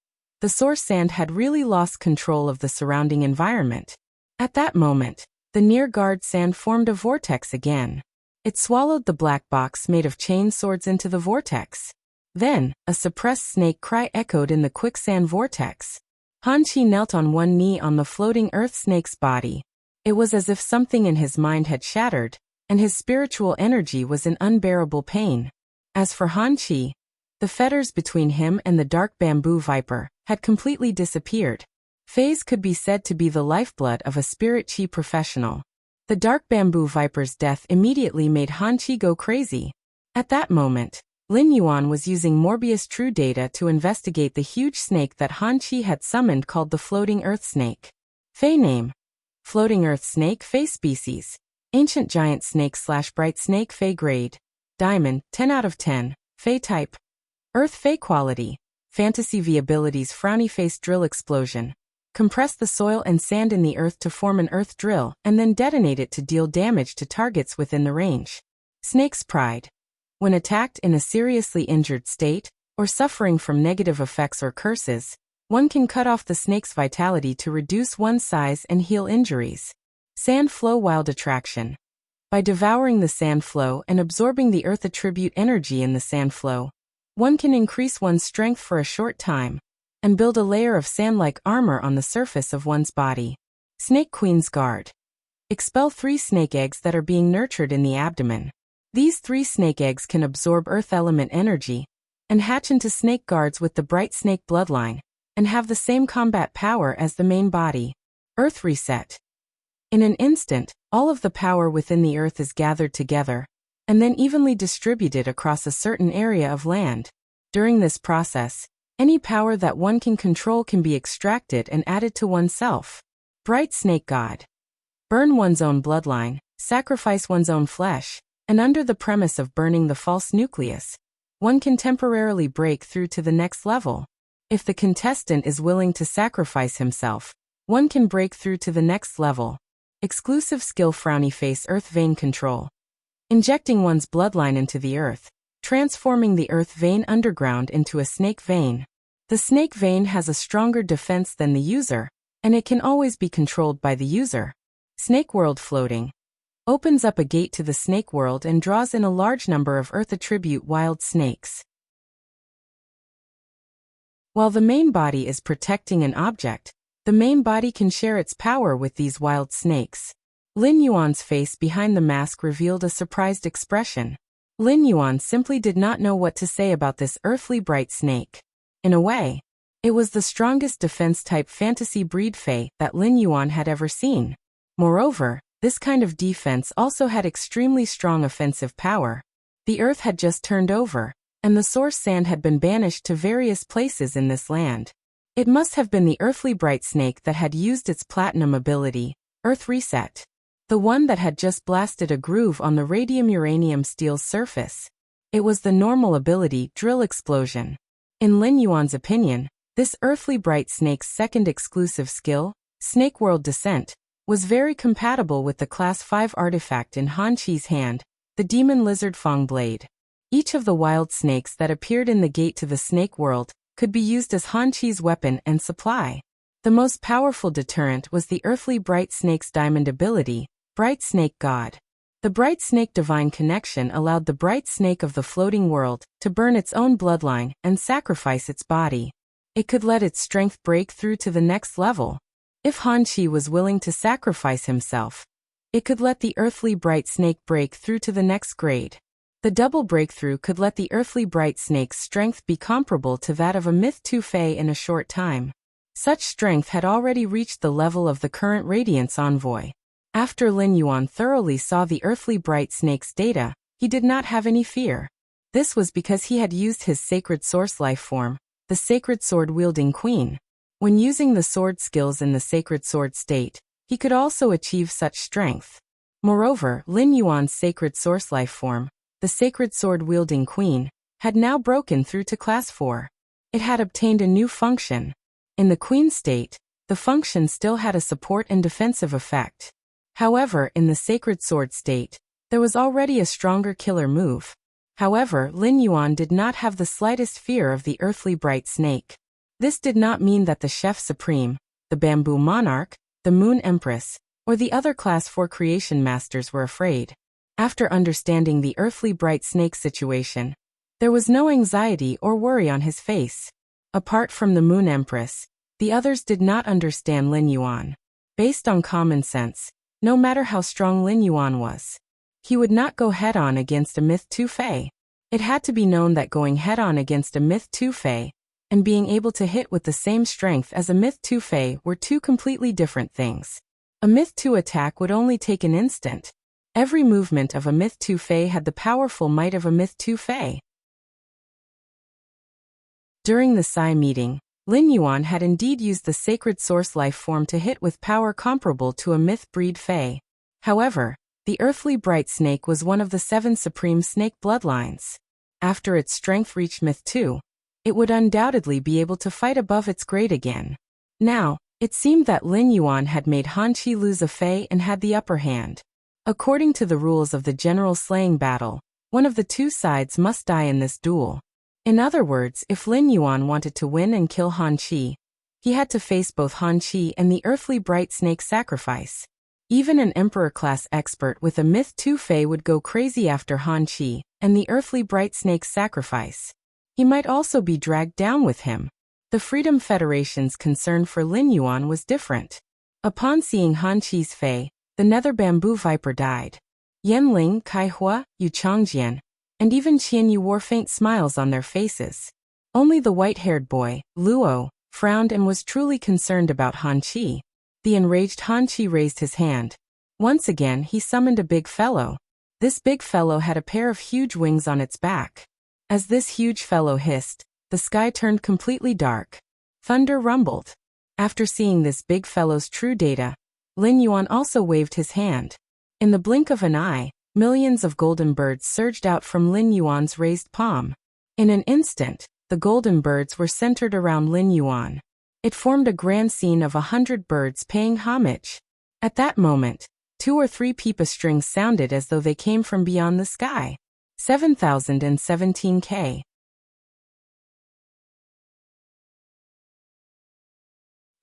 the source sand had really lost control of the surrounding environment. At that moment, the near-guard sand formed a vortex again. It swallowed the black box made of chain swords into the vortex. Then, a suppressed snake cry echoed in the quicksand vortex. Han Qi knelt on one knee on the floating earth snake's body. It was as if something in his mind had shattered, and his spiritual energy was in unbearable pain. As for Han Qi, the fetters between him and the dark bamboo viper had completely disappeared. Phase could be said to be the lifeblood of a spirit chi professional. The dark bamboo viper's death immediately made Han Qi go crazy. At that moment, Lin Yuan was using Morbius True Data to investigate the huge snake that Han Qi had summoned called the Floating Earth Snake. Fey name: Floating earth snake Fey species. Ancient giant snake / bright snake Fey grade. Diamond, 10 out of 10. Fey type. Earth Fey quality. Fantasy V abilities frowny face drill explosion. Compress the soil and sand in the earth to form an earth drill and then detonate it to deal damage to targets within the range. Snake's pride. When attacked in a seriously injured state, or suffering from negative effects or curses, one can cut off the snake's vitality to reduce one's size and heal injuries. Sand flow wild attraction. By devouring the sand flow and absorbing the earth attribute energy in the sand flow, one can increase one's strength for a short time and build a layer of sand-like armor on the surface of one's body. Snake Queen's Guard. Expel 3 snake eggs that are being nurtured in the abdomen. These 3 snake eggs can absorb earth element energy and hatch into snake guards with the bright snake bloodline and have the same combat power as the main body. Earth Reset. In an instant, all of the power within the earth is gathered together and then evenly distributed across a certain area of land. During this process, any power that one can control can be extracted and added to oneself. Bright Snake God. Burn one's own bloodline, sacrifice one's own flesh, and under the premise of burning the false nucleus, one can temporarily break through to the next level. If the contestant is willing to sacrifice himself, one can break through to the next level. Exclusive skill frowny face earth vein control. Injecting one's bloodline into the earth, transforming the earth vein underground into a snake vein. The snake vein has a stronger defense than the user, and it can always be controlled by the user. Snake World Floating. Opens up a gate to the snake world and draws in a large number of earth attribute wild snakes. While the main body is protecting an object, the main body can share its power with these wild snakes. Lin Yuan's face behind the mask revealed a surprised expression. Lin Yuan simply did not know what to say about this earthly bright snake. In a way, it was the strongest defense-type fantasy breed Fey that Lin Yuan had ever seen. Moreover, this kind of defense also had extremely strong offensive power. The earth had just turned over, and the source sand had been banished to various places in this land. It must have been the earthly bright snake that had used its platinum ability, Earth Reset. The one that had just blasted a groove on the radium-uranium steel's surface. It was the normal ability, Drill Explosion. In Lin Yuan's opinion, this earthly bright snake's second exclusive skill, Snake World Descent, was very compatible with the Class 5 artifact in Han Chi's hand, the Demon Lizard Fang Blade. Each of the wild snakes that appeared in the gate to the snake world could be used as Han Chi's weapon and supply. The most powerful deterrent was the earthly bright snake's diamond ability, Bright Snake God. The bright snake divine connection allowed the bright snake of the floating world to burn its own bloodline and sacrifice its body. It could let its strength break through to the next level. If Han Chi was willing to sacrifice himself, it could let the earthly bright snake break through to the next grade. The double breakthrough could let the earthly bright snake's strength be comparable to that of a Myth 2 Fey in a short time. Such strength had already reached the level of the current Radiance Envoy. After Lin Yuan thoroughly saw the earthly bright snake's data, he did not have any fear. This was because he had used his sacred source life form, the sacred sword-wielding queen. When using the sword skills in the sacred sword state, he could also achieve such strength. Moreover, Lin Yuan's sacred source life form, the sacred sword-wielding queen, had now broken through to Class 4. It had obtained a new function. In the queen state, the function still had a support and defensive effect. However, in the sacred sword state, there was already a stronger killer move. However, Lin Yuan did not have the slightest fear of the earthly bright snake. This did not mean that the Chef Supreme, the Bamboo Monarch, the Moon Empress, or the other Class 4 creation masters were afraid. After understanding the earthly bright snake situation, there was no anxiety or worry on his face. Apart from the Moon Empress, the others did not understand Lin Yuan. Based on common sense, no matter how strong Lin Yuan was, he would not go head-on against a Myth 2 Fey. It had to be known that going head-on against a Myth 2 Fey and being able to hit with the same strength as a Myth 2 Fey were two completely different things. A Myth 2 attack would only take an instant. Every movement of a Myth 2 Fey had the powerful might of a Myth 2 Fey. During the Psi meeting, Lin Yuan had indeed used the sacred source life form to hit with power comparable to a myth-breed fae. However, the earthly bright snake was one of the 7 supreme snake bloodlines. After its strength reached myth 2, it would undoubtedly be able to fight above its grade again. Now, it seemed that Lin Yuan had made Han Qi lose a fae and had the upper hand. According to the rules of the general slaying battle, one of the 2 sides must die in this duel. In other words, if Lin Yuan wanted to win and kill Han Qi, he had to face both Han Qi and the earthly bright snake sacrifice. Even an emperor-class expert with a myth 2 fae would go crazy after Han Qi and the earthly bright snake's sacrifice. He might also be dragged down with him. The Freedom Federation's concern for Lin Yuan was different. Upon seeing Han Qi's fae, the nether bamboo viper died. Yan Ling, Kai Hua, Yu Changjian, and even Qian Yu wore faint smiles on their faces. Only the white-haired boy, Luo, frowned and was truly concerned about Han Qi. The enraged Han Qi raised his hand. Once again he summoned a big fellow. This big fellow had a pair of huge wings on its back. As this huge fellow hissed, the sky turned completely dark. Thunder rumbled. After seeing this big fellow's true data, Lin Yuan also waved his hand. In the blink of an eye, millions of golden birds surged out from Lin Yuan's raised palm. In an instant, the golden birds were centered around Lin Yuan. It formed a grand scene of 100 birds paying homage. At that moment, 2 or 3 pipa strings sounded as though they came from beyond the sky. 7017K.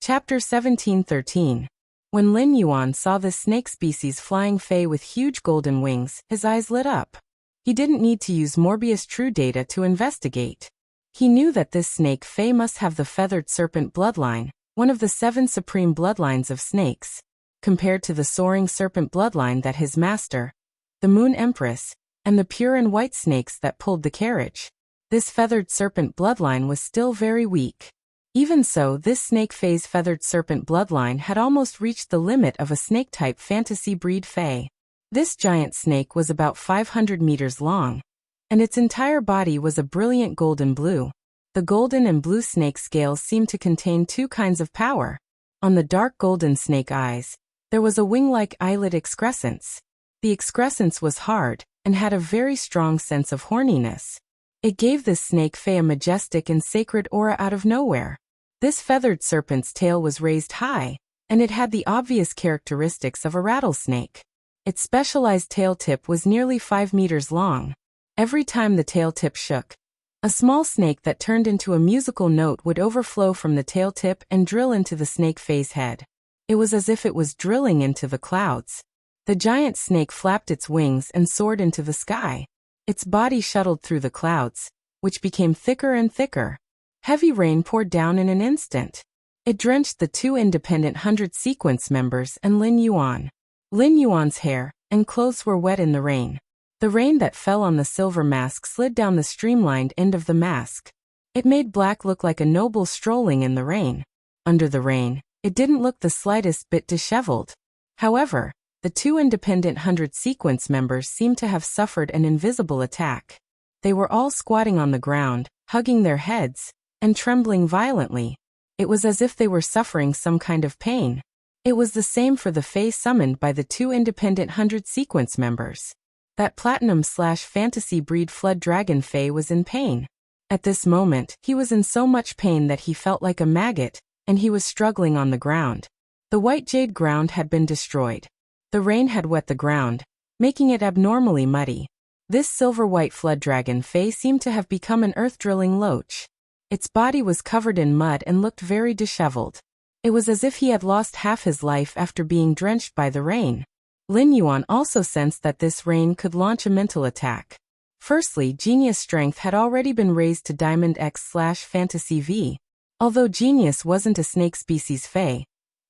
Chapter 1713. When Lin Yuan saw this snake species flying fae with huge golden wings, his eyes lit up. He didn't need to use Morbius true data to investigate. He knew that this snake fae must have the feathered serpent bloodline, one of the 7 supreme bloodlines of snakes. Compared to the soaring serpent bloodline that his master, the Moon Empress, and the pure and white snakes that pulled the carriage, this feathered serpent bloodline was still very weak. Even so, this snake fae's feathered serpent bloodline had almost reached the limit of a snake-type fantasy breed fae. This giant snake was about 500 meters long, and its entire body was a brilliant golden blue. The golden and blue snake scales seemed to contain 2 kinds of power. On the dark golden snake eyes, there was a wing-like eyelid excrescence. The excrescence was hard, and had a very strong sense of horniness. It gave this snake fae a majestic and sacred aura out of nowhere. This feathered serpent's tail was raised high, and it had the obvious characteristics of a rattlesnake. Its specialized tail tip was nearly 5 meters long. Every time the tail tip shook, a small snake that turned into a musical note would overflow from the tail tip and drill into the snake fae's head. It was as if it was drilling into the clouds. The giant snake flapped its wings and soared into the sky. Its body shuttled through the clouds, which became thicker and thicker. Heavy rain poured down in an instant. It drenched the 2 independent 100 sequence members and Lin Yuan. Lin Yuan's hair and clothes were wet in the rain. The rain that fell on the silver mask slid down the streamlined end of the mask. It made Black look like a noble strolling in the rain. Under the rain, it didn't look the slightest bit disheveled. However, the 2 independent 100 sequence members seemed to have suffered an invisible attack. They were all squatting on the ground, hugging their heads, and trembling violently. It was as if they were suffering some kind of pain. It was the same for the fae summoned by the 2 independent 100 sequence members. That platinum/fantasy breed flood dragon fae was in pain. At this moment, he was in so much pain that he felt like a maggot, and he was struggling on the ground. The white jade ground had been destroyed. The rain had wet the ground, making it abnormally muddy. This silver-white flood dragon fae seemed to have become an earth-drilling loach. Its body was covered in mud and looked very disheveled. It was as if he had lost half his life after being drenched by the rain. Lin Yuan also sensed that this rain could launch a mental attack. Firstly, Genius strength had already been raised to Diamond X/Fantasy V. Although Genius wasn't a snake species fae,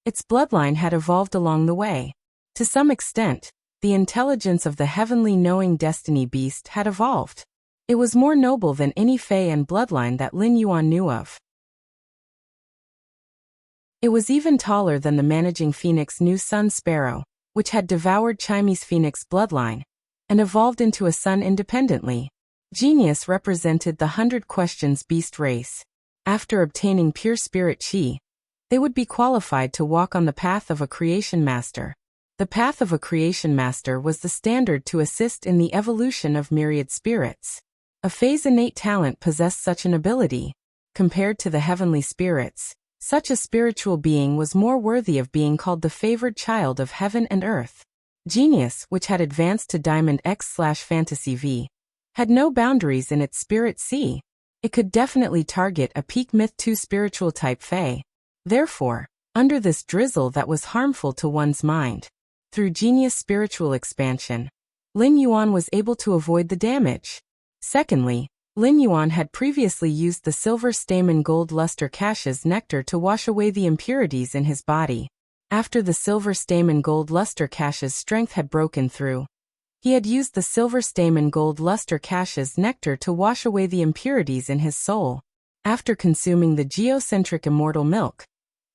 its bloodline had evolved along the way. To some extent, the intelligence of the heavenly knowing destiny beast had evolved. It was more noble than any fae and bloodline that Lin Yuan knew of. It was even taller than the managing phoenix New Sun Sparrow, which had devoured Chime's phoenix bloodline, and evolved into a sun independently. Genius represented the 100 questions beast race. After obtaining pure spirit chi, they would be qualified to walk on the path of a creation master. The path of a creation master was the standard to assist in the evolution of myriad spirits. A Fei's innate talent possessed such an ability. Compared to the heavenly spirits, such a spiritual being was more worthy of being called the favored child of heaven and earth. Genius, which had advanced to Diamond X/Fantasy V, had no boundaries in its spirit sea. It could definitely target a peak Myth 2 spiritual type Fei. Therefore, under this drizzle that was harmful to one's mind, through genius spiritual expansion, Lin Yuan was able to avoid the damage. Secondly, Lin Yuan had previously used the silver stamen gold luster cache's nectar to wash away the impurities in his body. After the silver stamen gold luster cache's strength had broken through, he had used the silver stamen gold luster cache's nectar to wash away the impurities in his soul. After consuming the geocentric immortal milk,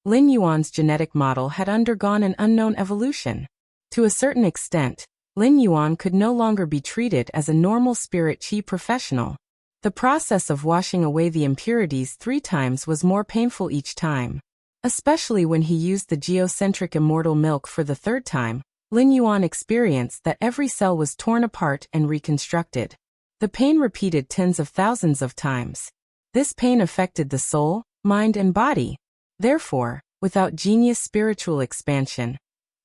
Lin Yuan's genetic model had undergone an unknown evolution. To a certain extent, Lin Yuan could no longer be treated as a normal spirit chi professional. The process of washing away the impurities 3 times was more painful each time. Especially when he used the geocentric immortal milk for the 3rd time, Lin Yuan experienced that every cell was torn apart and reconstructed. The pain repeated tens of thousands of times. This pain affected the soul, mind and body. Therefore, without genius spiritual expansion,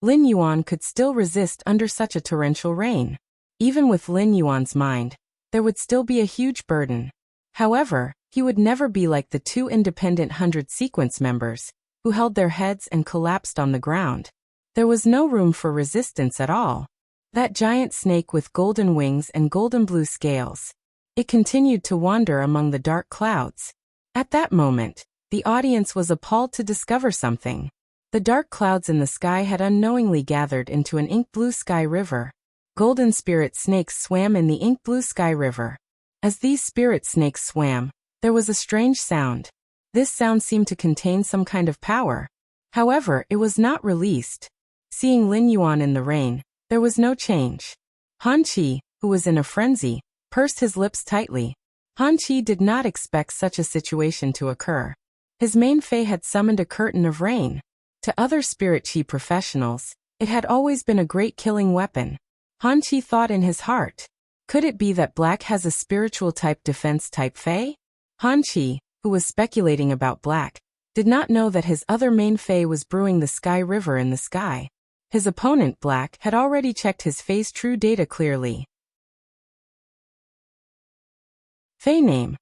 Lin Yuan could still resist under such a torrential rain. Even with Lin Yuan's mind, there would still be a huge burden. However, he would never be like the 2 independent 100 sequence members, who held their heads and collapsed on the ground. There was no room for resistance at all. That giant snake with golden wings and golden blue scales. It continued to wander among the dark clouds. At that moment, the audience was appalled to discover something. The dark clouds in the sky had unknowingly gathered into an ink blue sky river. Golden spirit snakes swam in the ink blue sky river. As these spirit snakes swam, there was a strange sound. This sound seemed to contain some kind of power. However, it was not released. Seeing Lin Yuan in the rain, there was no change. Han Qi, who was in a frenzy, pursed his lips tightly. Han Qi did not expect such a situation to occur. His main Fei had summoned a curtain of rain. To other spirit chi professionals, it had always been a great killing weapon. Han Qi thought in his heart, could it be that black has a spiritual type defense type Fei? Han Qi, who was speculating about black, did not know that his other main Fei was brewing the sky river in the sky. His opponent black had already checked his Fei's true data clearly. Fei name: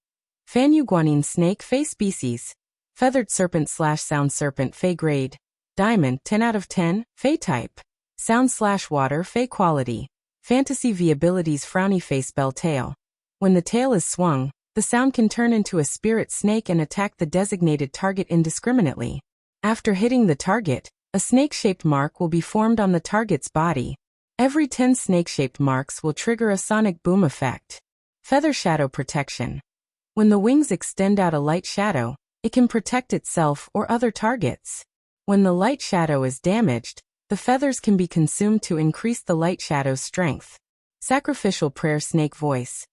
Fanyu Guanyin snake Fei species, feathered serpent/sound serpent Fei grade, diamond 10 out of 10, Fei type, sound/water Fei quality, fantasy V abilities frowny face bell tail. When the tail is swung, the sound can turn into a spirit snake and attack the designated target indiscriminately. After hitting the target, a snake-shaped mark will be formed on the target's body. Every 10 snake-shaped marks will trigger a sonic boom effect. Feather shadow protection. When the wings extend out a light shadow, it can protect itself or other targets. When the light shadow is damaged, the feathers can be consumed to increase the light shadow's strength. Sacrificial prayer snake voice.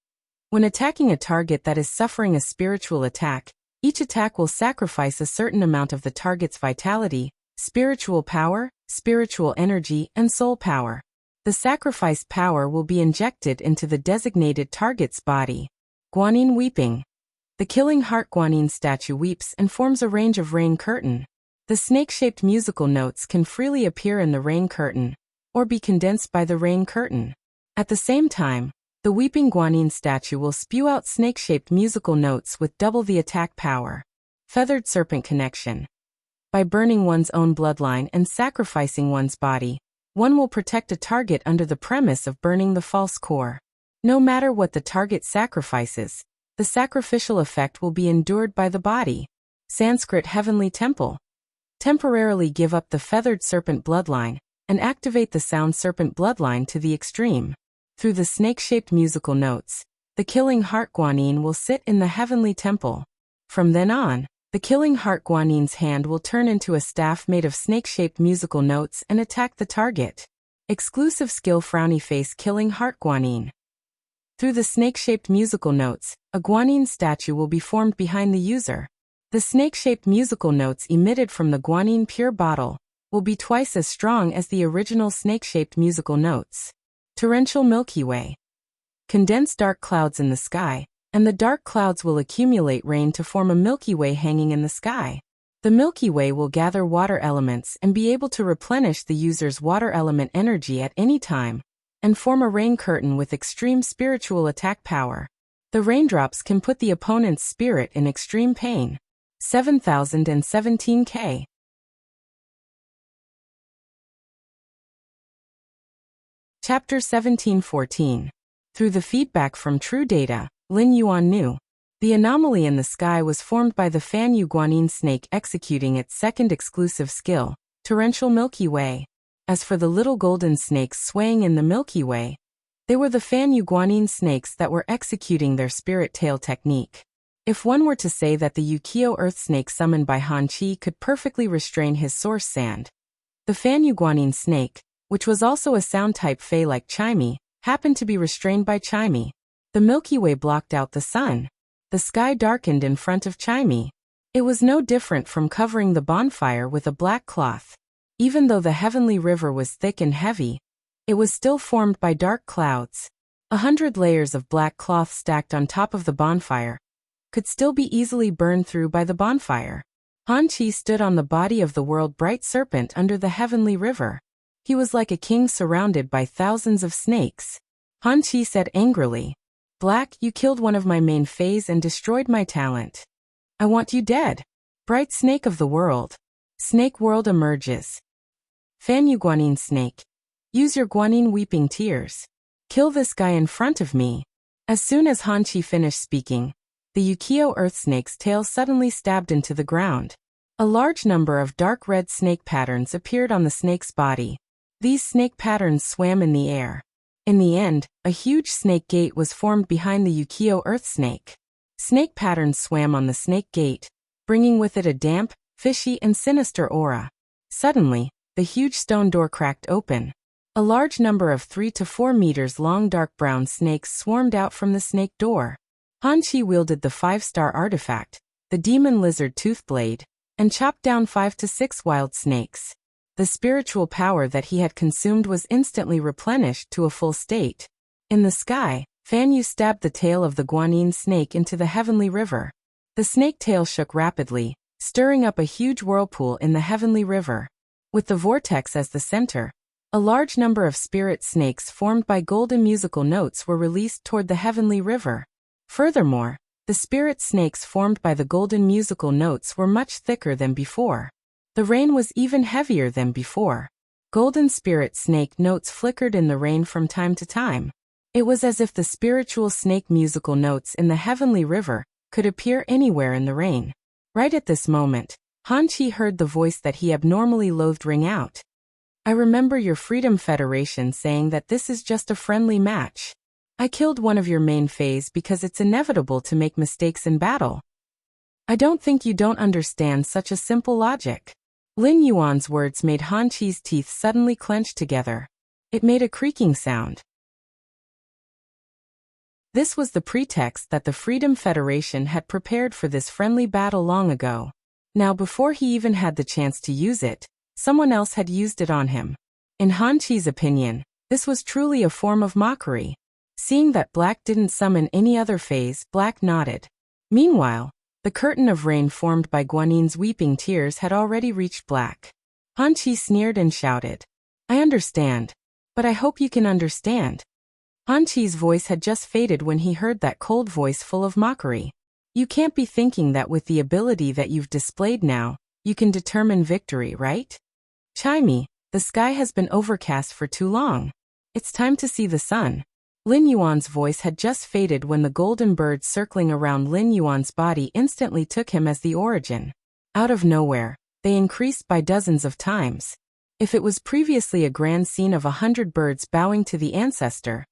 When attacking a target that is suffering a spiritual attack, each attack will sacrifice a certain amount of the target's vitality, spiritual power, spiritual energy, and soul power. The sacrificed power will be injected into the designated target's body. Guanyin weeping. The killing heart Guanyin statue weeps and forms a range of rain curtain. The snake-shaped musical notes can freely appear in the rain curtain, or be condensed by the rain curtain. At the same time, the weeping Guanyin statue will spew out snake-shaped musical notes with double the attack power. Feathered serpent connection. By burning one's own bloodline and sacrificing one's body, one will protect a target under the premise of burning the false core. No matter what the target sacrifices, the sacrificial effect will be endured by the body. Sanskrit Heavenly Temple. Temporarily give up the feathered serpent bloodline, and activate the sound serpent bloodline to the extreme. Through the snake-shaped musical notes, the killing heart Guanyin will sit in the heavenly temple. From then on, the killing heart Guanyin's hand will turn into a staff made of snake-shaped musical notes and attack the target. Exclusive skill frowny face killing heart Guanyin. Through the snake-shaped musical notes, a Guanyin statue will be formed behind the user. The snake-shaped musical notes emitted from the guanine pure bottle will be twice as strong as the original snake-shaped musical notes. Torrential Milky Way. Condense dark clouds in the sky, and the dark clouds will accumulate rain to form a Milky Way hanging in the sky. The Milky Way will gather water elements and be able to replenish the user's water element energy at any time, and form a rain curtain with extreme spiritual attack power. The raindrops can put the opponent's spirit in extreme pain. 7017K. Chapter 1714. Through the feedback from true data, Lin Yuan knew. The anomaly in the sky was formed by the Fan Yu Guanyin snake executing its second exclusive skill, Torrential Milky Way. As for the little golden snakes swaying in the Milky Way, they were the Fan Yu Guanyin snakes that were executing their spirit tail technique. If one were to say that the Wuxia earth snake summoned by Han Qi could perfectly restrain his source sand, the Fan Yu Guanyin snake, which was also a sound-type fey like Chimey, happened to be restrained by Chimey. The Milky Way blocked out the sun. The sky darkened in front of Chimey. It was no different from covering the bonfire with a black cloth. Even though the heavenly river was thick and heavy, it was still formed by dark clouds. 100 layers of black cloth stacked on top of the bonfire could still be easily burned through by the bonfire. Han Qi stood on the body of the world bright serpent under the heavenly river. He was like a king surrounded by thousands of snakes. Han Qi said angrily, "Black, you killed one of my main fays and destroyed my talent. I want you dead. Bright snake of the world. Snake world emerges. Fan Yu Guanyin snake. Use your guanyin weeping tears. Kill this guy in front of me." As soon as Han Qi finished speaking, the Wuxia earth snake's tail suddenly stabbed into the ground. A large number of dark red snake patterns appeared on the snake's body. These snake patterns swam in the air. In the end, a huge snake gate was formed behind the Wuxia earth snake. Snake patterns swam on the snake gate, bringing with it a damp, fishy and sinister aura. Suddenly, the huge stone door cracked open. A large number of 3 to 4 meters long dark brown snakes swarmed out from the snake door. Han Qi wielded the 5-star artifact, the demon lizard toothblade, and chopped down 5 to 6 wild snakes. The spiritual power that he had consumed was instantly replenished to a full state. In the sky, Fan Yu stabbed the tail of the guanyin snake into the heavenly river. The snake tail shook rapidly, stirring up a huge whirlpool in the heavenly river. With the vortex as the center, a large number of spirit snakes formed by golden musical notes were released toward the heavenly river. Furthermore, the spirit snakes formed by the golden musical notes were much thicker than before. The rain was even heavier than before. Golden spirit snake notes flickered in the rain from time to time. It was as if the spiritual snake musical notes in the heavenly river could appear anywhere in the rain. Right at this moment, Han Qi heard the voice that he abnormally loathed ring out. "I remember your Freedom Federation saying that this is just a friendly match. I killed one of your main fays because it's inevitable to make mistakes in battle. I don't think you don't understand such a simple logic." Lin Yuan's words made Han Qi's teeth suddenly clench together. It made a creaking sound. This was the pretext that the Freedom Federation had prepared for this friendly battle long ago. Now before he even had the chance to use it, someone else had used it on him. In Han Qi's opinion, this was truly a form of mockery. Seeing that Black didn't summon any other phase, Black nodded. Meanwhile, the curtain of rain formed by Guanyin's weeping tears had already reached Black. Han Qi sneered and shouted, "I understand. But I hope you can understand." Han Qi's voice had just faded when he heard that cold voice full of mockery. "You can't be thinking that with the ability that you've displayed now, you can determine victory, right? Chimey, the sky has been overcast for too long. It's time to see the sun." Lin Yuan's voice had just faded when the golden birds circling around Lin Yuan's body instantly took him as the origin. Out of nowhere, they increased by dozens of times. If it was previously a grand scene of 100 birds bowing to the ancestor,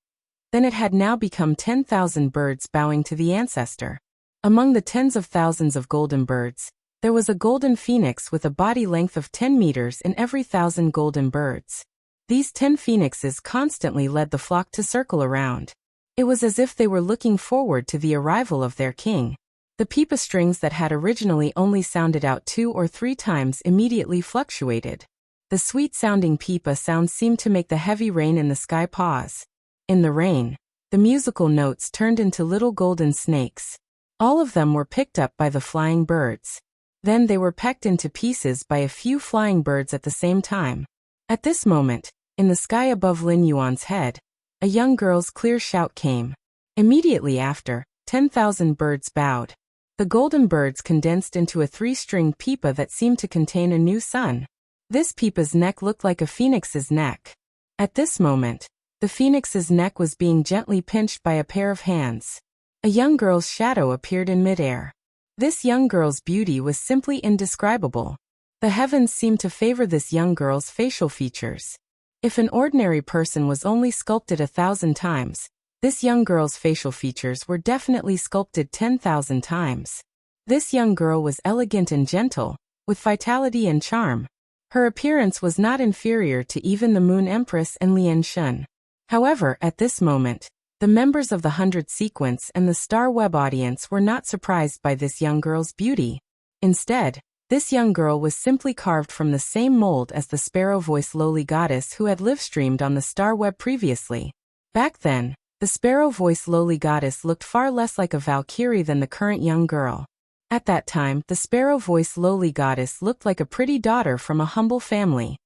then it had now become 10,000 birds bowing to the ancestor. Among the tens of thousands of golden birds, there was a golden phoenix with a body length of 10 meters in every 1,000 golden birds. These 10 phoenixes constantly led the flock to circle around. It was as if they were looking forward to the arrival of their king. The pipa strings that had originally only sounded out 2 or 3 times immediately fluctuated. The sweet-sounding pipa sound seemed to make the heavy rain in the sky pause. In the rain, the musical notes turned into little golden snakes. All of them were picked up by the flying birds. Then they were pecked into pieces by a few flying birds at the same time. At this moment, in the sky above Lin Yuan's head, a young girl's clear shout came. Immediately after, 10,000 birds bowed. The golden birds condensed into a 3-stringed pipa that seemed to contain a new sun. This pipa's neck looked like a phoenix's neck. At this moment, the phoenix's neck was being gently pinched by a pair of hands. A young girl's shadow appeared in midair. This young girl's beauty was simply indescribable. The heavens seemed to favor this young girl's facial features. If an ordinary person was only sculpted 1,000 times, this young girl's facial features were definitely sculpted 10,000 times. This young girl was elegant and gentle, with vitality and charm. Her appearance was not inferior to even the Moon Empress and Lian Shun. However, at this moment, the members of the 100 Sequence and the Star Web audience were not surprised by this young girl's beauty. Instead, this young girl was simply carved from the same mold as the sparrow-voiced lowly goddess who had live-streamed on the Star Web previously. Back then, the sparrow-voiced lowly goddess looked far less like a Valkyrie than the current young girl. At that time, the sparrow-voiced lowly goddess looked like a pretty daughter from a humble family.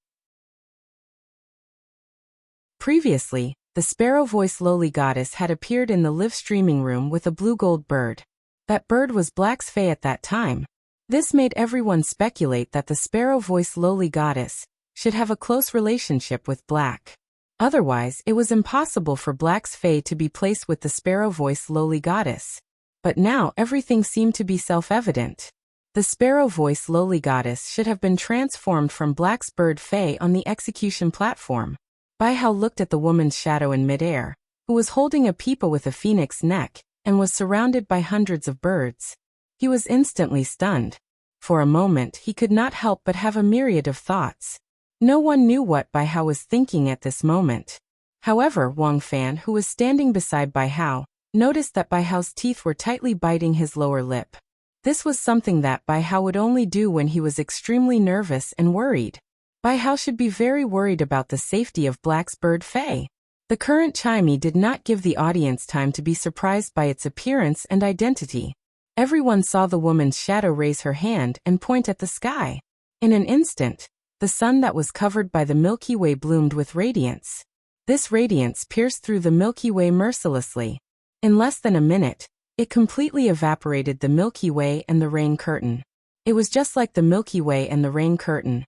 Previously, the sparrow-voiced lowly goddess had appeared in the live-streaming room with a blue-gold bird. That bird was Black's Fae at that time. This made everyone speculate that the sparrow-voiced lowly goddess should have a close relationship with Black. Otherwise, it was impossible for Black's Fae to be placed with the sparrow-voiced lowly goddess. But now everything seemed to be self-evident. The sparrow-voiced lowly goddess should have been transformed from Black's bird Fae on the execution platform. Bai Hao looked at the woman's shadow in midair, who was holding a pipa with a phoenix neck, and was surrounded by hundreds of birds. He was instantly stunned. For a moment he could not help but have a myriad of thoughts. No one knew what Bai Hao was thinking at this moment. However, Wang Fan, who was standing beside Bai Hao, noticed that Bai Hao's teeth were tightly biting his lower lip. This was something that Bai Hao would only do when he was extremely nervous and worried. Bai Hao should be very worried about the safety of Black's bird Fae. The current chimey did not give the audience time to be surprised by its appearance and identity. Everyone saw the woman's shadow raise her hand and point at the sky. In an instant, the sun that was covered by the Milky Way bloomed with radiance. This radiance pierced through the Milky Way mercilessly. In less than a minute, it completely evaporated the Milky Way and the rain curtain. It was just like the Milky Way and the rain curtain,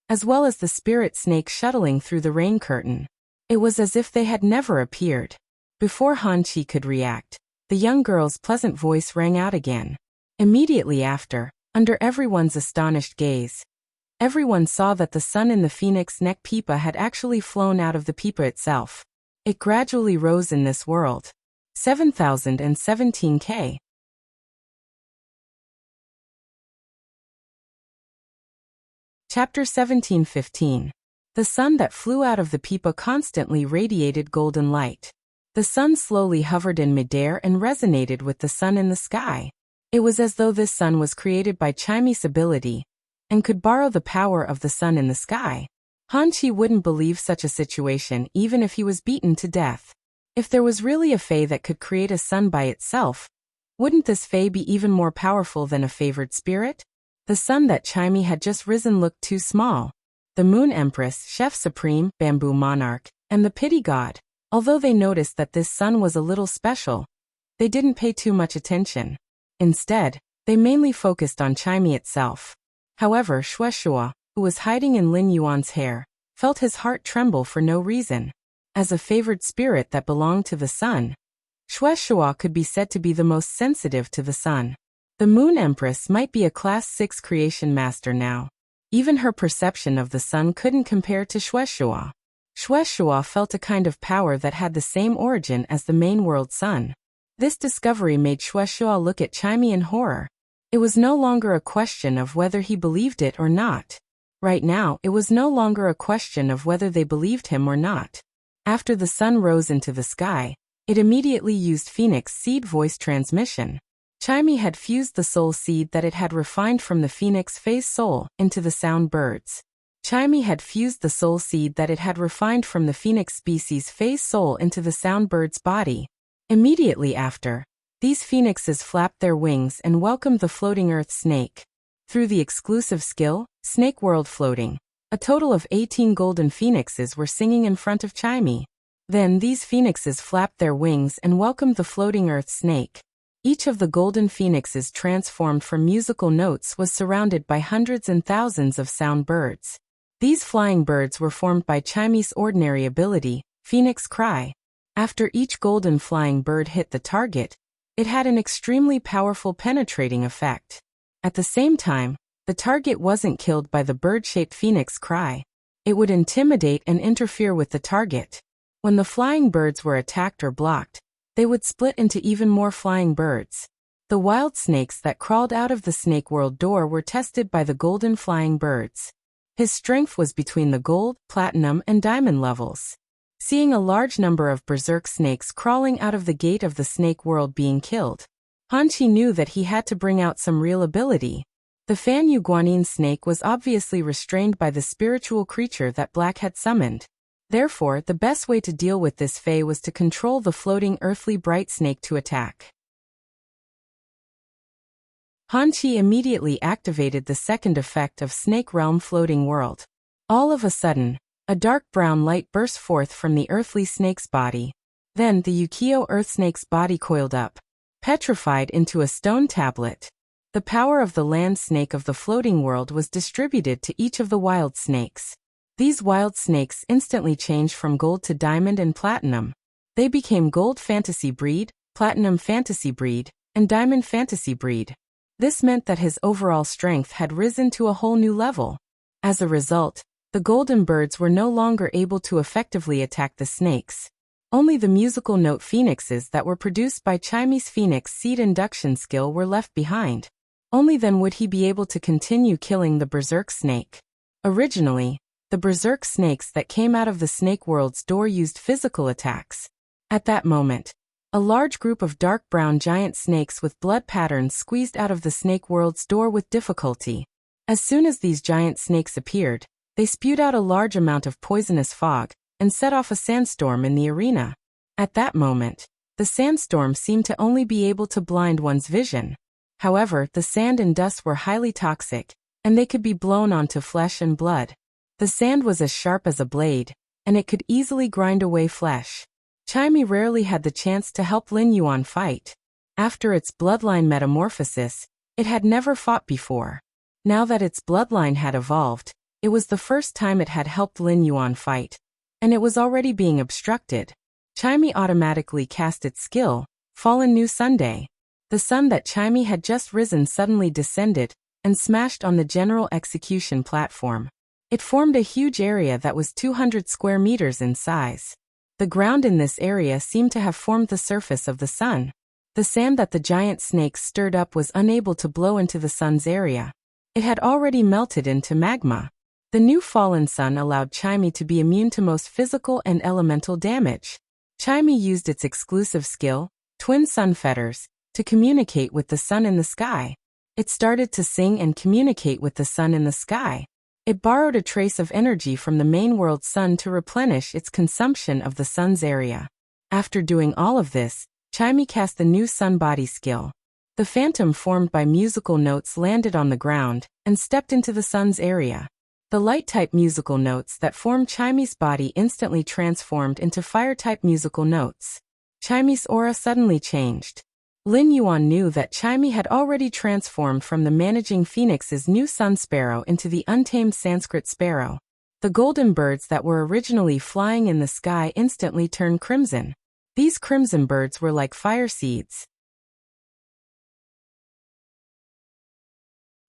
as well as the spirit snake shuttling through the rain curtain. It was as if they had never appeared. Before Han Chi could react, the young girl's pleasant voice rang out again. Immediately after, under everyone's astonished gaze, everyone saw that the sun in the phoenix neck pipa had actually flown out of the pipa itself. It gradually rose in this world. 7017K. Chapter 1715. The sun that flew out of the pipa constantly radiated golden light. The sun slowly hovered in midair and resonated with the sun in the sky. It was as though this sun was created by Chime's ability and could borrow the power of the sun in the sky. Han Chi wouldn't believe such a situation even if he was beaten to death. If there was really a Fae that could create a sun by itself, wouldn't this Fae be even more powerful than a favored spirit? The sun that Chime had just risen looked too small. The Moon Empress, Chef Supreme, Bamboo Monarch, and the Pity God, although they noticed that this sun was a little special, they didn't pay too much attention. Instead, they mainly focused on Chime itself. However, Shueshua, who was hiding in Lin Yuan's hair, felt his heart tremble for no reason. As a favored spirit that belonged to the sun, Shueshua could be said to be the most sensitive to the sun. The Moon Empress might be a Class 6 creation master now. Even her perception of the sun couldn't compare to Shueshua. Shueshua felt a kind of power that had the same origin as the main world sun. This discovery made Shueshua look at Chime in horror. It was no longer a question of whether he believed it or not. Right now, it was no longer a question of whether they believed him or not. After the sun rose into the sky, it immediately used Phoenix Seed voice transmission. Chimey had fused the soul seed that it had refined from the phoenix phase soul into the sound birds. Chimey had fused the soul seed that it had refined from the phoenix species phase soul into the sound bird's body. Immediately after, these phoenixes flapped their wings and welcomed the floating earth snake. Through the exclusive skill, Snake World Floating, a total of 18 golden phoenixes were singing in front of Chimey. Then these phoenixes flapped their wings and welcomed the floating earth snake. Each of the golden phoenixes transformed from musical notes was surrounded by hundreds and thousands of sound birds. These flying birds were formed by Chimey's ordinary ability, Phoenix Cry. After each golden flying bird hit the target, it had an extremely powerful penetrating effect. At the same time, the target wasn't killed by the bird-shaped Phoenix Cry. It would intimidate and interfere with the target. When the flying birds were attacked or blocked, they would split into even more flying birds. The wild snakes that crawled out of the Snake World door were tested by the golden flying birds. His strength was between the gold, platinum, and diamond levels. Seeing a large number of berserk snakes crawling out of the gate of the Snake World being killed, Hanchi knew that he had to bring out some real ability. The Fan Yu Guanyin snake was obviously restrained by the spiritual creature that Black had summoned. Therefore, the best way to deal with this Fae was to control the floating earthly bright snake to attack. Hanchi immediately activated the second effect of Snake Realm Floating World. All of a sudden, a dark brown light burst forth from the earthly snake's body. Then the Yukio earth snake's body coiled up, petrified into a stone tablet. The power of the land snake of the floating world was distributed to each of the wild snakes. These wild snakes instantly changed from gold to diamond and platinum. They became gold fantasy breed, platinum fantasy breed, and diamond fantasy breed. This meant that his overall strength had risen to a whole new level. As a result, the golden birds were no longer able to effectively attack the snakes. Only the musical note phoenixes that were produced by Chimey's phoenix seed induction skill were left behind. Only then would he be able to continue killing the berserk snake. Originally, the berserk snakes that came out of the Snake World's door used physical attacks. At that moment, a large group of dark brown giant snakes with blood patterns squeezed out of the Snake World's door with difficulty. As soon as these giant snakes appeared, they spewed out a large amount of poisonous fog and set off a sandstorm in the arena. At that moment, the sandstorm seemed to only be able to blind one's vision. However, the sand and dust were highly toxic, and they could be blown onto flesh and blood. The sand was as sharp as a blade, and it could easily grind away flesh. Chimey rarely had the chance to help Lin Yuan fight. After its bloodline metamorphosis, it had never fought before. Now that its bloodline had evolved, it was the first time it had helped Lin Yuan fight, and it was already being obstructed. Chimey automatically cast its skill, Fallen New Sunday. The sun that Chimey had just risen suddenly descended and smashed on the general execution platform. It formed a huge area that was 200 square meters in size. The ground in this area seemed to have formed the surface of the sun. The sand that the giant snakes stirred up was unable to blow into the sun's area. It had already melted into magma. The new fallen sun allowed Chimey to be immune to most physical and elemental damage. Chimey used its exclusive skill, Twin Sun Fetters, to communicate with the sun in the sky. It started to sing and communicate with the sun in the sky. It borrowed a trace of energy from the main world sun to replenish its consumption of the sun's area. After doing all of this, Chimey cast the new sun body skill. The phantom formed by musical notes landed on the ground and stepped into the sun's area. The light-type musical notes that formed Chimey's body instantly transformed into fire-type musical notes. Chimey's aura suddenly changed. Lin Yuan knew that Chimey had already transformed from the managing phoenix's new sun sparrow into the untamed Sanskrit sparrow. The golden birds that were originally flying in the sky instantly turned crimson. These crimson birds were like fire seeds.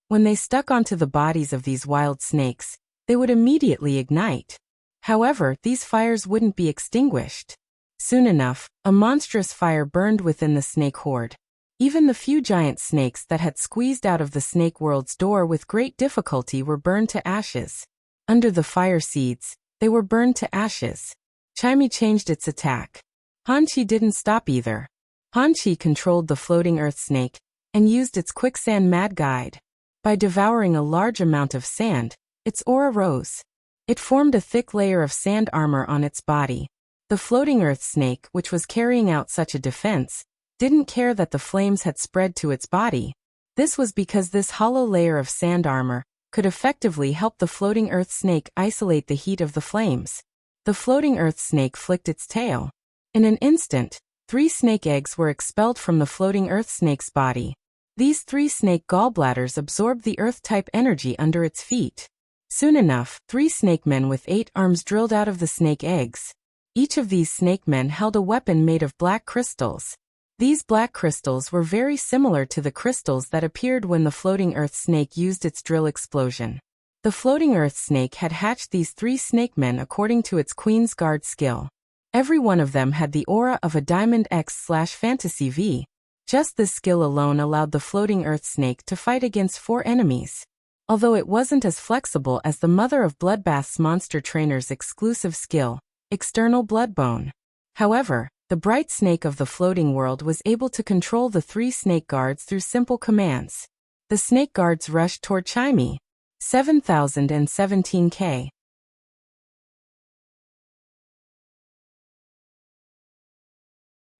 When they stuck onto the bodies of these wild snakes, they would immediately ignite. However, these fires wouldn't be extinguished. Soon enough, a monstrous fire burned within the snake horde. Even the few giant snakes that had squeezed out of the Snake World's door with great difficulty were burned to ashes. Under the fire seeds, they were burned to ashes. Chimey changed its attack. Hanchi didn't stop either. Hanchi controlled the floating earth snake, and used its quicksand mad guide. By devouring a large amount of sand, its aura rose. It formed a thick layer of sand armor on its body. The floating earth snake, which was carrying out such a defense, didn't care that the flames had spread to its body. This was because this hollow layer of sand armor could effectively help the floating earth snake isolate the heat of the flames. The floating earth snake flicked its tail. In an instant, 3 snake eggs were expelled from the floating earth snake's body. These 3 snake gallbladders absorbed the earth-type energy under its feet. Soon enough, 3 snake men with 8 arms drilled out of the snake eggs. Each of these snake men held a weapon made of black crystals. These black crystals were very similar to the crystals that appeared when the floating earth snake used its drill explosion. The floating earth snake had hatched these 3 snake men according to its Queen's Guard skill. Every one of them had the aura of a Diamond X/Fantasy V. Just this skill alone allowed the floating earth snake to fight against 4 enemies. Although it wasn't as flexible as the Mother of Bloodbath's monster trainer's exclusive skill, External Bloodbone. However, the bright snake of the floating world was able to control the 3 snake guards through simple commands. The snake guards rushed toward Chimey. 7017K.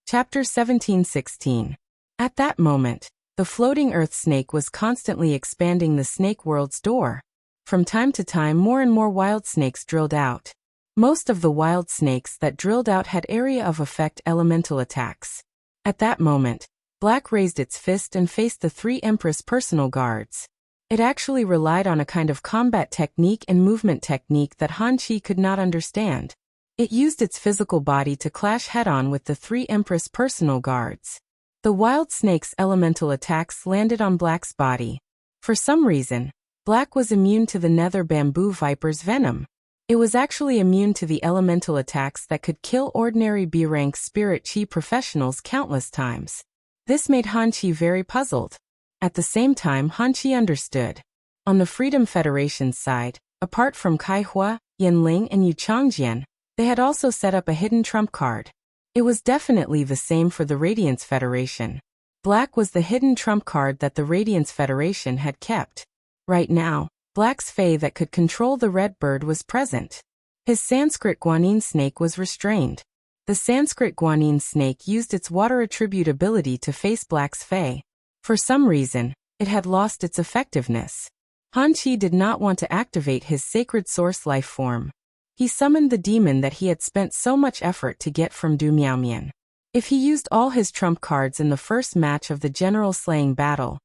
Chapter 1716. At that moment, the floating earth snake was constantly expanding the snake world's door. From time to time, more and more wild snakes drilled out. Most of the wild snakes that drilled out had area of effect elemental attacks. At that moment, Black raised its fist and faced the 3 Empress personal guards. It actually relied on a kind of combat technique and movement technique that Han Chi could not understand. It used its physical body to clash head-on with the 3 Empress personal guards. The wild snake's elemental attacks landed on Black's body. For some reason, Black was immune to the nether bamboo viper's venom. It was actually immune to the elemental attacks that could kill ordinary B-rank spirit chi professionals countless times. This made Han Chi very puzzled. At the same time, Han Chi understood. On the Freedom Federation's side, apart from Kai Hua, Yin Ling and Yu Changjian, they had also set up a hidden trump card. It was definitely the same for the Radiance Federation. Black was the hidden trump card that the Radiance Federation had kept. Right now, Black's Fae that could control the Red Bird was present. His Sanskrit Guanyin snake was restrained. The Sanskrit Guanyin snake used its water attribute ability to face Black's Fae. For some reason, it had lost its effectiveness. Han Chi did not want to activate his sacred source life form. He summoned the demon that he had spent so much effort to get from Du Miaomian. If he used all his trump cards in the first match of the general slaying battle,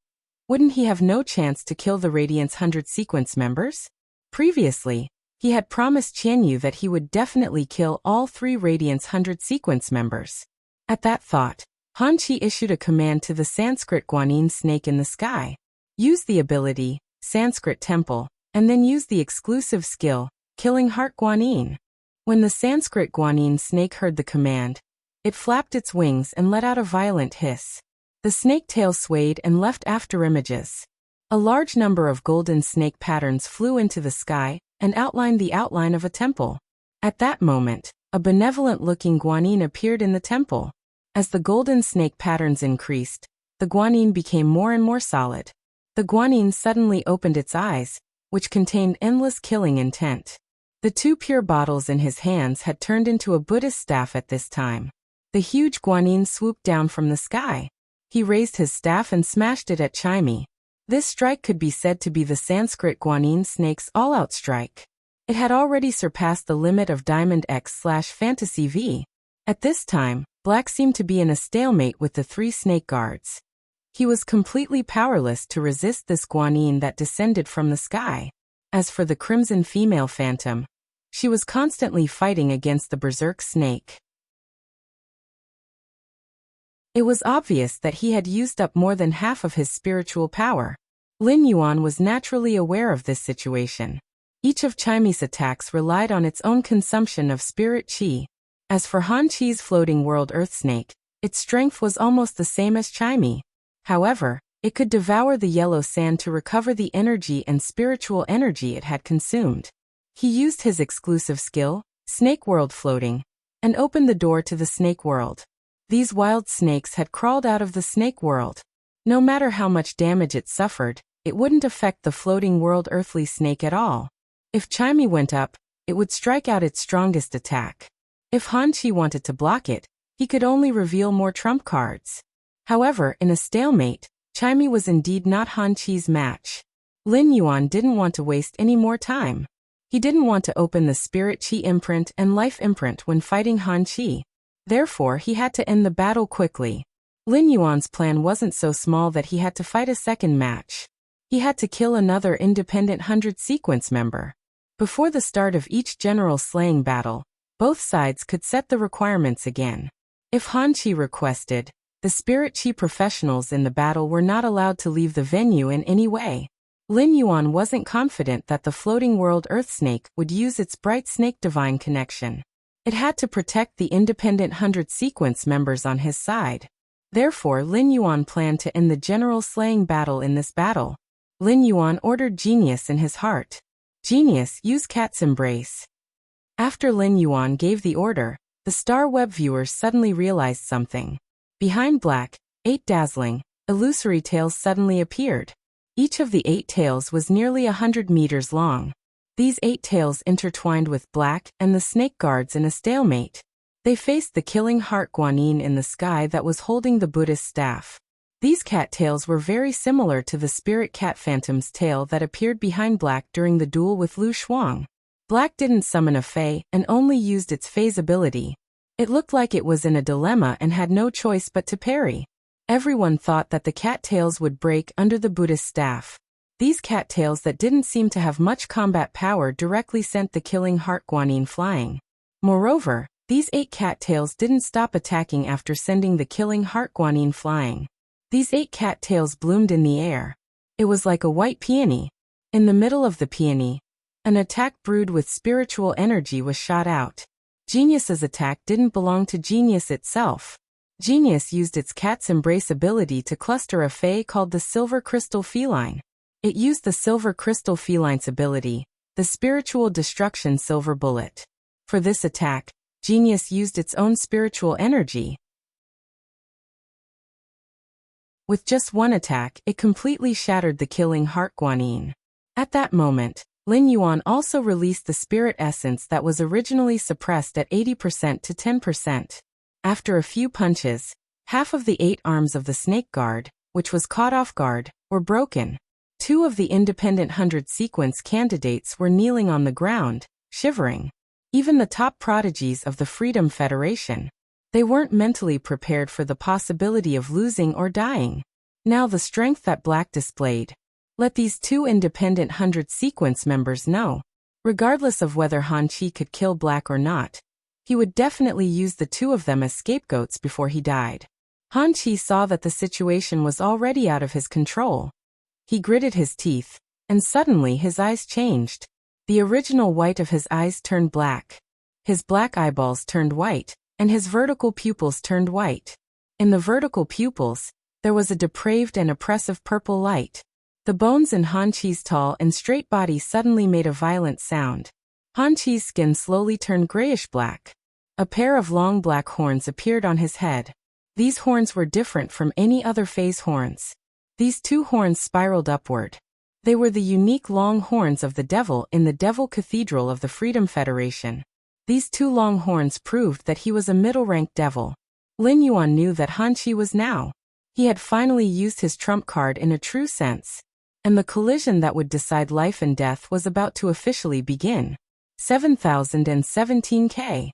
wouldn't he have no chance to kill the Radiance 100 sequence members? Previously, he had promised Qianyu that he would definitely kill all 3 Radiance 100 sequence members. At that thought, Han Chi issued a command to the Sanskrit Guanyin snake in the sky. Use the ability, Sanskrit Temple, and then use the exclusive skill, Killing Heart Guanyin. When the Sanskrit Guanyin snake heard the command, it flapped its wings and let out a violent hiss. The snake tail swayed and left afterimages. A large number of golden snake patterns flew into the sky and outlined the outline of a temple. At that moment, a benevolent-looking Guanyin appeared in the temple. As the golden snake patterns increased, the Guanyin became more and more solid. The Guanyin suddenly opened its eyes, which contained endless killing intent. The 2 pure bottles in his hands had turned into a Buddhist staff at this time. The huge Guanyin swooped down from the sky. He raised his staff and smashed it at Chimey. This strike could be said to be the Sanskrit Guanyin snake's all-out strike. It had already surpassed the limit of Diamond X/Fantasy V. At this time, Black seemed to be in a stalemate with the 3 snake guards. He was completely powerless to resist this Guanyin that descended from the sky. As for the Crimson Female Phantom, she was constantly fighting against the Berserk snake. It was obvious that he had used up more than half of his spiritual power. Lin Yuan was naturally aware of this situation. Each of Chimey's attacks relied on its own consumption of spirit chi. As for Han Chi's floating world earth snake, its strength was almost the same as Chimey. However, it could devour the yellow sand to recover the energy and spiritual energy it had consumed. He used his exclusive skill, Snake World Floating, and opened the door to the snake world. These wild snakes had crawled out of the snake world. No matter how much damage it suffered, it wouldn't affect the floating world earthly snake at all. If Chimey went up, it would strike out its strongest attack. If Han Chi wanted to block it, he could only reveal more trump cards. However, in a stalemate, Chimey was indeed not Han Chi's match. Lin Yuan didn't want to waste any more time. He didn't want to open the Spirit Chi imprint and Life imprint when fighting Han Chi. Therefore, he had to end the battle quickly. Lin Yuan's plan wasn't so small that he had to fight a second match. He had to kill another independent 100 sequence member. Before the start of each general slaying battle, both sides could set the requirements again. If Han Chi requested, the Spirit Chi professionals in the battle were not allowed to leave the venue in any way. Lin Yuan wasn't confident that the floating world Earth Snake would use its bright snake divine connection. It had to protect the independent 100 sequence members on his side. Therefore, Lin Yuan planned to end the general slaying battle in this battle. Lin Yuan ordered Genius in his heart. Genius, use Cat's Embrace. After Lin Yuan gave the order, the Star Web viewers suddenly realized something. Behind black, 8 dazzling, illusory tails suddenly appeared. Each of the 8 tails was nearly 100 meters long. These 8 tails intertwined with black and the snake guards in a stalemate. They faced the killing heart Guanyin in the sky that was holding the Buddhist staff. These cat tails were very similar to the spirit cat phantom's tail that appeared behind black during the duel with Lu Shuang. Black didn't summon a Fei and only used its Fei's ability. It looked like it was in a dilemma and had no choice but to parry. Everyone thought that the cat tails would break under the Buddhist staff. These cat tails that didn't seem to have much combat power directly sent the killing heart Guanyin flying. Moreover, these 8 cat tails didn't stop attacking after sending the killing heart Guanyin flying. These 8 cat tails bloomed in the air. It was like a white peony. In the middle of the peony, an attack brewed with spiritual energy was shot out. Genius's attack didn't belong to Genius itself. Genius used its Cat's Embrace ability to cluster a Fei called the Silver Crystal Feline. It used the Silver Crystal Feline's ability, the Spiritual Destruction Silver Bullet. For this attack, Genius used its own spiritual energy. With just one attack, it completely shattered the killing heart Guanyin. At that moment, Lin Yuan also released the spirit essence that was originally suppressed at 80% to 10%. After a few punches, half of the 8 arms of the snake guard, which was caught off guard, were broken. 2 of the independent 100 sequence candidates were kneeling on the ground, shivering. Even the top prodigies of the Freedom Federation. They weren't mentally prepared for the possibility of losing or dying. Now the strength that Black displayed. Let these 2 independent 100 sequence members know. Regardless of whether Han Chi could kill Black or not, he would definitely use the 2 of them as scapegoats before he died. Han Chi saw that the situation was already out of his control. He gritted his teeth, and suddenly his eyes changed. The original white of his eyes turned black. His black eyeballs turned white, and his vertical pupils turned white. In the vertical pupils, there was a depraved and oppressive purple light. The bones in Han Chi's tall and straight body suddenly made a violent sound. Han Chi's skin slowly turned grayish-black. A pair of long black horns appeared on his head. These horns were different from any other Fei's horns. These 2 horns spiraled upward. They were the unique long horns of the devil in the Devil Cathedral of the Freedom Federation. These 2 long horns proved that he was a middle-ranked devil. Lin Yuan knew that Han Chi was now. He had finally used his trump card in a true sense. And the collision that would decide life and death was about to officially begin. 7017K.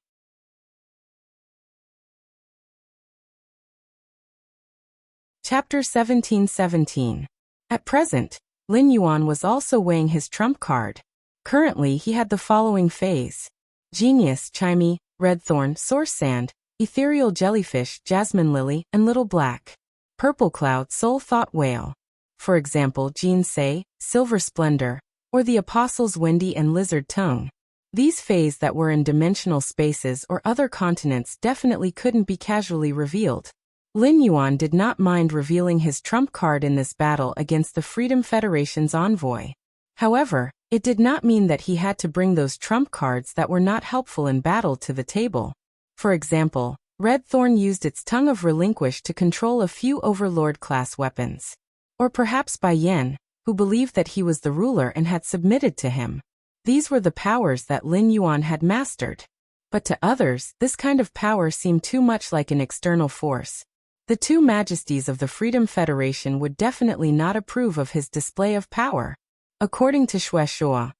Chapter 1717. At present, Lin Yuan was also weighing his trump card. Currently he had the following phase. Genius, Chimey, Redthorn, Source Sand, Ethereal Jellyfish, Jasmine Lily, and Little Black. Purple Cloud, Soul Thought Whale. For example, Jean Say, Silver Splendor, or the Apostles Wendy and Lizard Tongue. These Fays that were in dimensional spaces or other continents definitely couldn't be casually revealed. Lin Yuan did not mind revealing his trump card in this battle against the Freedom Federation's envoy. However, it did not mean that he had to bring those trump cards that were not helpful in battle to the table. For example, Red Thorn used its tongue of relinquish to control a few Overlord-class weapons. Or perhaps Bai Yen, who believed that he was the ruler and had submitted to him. These were the powers that Lin Yuan had mastered. But to others, this kind of power seemed too much like an external force. The two majesties of the Freedom Federation would definitely not approve of his display of power. According to Xue Shuo,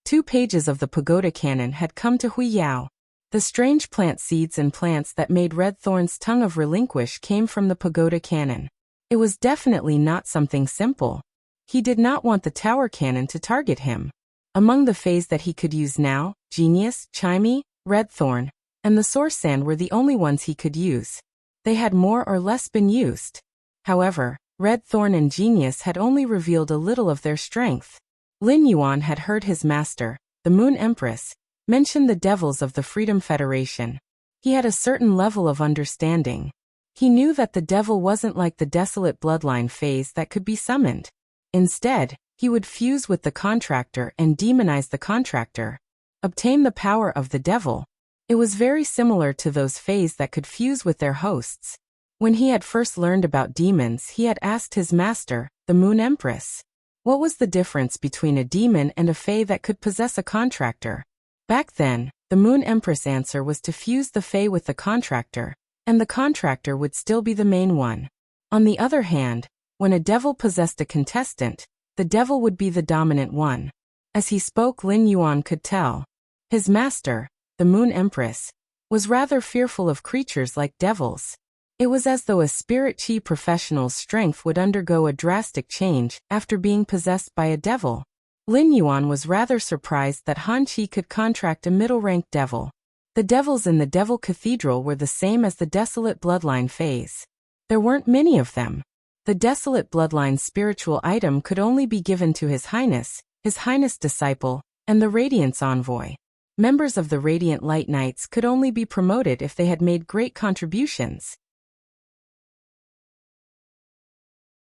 2 pages of the pagoda canon had come to Hui Yao. The strange plant seeds and plants that made Red Thorn's tongue of relinquish came from the pagoda canon. It was definitely not something simple. He did not want the tower cannon to target him. Among the fays that he could use now, Genius, Chimey, Red Thorn, and the Source Sand were the only ones he could use. They had more or less been used. However, Red Thorn and Genius had only revealed a little of their strength. Lin Yuan had heard his master, the Moon Empress, mention the devils of the Freedom Federation. He had a certain level of understanding. He knew that the devil wasn't like the desolate bloodline phase that could be summoned. Instead, he would fuse with the contractor and demonize the contractor. Obtain the power of the devil. It was very similar to those fays that could fuse with their hosts. When he had first learned about demons, he had asked his master, the Moon Empress, what was the difference between a demon and a fae that could possess a contractor? Back then, the Moon Empress' answer was to fuse the fae with the contractor, and the contractor would still be the main one. On the other hand, when a devil possessed a contestant, the devil would be the dominant one. As he spoke, Lin Yuan could tell. His master, the Moon Empress, was rather fearful of creatures like devils. It was as though a spirit chi professional's strength would undergo a drastic change after being possessed by a devil. Lin Yuan was rather surprised that Han Qi could contract a middle-ranked devil. The devils in the Devil Cathedral were the same as the Desolate Bloodline phase. There weren't many of them. The Desolate Bloodline's spiritual item could only be given to His Highness Disciple, and the Radiance Envoy. Members of the Radiant Light Knights could only be promoted if they had made great contributions.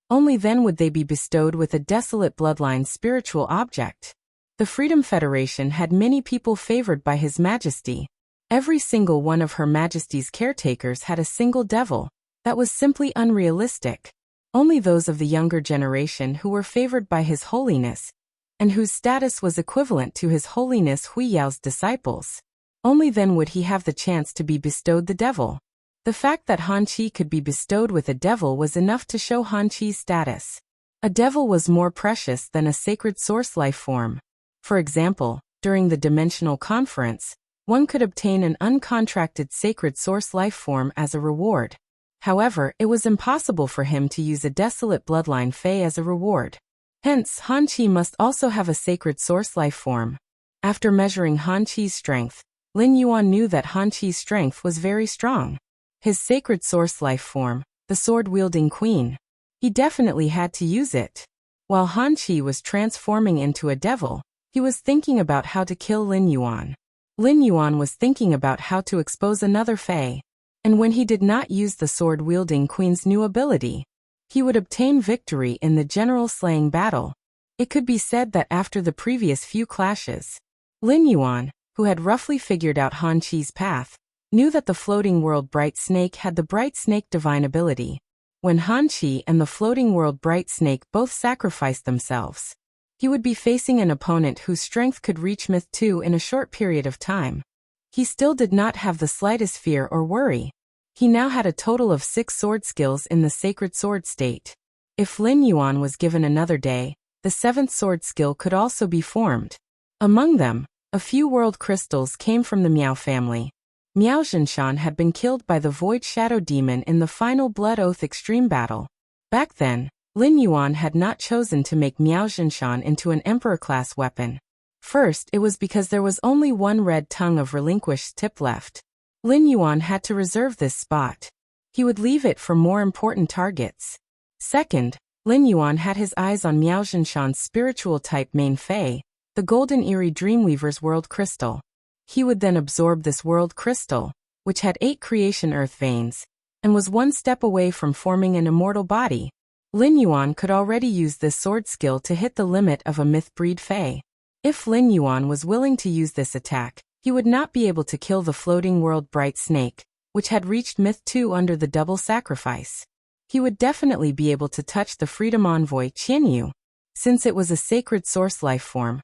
Only then would they be bestowed with a Desolate Bloodline spiritual object. The Freedom Federation had many people favored by His Majesty. Every single one of Her Majesty's caretakers had a single devil. That was simply unrealistic. Only those of the younger generation who were favored by His Holiness, and whose status was equivalent to His Holiness Hui Yao's disciples. Only then would he have the chance to be bestowed the devil. The fact that Han Qi could be bestowed with a devil was enough to show Han Qi's status. A devil was more precious than a sacred source life form. For example, during the Dimensional Conference, one could obtain an uncontracted sacred source life form as a reward. However, it was impossible for him to use a Desolate Bloodline Fae as a reward. Hence, Han Qi must also have a sacred source life form. After measuring Han Qi's strength, Lin Yuan knew that Han Qi's strength was very strong. His sacred source life form, the sword-wielding queen. He definitely had to use it. While Han Qi was transforming into a devil, he was thinking about how to kill Lin Yuan. Lin Yuan was thinking about how to expose another fae. And when he did not use the sword-wielding queen's new ability, he would obtain victory in the general slaying battle. It could be said that after the previous few clashes, Lin Yuan, who had roughly figured out Han Qi's path, knew that the floating world Bright Snake had the Bright Snake divine ability. When Han Qi and the floating world Bright Snake both sacrificed themselves, he would be facing an opponent whose strength could reach Myth 2 in a short period of time. He still did not have the slightest fear or worry. He now had a total of 6 sword skills in the sacred sword state. If Lin Yuan was given another day, the 7th sword skill could also be formed. Among them, a few world crystals came from the Miao family. Miao Zhenshan had been killed by the Void Shadow Demon in the final Blood Oath Extreme Battle. Back then, Lin Yuan had not chosen to make Miao Zhenshan into an Emperor-class weapon. First, it was because there was only one red tongue of relinquished tip left. Lin Yuan had to reserve this spot. He would leave it for more important targets. Second, Lin Yuan had his eyes on Miao Zhenshan's spiritual type main fae, the Golden Eerie Dreamweaver's World Crystal. He would then absorb this world crystal, which had 8 creation earth veins, and was one step away from forming an immortal body. Lin Yuan could already use this sword skill to hit the limit of a myth breed fae. If Lin Yuan was willing to use this attack, he would not be able to kill the floating world Bright Snake, which had reached Myth 2 under the double sacrifice. He would definitely be able to touch the Freedom Envoy Qianyu. Since it was a sacred source life form,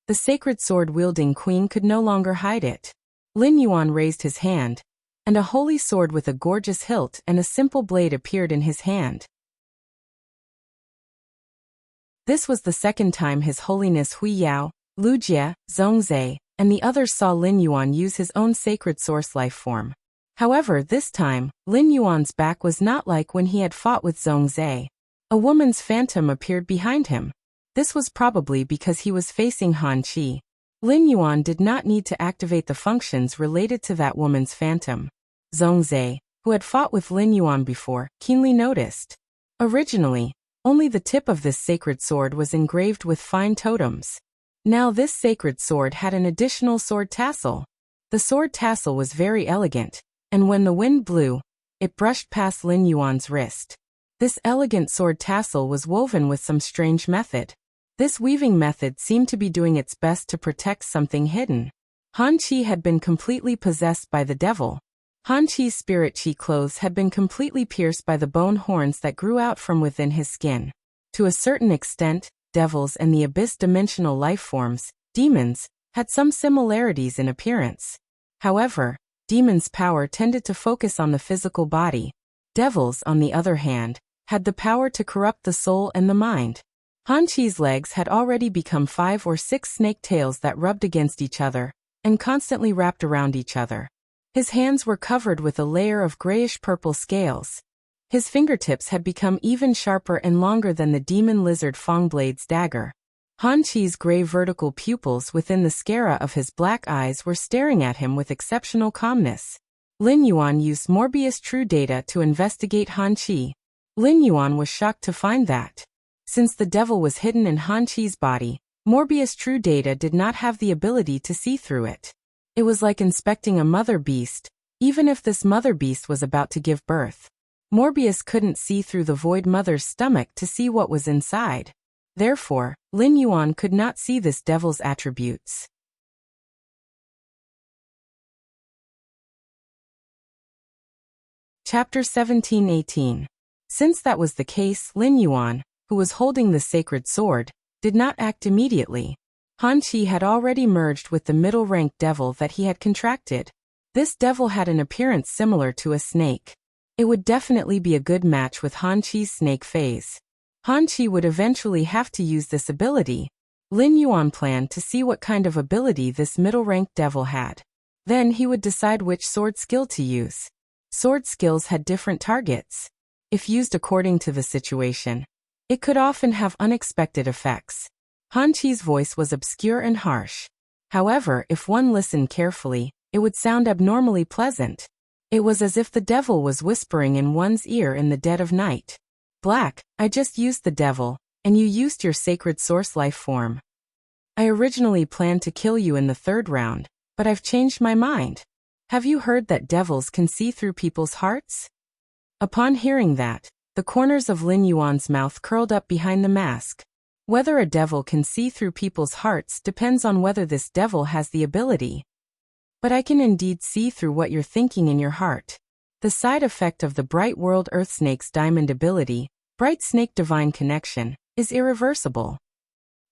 the sacred sword-wielding queen could no longer hide it. Lin Yuan raised his hand, and a holy sword with a gorgeous hilt and a simple blade appeared in his hand. This was the second time His Holiness Hui Yao, Lu Jie, Zhongzhe, and the others saw Lin Yuan use his own sacred source life form. However, this time, Lin Yuan's back was not like when he had fought with Zhongzhe. A woman's phantom appeared behind him. This was probably because he was facing Han Qi. Lin Yuan did not need to activate the functions related to that woman's phantom. Zhongzhe, who had fought with Lin Yuan before, keenly noticed. Originally, only the tip of this sacred sword was engraved with fine totems. Now this sacred sword had an additional sword tassel. The sword tassel was very elegant, and when the wind blew, it brushed past Lin Yuan's wrist. This elegant sword tassel was woven with some strange method. This weaving method seemed to be doing its best to protect something hidden. Han Qi had been completely possessed by the devil. Han Qi's spirit qi clothes had been completely pierced by the bone horns that grew out from within his skin. To a certain extent, devils and the abyss-dimensional life forms, demons, had some similarities in appearance. However, demons' power tended to focus on the physical body. Devils, on the other hand, had the power to corrupt the soul and the mind. Han Qi's legs had already become 5 or 6 snake tails that rubbed against each other and constantly wrapped around each other. His hands were covered with a layer of grayish-purple scales. His fingertips had become even sharper and longer than the demon lizard Fongblade's dagger. Han Qi's gray vertical pupils within the sclera of his black eyes were staring at him with exceptional calmness. Lin Yuan used Morbius True Data to investigate Han Qi. Lin Yuan was shocked to find that, since the devil was hidden in Han Qi's body, Morbius True Data did not have the ability to see through it. It was like inspecting a mother beast, even if this mother beast was about to give birth. Morbius couldn't see through the void mother's stomach to see what was inside. Therefore, Lin Yuan could not see this devil's attributes. Chapter 17-18. Since that was the case, Lin Yuan, who was holding the sacred sword, did not act immediately. Han Qi had already merged with the middle-rank devil that he had contracted. This devil had an appearance similar to a snake. It would definitely be a good match with Han Qi's snake phase. Han Qi would eventually have to use this ability. Lin Yuan planned to see what kind of ability this middle-rank devil had. Then he would decide which sword skill to use. Sword skills had different targets. If used according to the situation, it could often have unexpected effects. Han Qi's voice was obscure and harsh. However, if one listened carefully, it would sound abnormally pleasant. It was as if the devil was whispering in one's ear in the dead of night. Black, I just used the devil, and you used your sacred source life form. I originally planned to kill you in the 3rd round, but I've changed my mind. Have you heard that devils can see through people's hearts? Upon hearing that, the corners of Lin Yuan's mouth curled up behind the mask. Whether a devil can see through people's hearts depends on whether this devil has the ability. But I can indeed see through what you're thinking in your heart. The side effect of the Bright World Earth Snake's diamond ability, Bright Snake Divine Connection, is irreversible.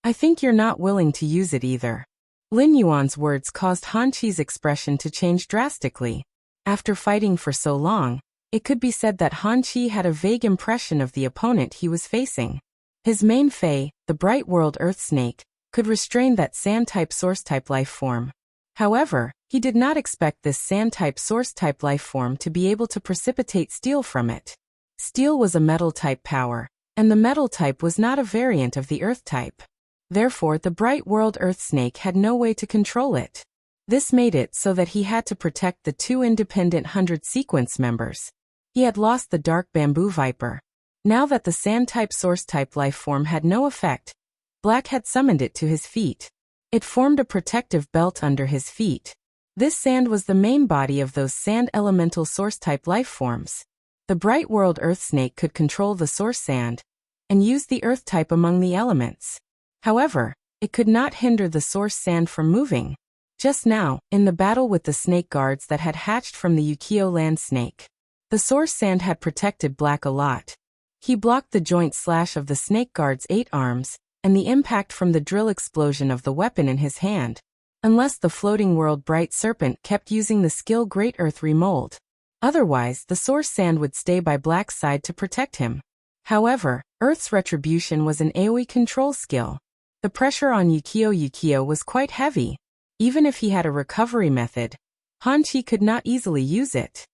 I think you're not willing to use it either. Lin Yuan's words caused Han Qi's expression to change drastically. After fighting for so long, it could be said that Han Qi had a vague impression of the opponent he was facing. His main Fae, the Bright World Earth Snake, could restrain that Sand-type Source-type life form. However, he did not expect this Sand-type Source-type life form to be able to precipitate steel from it. Steel was a metal-type power, and the metal type was not a variant of the Earth type. Therefore, the Bright World Earth Snake had no way to control it. This made it so that he had to protect the 2 independent 100 sequence members. He had lost the Dark Bamboo Viper. Now that the Sand-type Source-type life form had no effect, Black had summoned it to his feet. It formed a protective belt under his feet. This sand was the main body of those Sand Elemental Source-type life forms. The Bright World Earth Snake could control the Source Sand and use the Earth type among the elements. However, it could not hinder the Source Sand from moving. Just now, in the battle with the snake guards that had hatched from the Yukio land snake. The source sand had protected Black a lot. He blocked the joint slash of the snake guard's 8 arms, and the impact from the drill explosion of the weapon in his hand. Unless the floating world bright serpent kept using the skill Great Earth Remold. Otherwise, the source sand would stay by Black's side to protect him. However, Earth's Retribution was an AoE control skill. The pressure on Yukio was quite heavy. Even if he had a recovery method, Hanchi could not easily use it.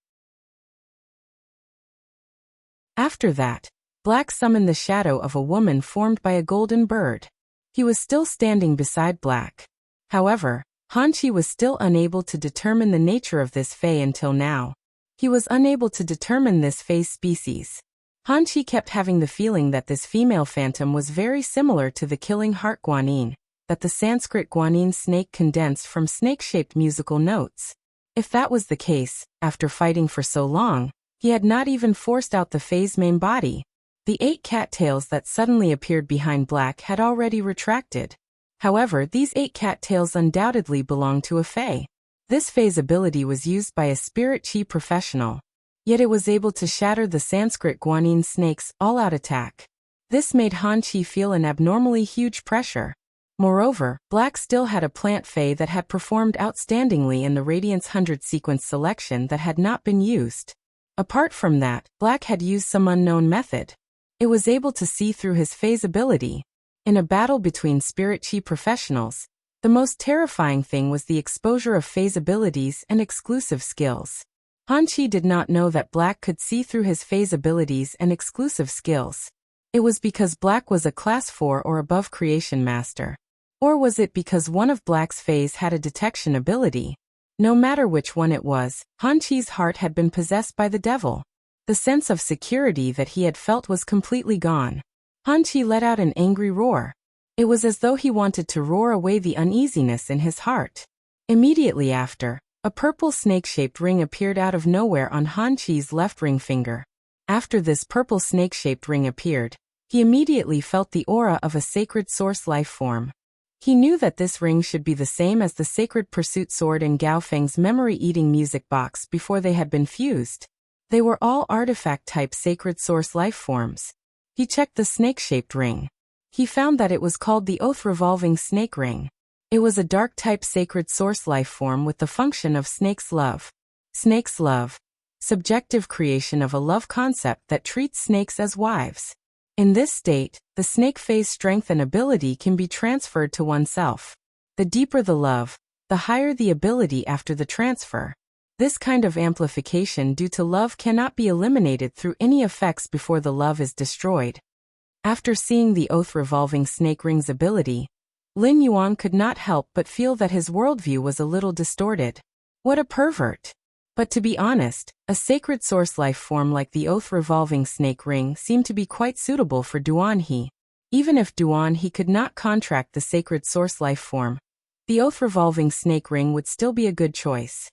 After that, Black summoned the shadow of a woman formed by a golden bird. He was still standing beside Black. However, Hanchi was still unable to determine the nature of this fae until now. He was unable to determine this fae's species. Hanchi kept having the feeling that this female phantom was very similar to the killing heart guanyin, that the Sanskrit guanyin snake condensed from snake-shaped musical notes. If that was the case, after fighting for so long, he had not even forced out the fae's main body. The 8 cattails that suddenly appeared behind Black had already retracted. However, these 8 cattails undoubtedly belonged to a fae. This fae's ability was used by a spirit chi professional. Yet it was able to shatter the Sanskrit guanyin snake's all-out attack. This made Hanchi feel an abnormally huge pressure. Moreover, Black still had a plant fae that had performed outstandingly in the Radiance 100 sequence selection that had not been used. Apart from that, Black had used some unknown method. It was able to see through his fae's ability. In a battle between spirit chi professionals, the most terrifying thing was the exposure of fae's abilities and exclusive skills. Hanchi did not know that Black could see through his fae's abilities and exclusive skills. It was because Black was a class 4 or above creation master. Or was it because one of Black's faes had a detection ability? No matter which one it was, Hanchi's heart had been possessed by the devil. The sense of security that he had felt was completely gone. Hanchi let out an angry roar. It was as though he wanted to roar away the uneasiness in his heart. Immediately after, a purple snake-shaped ring appeared out of nowhere on Hanchi's left ring finger. After this purple snake-shaped ring appeared, he immediately felt the aura of a sacred source life form. He knew that this ring should be the same as the Sacred Pursuit sword in Gao Feng's memory-eating music box before they had been fused. They were all artifact-type sacred source life forms. He checked the snake-shaped ring. He found that it was called the Oath-Revolving Snake Ring. It was a dark-type sacred source life form with the function of snake's love. Snake's love. Subjective creation of a love concept that treats snakes as wives. In this state, the snake fae's strength and ability can be transferred to oneself. The deeper the love, the higher the ability after the transfer. This kind of amplification due to love cannot be eliminated through any effects before the love is destroyed. After seeing the Oath-Revolving Snake Ring's ability, Lin Yuan could not help but feel that his worldview was a little distorted. What a pervert! But to be honest, a sacred source life form like the Oath-Revolving Snake Ring seemed to be quite suitable for Duan He. Even if Duan He could not contract the sacred source life form, the Oath-Revolving Snake Ring would still be a good choice.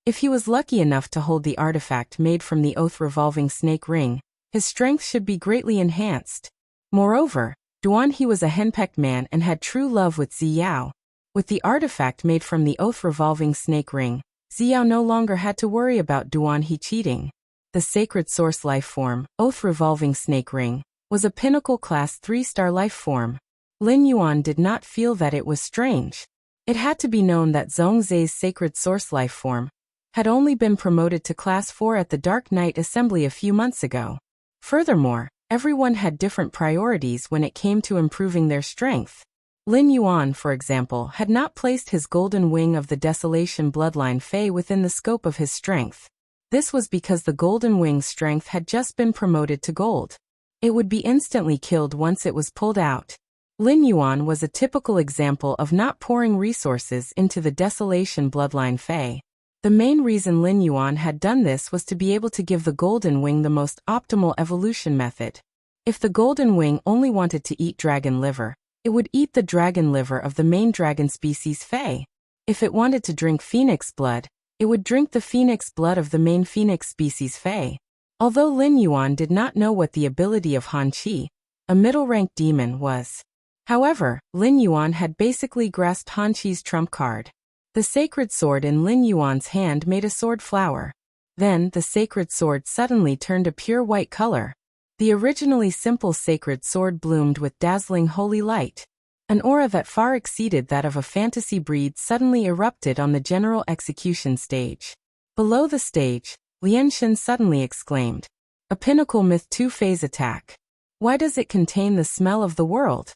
If he was lucky enough to hold the artifact made from the Oath-Revolving Snake Ring, his strength should be greatly enhanced. Moreover, Duan He was a henpecked man and had true love with Ziyao. With the artifact made from the Oath-Revolving Snake Ring, Ziyao no longer had to worry about Duan He cheating. The sacred source life form, Oath-Revolving Snake Ring, was a pinnacle class 3-star life form. Lin Yuan did not feel that it was strange. It had to be known that Zhongzhe's sacred source life form had only been promoted to class 4 at the Dark Knight Assembly a few months ago. Furthermore, everyone had different priorities when it came to improving their strength. Lin Yuan, for example, had not placed his golden wing of the Desolation Bloodline Fae within the scope of his strength. This was because the golden wing's strength had just been promoted to gold. It would be instantly killed once it was pulled out. Lin Yuan was a typical example of not pouring resources into the Desolation Bloodline Fae. The main reason Lin Yuan had done this was to be able to give the golden wing the most optimal evolution method. If the golden wing only wanted to eat dragon liver, it would eat the dragon liver of the main dragon species Fae. If it wanted to drink phoenix blood, it would drink the phoenix blood of the main phoenix species Fae. Although Lin Yuan did not know what the ability of Han Qi, a middle-ranked demon, was, However, Lin Yuan had basically grasped Han Chi's trump card. The sacred sword in Lin Yuan's hand made a sword flower. Then, the sacred sword suddenly turned a pure white color. The originally simple sacred sword bloomed with dazzling holy light. An aura that far exceeded that of a fantasy breed suddenly erupted on the general execution stage. Below the stage, Lianshan suddenly exclaimed, "A pinnacle myth 2-phase attack. Why does it contain the smell of the world?"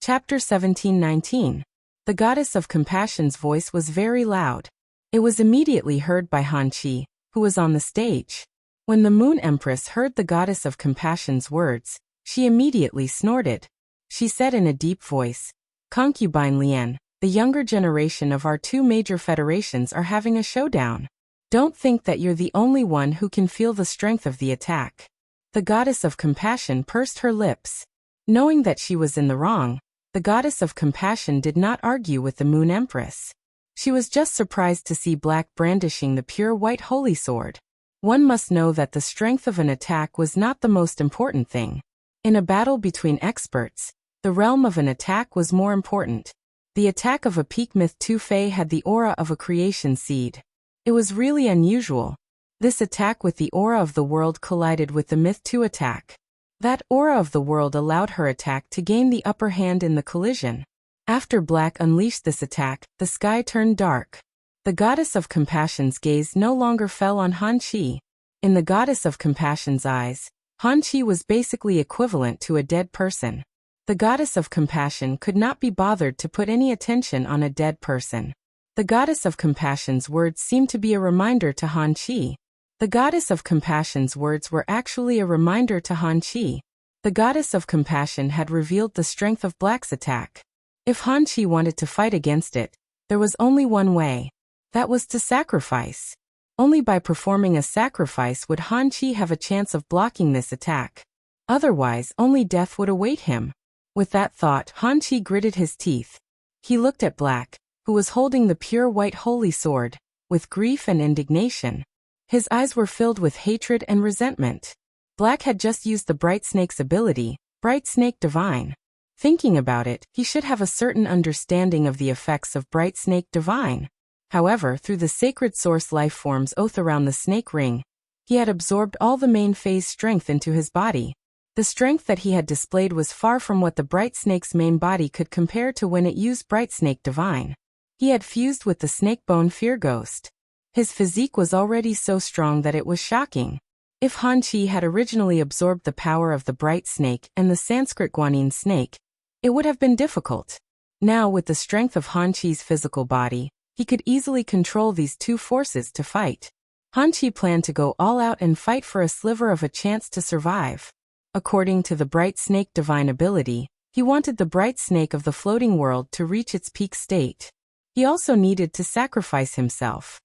Chapter 17-19. The goddess of compassion's voice was very loud. It was immediately heard by Han Chi, who was on the stage. When the Moon Empress heard the goddess of compassion's words, she immediately snorted. She said in a deep voice, "Concubine Lian, the younger generation of our two major federations are having a showdown. Don't think that you're the only one who can feel the strength of the attack." The goddess of compassion pursed her lips. Knowing that she was in the wrong, the goddess of compassion did not argue with the Moon Empress. She was just surprised to see Black brandishing the pure white holy sword. One must know that the strength of an attack was not the most important thing. In a battle between experts, the realm of an attack was more important. The attack of a peak myth 2-Fei had the aura of a creation seed. It was really unusual. This attack with the aura of the world collided with the myth 2 attack. That aura of the world allowed her attack to gain the upper hand in the collision. After Black unleashed this attack, the sky turned dark. The goddess of compassion's gaze no longer fell on Han Chi. In the goddess of compassion's eyes, Han Chi was basically equivalent to a dead person. The goddess of compassion could not be bothered to put any attention on a dead person. The goddess of compassion's words seemed to be a reminder to Han Chi. The goddess of compassion's words were actually a reminder to Han Chi. The goddess of compassion had revealed the strength of Black's attack. If Han Chi wanted to fight against it, there was only one way. That was to sacrifice. Only by performing a sacrifice would Han Chi have a chance of blocking this attack. Otherwise, only death would await him. With that thought, Han Chi gritted his teeth. He looked at Black, who was holding the pure white holy sword, with grief and indignation. His eyes were filled with hatred and resentment. Black had just used the Bright Snake's ability, Bright Snake Divine. Thinking about it, he should have a certain understanding of the effects of Bright Snake Divine. However, through the sacred source lifeform's oath around the snake ring, he had absorbed all the main phase strength into his body. The strength that he had displayed was far from what the Bright Snake's main body could compare to when it used Bright Snake Divine. He had fused with the Snakebone Fear Ghost. His physique was already so strong that it was shocking. If Han Chi had originally absorbed the power of the Bright Snake and the Sanskrit Guanyin snake, it would have been difficult. Now, with the strength of Han Chi's physical body, he could easily control these two forces to fight. Han Chi planned to go all out and fight for a sliver of a chance to survive. According to the Bright Snake Divine ability, he wanted the Bright Snake of the floating world to reach its peak state. He also needed to sacrifice himself.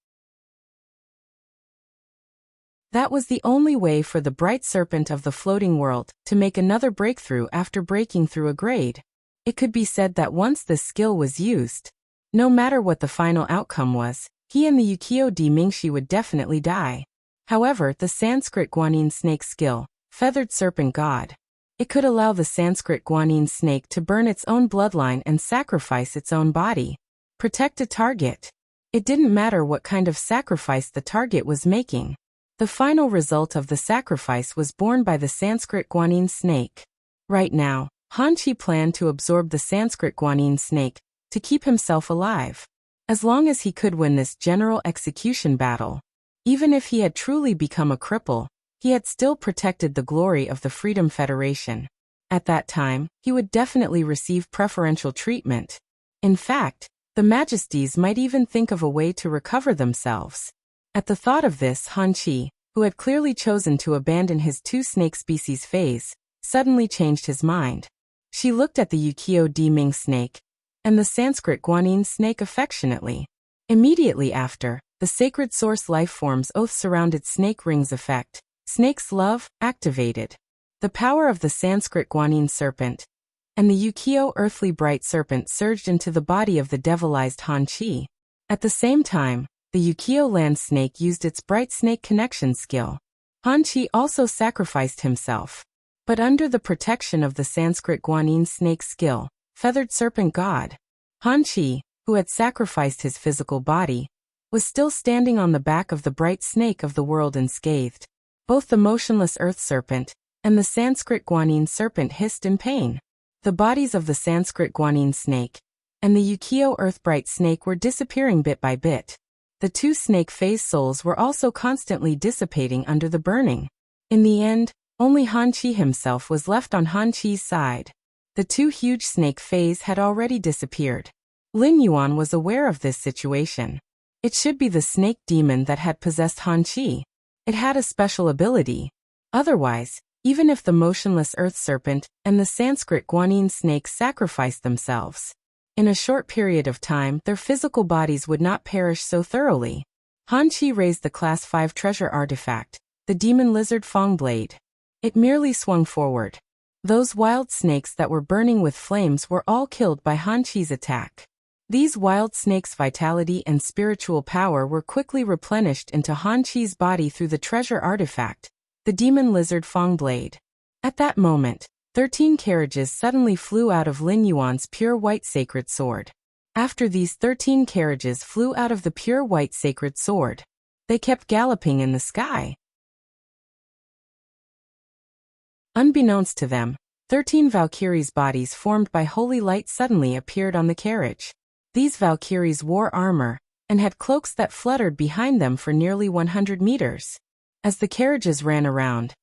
That was the only way for the Bright Serpent of the floating world to make another breakthrough after breaking through a grade. It could be said that once this skill was used, no matter what the final outcome was, he and the Yukio Di Mingshi would definitely die. However, the Sanskrit Guanyin snake skill, Feathered Serpent God, it could allow the Sanskrit Guanyin snake to burn its own bloodline and sacrifice its own body. Protect a target. It didn't matter what kind of sacrifice the target was making. The final result of the sacrifice was borne by the Sanskrit Guanyin snake. Right now, Han Chi planned to absorb the Sanskrit Guanyin snake to keep himself alive. As long as he could win this general execution battle. Even if he had truly become a cripple, he had still protected the glory of the Freedom Federation. At that time, he would definitely receive preferential treatment. In fact, the Majesties might even think of a way to recover themselves. At the thought of this, Han Chi, who had clearly chosen to abandon his two snake species phase, suddenly changed his mind. She looked at the Yukio Di Ming snake and the Sanskrit Guanyin snake affectionately. Immediately after, the sacred source lifeform's oath-surrounded snake rings effect, Snake's Love, activated. The power of the Sanskrit Guanyin serpent and the Yukio earthly bright serpent surged into the body of the devilized Han Chi. At the same time, the Yukio land snake used its bright snake connection skill. Han Qi also sacrificed himself. But under the protection of the Sanskrit guanyin snake skill, feathered serpent god, Han Qi, who had sacrificed his physical body, was still standing on the back of the bright snake of the world unscathed. Both the motionless earth serpent and the Sanskrit guanyin serpent hissed in pain. The bodies of the Sanskrit guanyin snake and the Wuxia earthbright snake were disappearing bit by bit. The two snake phase souls were also constantly dissipating under the burning. In the end, only Han Qi himself was left on Han Qi's side. The two huge snake phase had already disappeared. Lin Yuan was aware of this situation. It should be the snake demon that had possessed Han Qi. It had a special ability. Otherwise, even if the motionless earth serpent and the Sanskrit guanyin snake sacrificed themselves, in a short period of time their physical bodies would not perish so thoroughly. Han Qi raised the Class 5 treasure artifact, the demon lizard Fong Blade. It merely swung forward. Those wild snakes that were burning with flames were all killed by Han Qi's attack. These wild snakes' vitality and spiritual power were quickly replenished into Han Qi's body through the treasure artifact, the demon lizard Fong Blade. At that moment, 13 carriages suddenly flew out of Lin Yuan's pure white sacred sword. After these 13 carriages flew out of the pure white sacred sword, they kept galloping in the sky. Unbeknownst to them, 13 Valkyries' bodies formed by holy light suddenly appeared on the carriage. These Valkyries wore armor and had cloaks that fluttered behind them for nearly 100 meters. As the carriages ran around,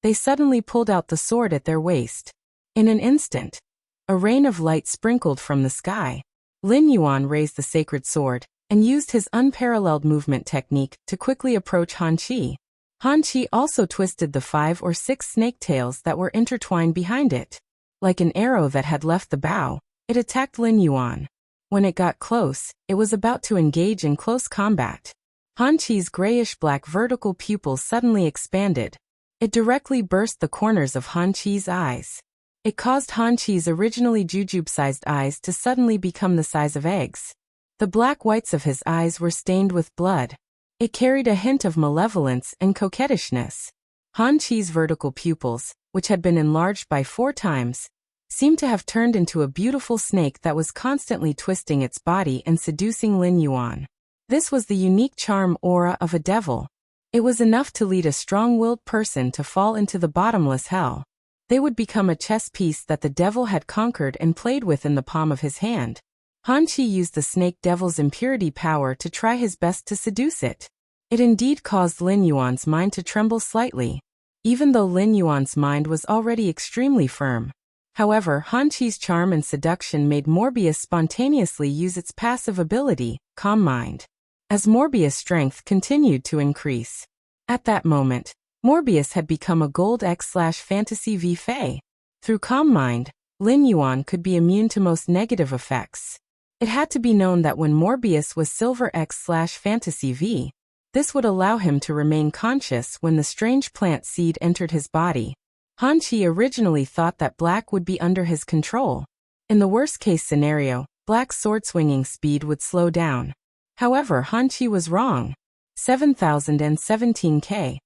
they suddenly pulled out the sword at their waist. In an instant, a rain of light sprinkled from the sky. Lin Yuan raised the sacred sword and used his unparalleled movement technique to quickly approach Han Qi. Han Qi also twisted the 5 or 6 snake tails that were intertwined behind it. Like an arrow that had left the bow, it attacked Lin Yuan. When it got close, it was about to engage in close combat. Han Qi's grayish-black vertical pupils suddenly expanded. It directly burst the corners of Han Qi's eyes. It caused Han Qi's originally jujube-sized eyes to suddenly become the size of eggs. The black whites of his eyes were stained with blood. It carried a hint of malevolence and coquettishness. Han Qi's vertical pupils, which had been enlarged by 4 times, seemed to have turned into a beautiful snake that was constantly twisting its body and seducing Lin Yuan. This was the unique charm aura of a devil. It was enough to lead a strong-willed person to fall into the bottomless hell. They would become a chess piece that the devil had conquered and played with in the palm of his hand. Han Qi used the snake devil's impurity power to try his best to seduce it. It indeed caused Lin Yuan's mind to tremble slightly, even though Lin Yuan's mind was already extremely firm. However, Han Qi's charm and seduction made Morbius spontaneously use its passive ability, Calm Mind. As Morbius' strength continued to increase. At that moment, Morbius had become a Gold X/Fantasy V Fae. Through Calm Mind, Lin Yuan could be immune to most negative effects. It had to be known that when Morbius was Silver X/Fantasy V, this would allow him to remain conscious when the strange plant seed entered his body. Han Qi originally thought that Black would be under his control. In the worst-case scenario, Black's sword-swinging speed would slow down. However, Han Qi was wrong. 7017 K.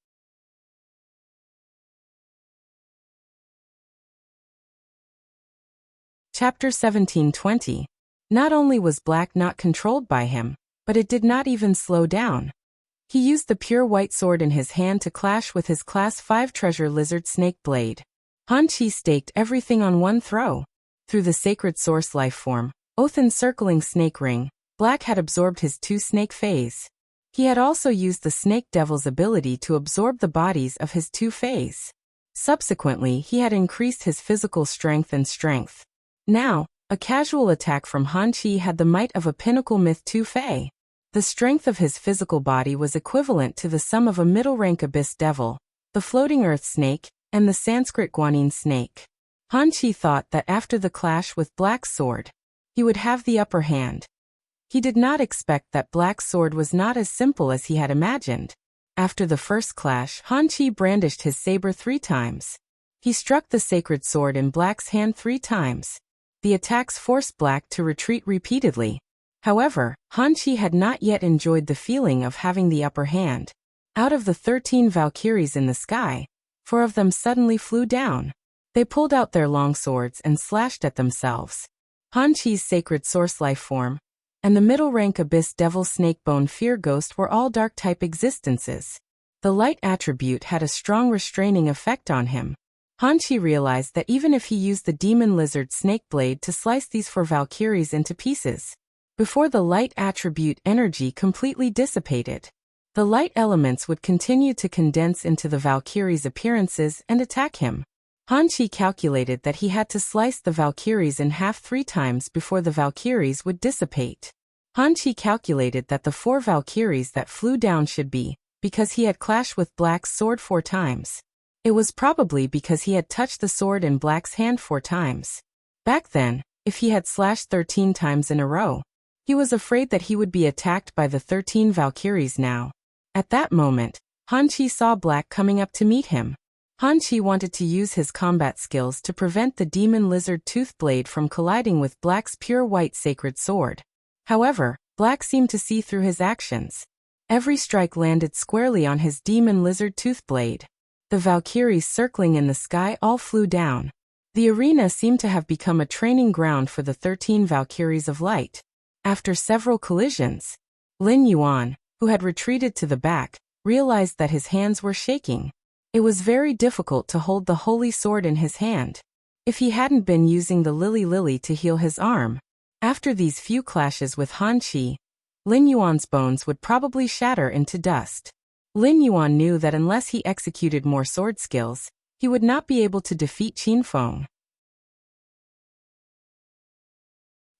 Chapter 1720. Not only was Black not controlled by him, but it did not even slow down. He used the pure white sword in his hand to clash with his Class 5 treasure lizard snake blade. Han Qi staked everything on one throw. Through the sacred source lifeform, oath encircling snake ring, Black had absorbed his 2 snake phase. He had also used the snake devil's ability to absorb the bodies of his 2 phase. Subsequently, he had increased his physical strength and strength. Now, a casual attack from Han Qi had the might of a pinnacle myth 2 Fae. The strength of his physical body was equivalent to the sum of a middle-rank abyss devil, the floating earth snake, and the Sanskrit guanyin snake. Han Qi thought that after the clash with Black's sword, he would have the upper hand. He did not expect that Black's sword was not as simple as he had imagined. After the first clash, Han Qi brandished his saber 3 times. He struck the sacred sword in Black's hand 3 times. The attacks forced Black to retreat repeatedly. However, Han Qi had not yet enjoyed the feeling of having the upper hand. Out of the 13 Valkyries in the sky, 4 of them suddenly flew down. They pulled out their long swords and slashed at themselves. Han Chi's sacred source life form and the middle rank abyss devil snake bone fear ghost were all dark type existences. The light attribute had a strong restraining effect on him. Han Chi realized that even if he used the demon lizard snake blade to slice these 4 Valkyries into pieces, before the light attribute energy completely dissipated, the light elements would continue to condense into the Valkyries' appearances and attack him. Han Chi calculated that he had to slice the Valkyries in half 3 times before the Valkyries would dissipate. Han Chi calculated that the 4 Valkyries that flew down should be, because he had clashed with Black's sword 4 times. It was probably because he had touched the sword in Black's hand 4 times. Back then, if he had slashed 13 times in a row, he was afraid that he would be attacked by the 13 Valkyries now. At that moment, Han Chi saw Black coming up to meet him. Han Chi wanted to use his combat skills to prevent the demon lizard tooth blade from colliding with Black's pure white sacred sword. However, Black seemed to see through his actions. Every strike landed squarely on his demon lizard tooth blade. The Valkyries circling in the sky all flew down. The arena seemed to have become a training ground for the 13 Valkyries of light. After several collisions, Lin Yuan, who had retreated to the back, realized that his hands were shaking. It was very difficult to hold the holy sword in his hand. If he hadn't been using the lily to heal his arm, after these few clashes with Han Chi, Lin Yuan's bones would probably shatter into dust. Lin Yuan knew that unless he executed more sword skills, he would not be able to defeat Qin Feng.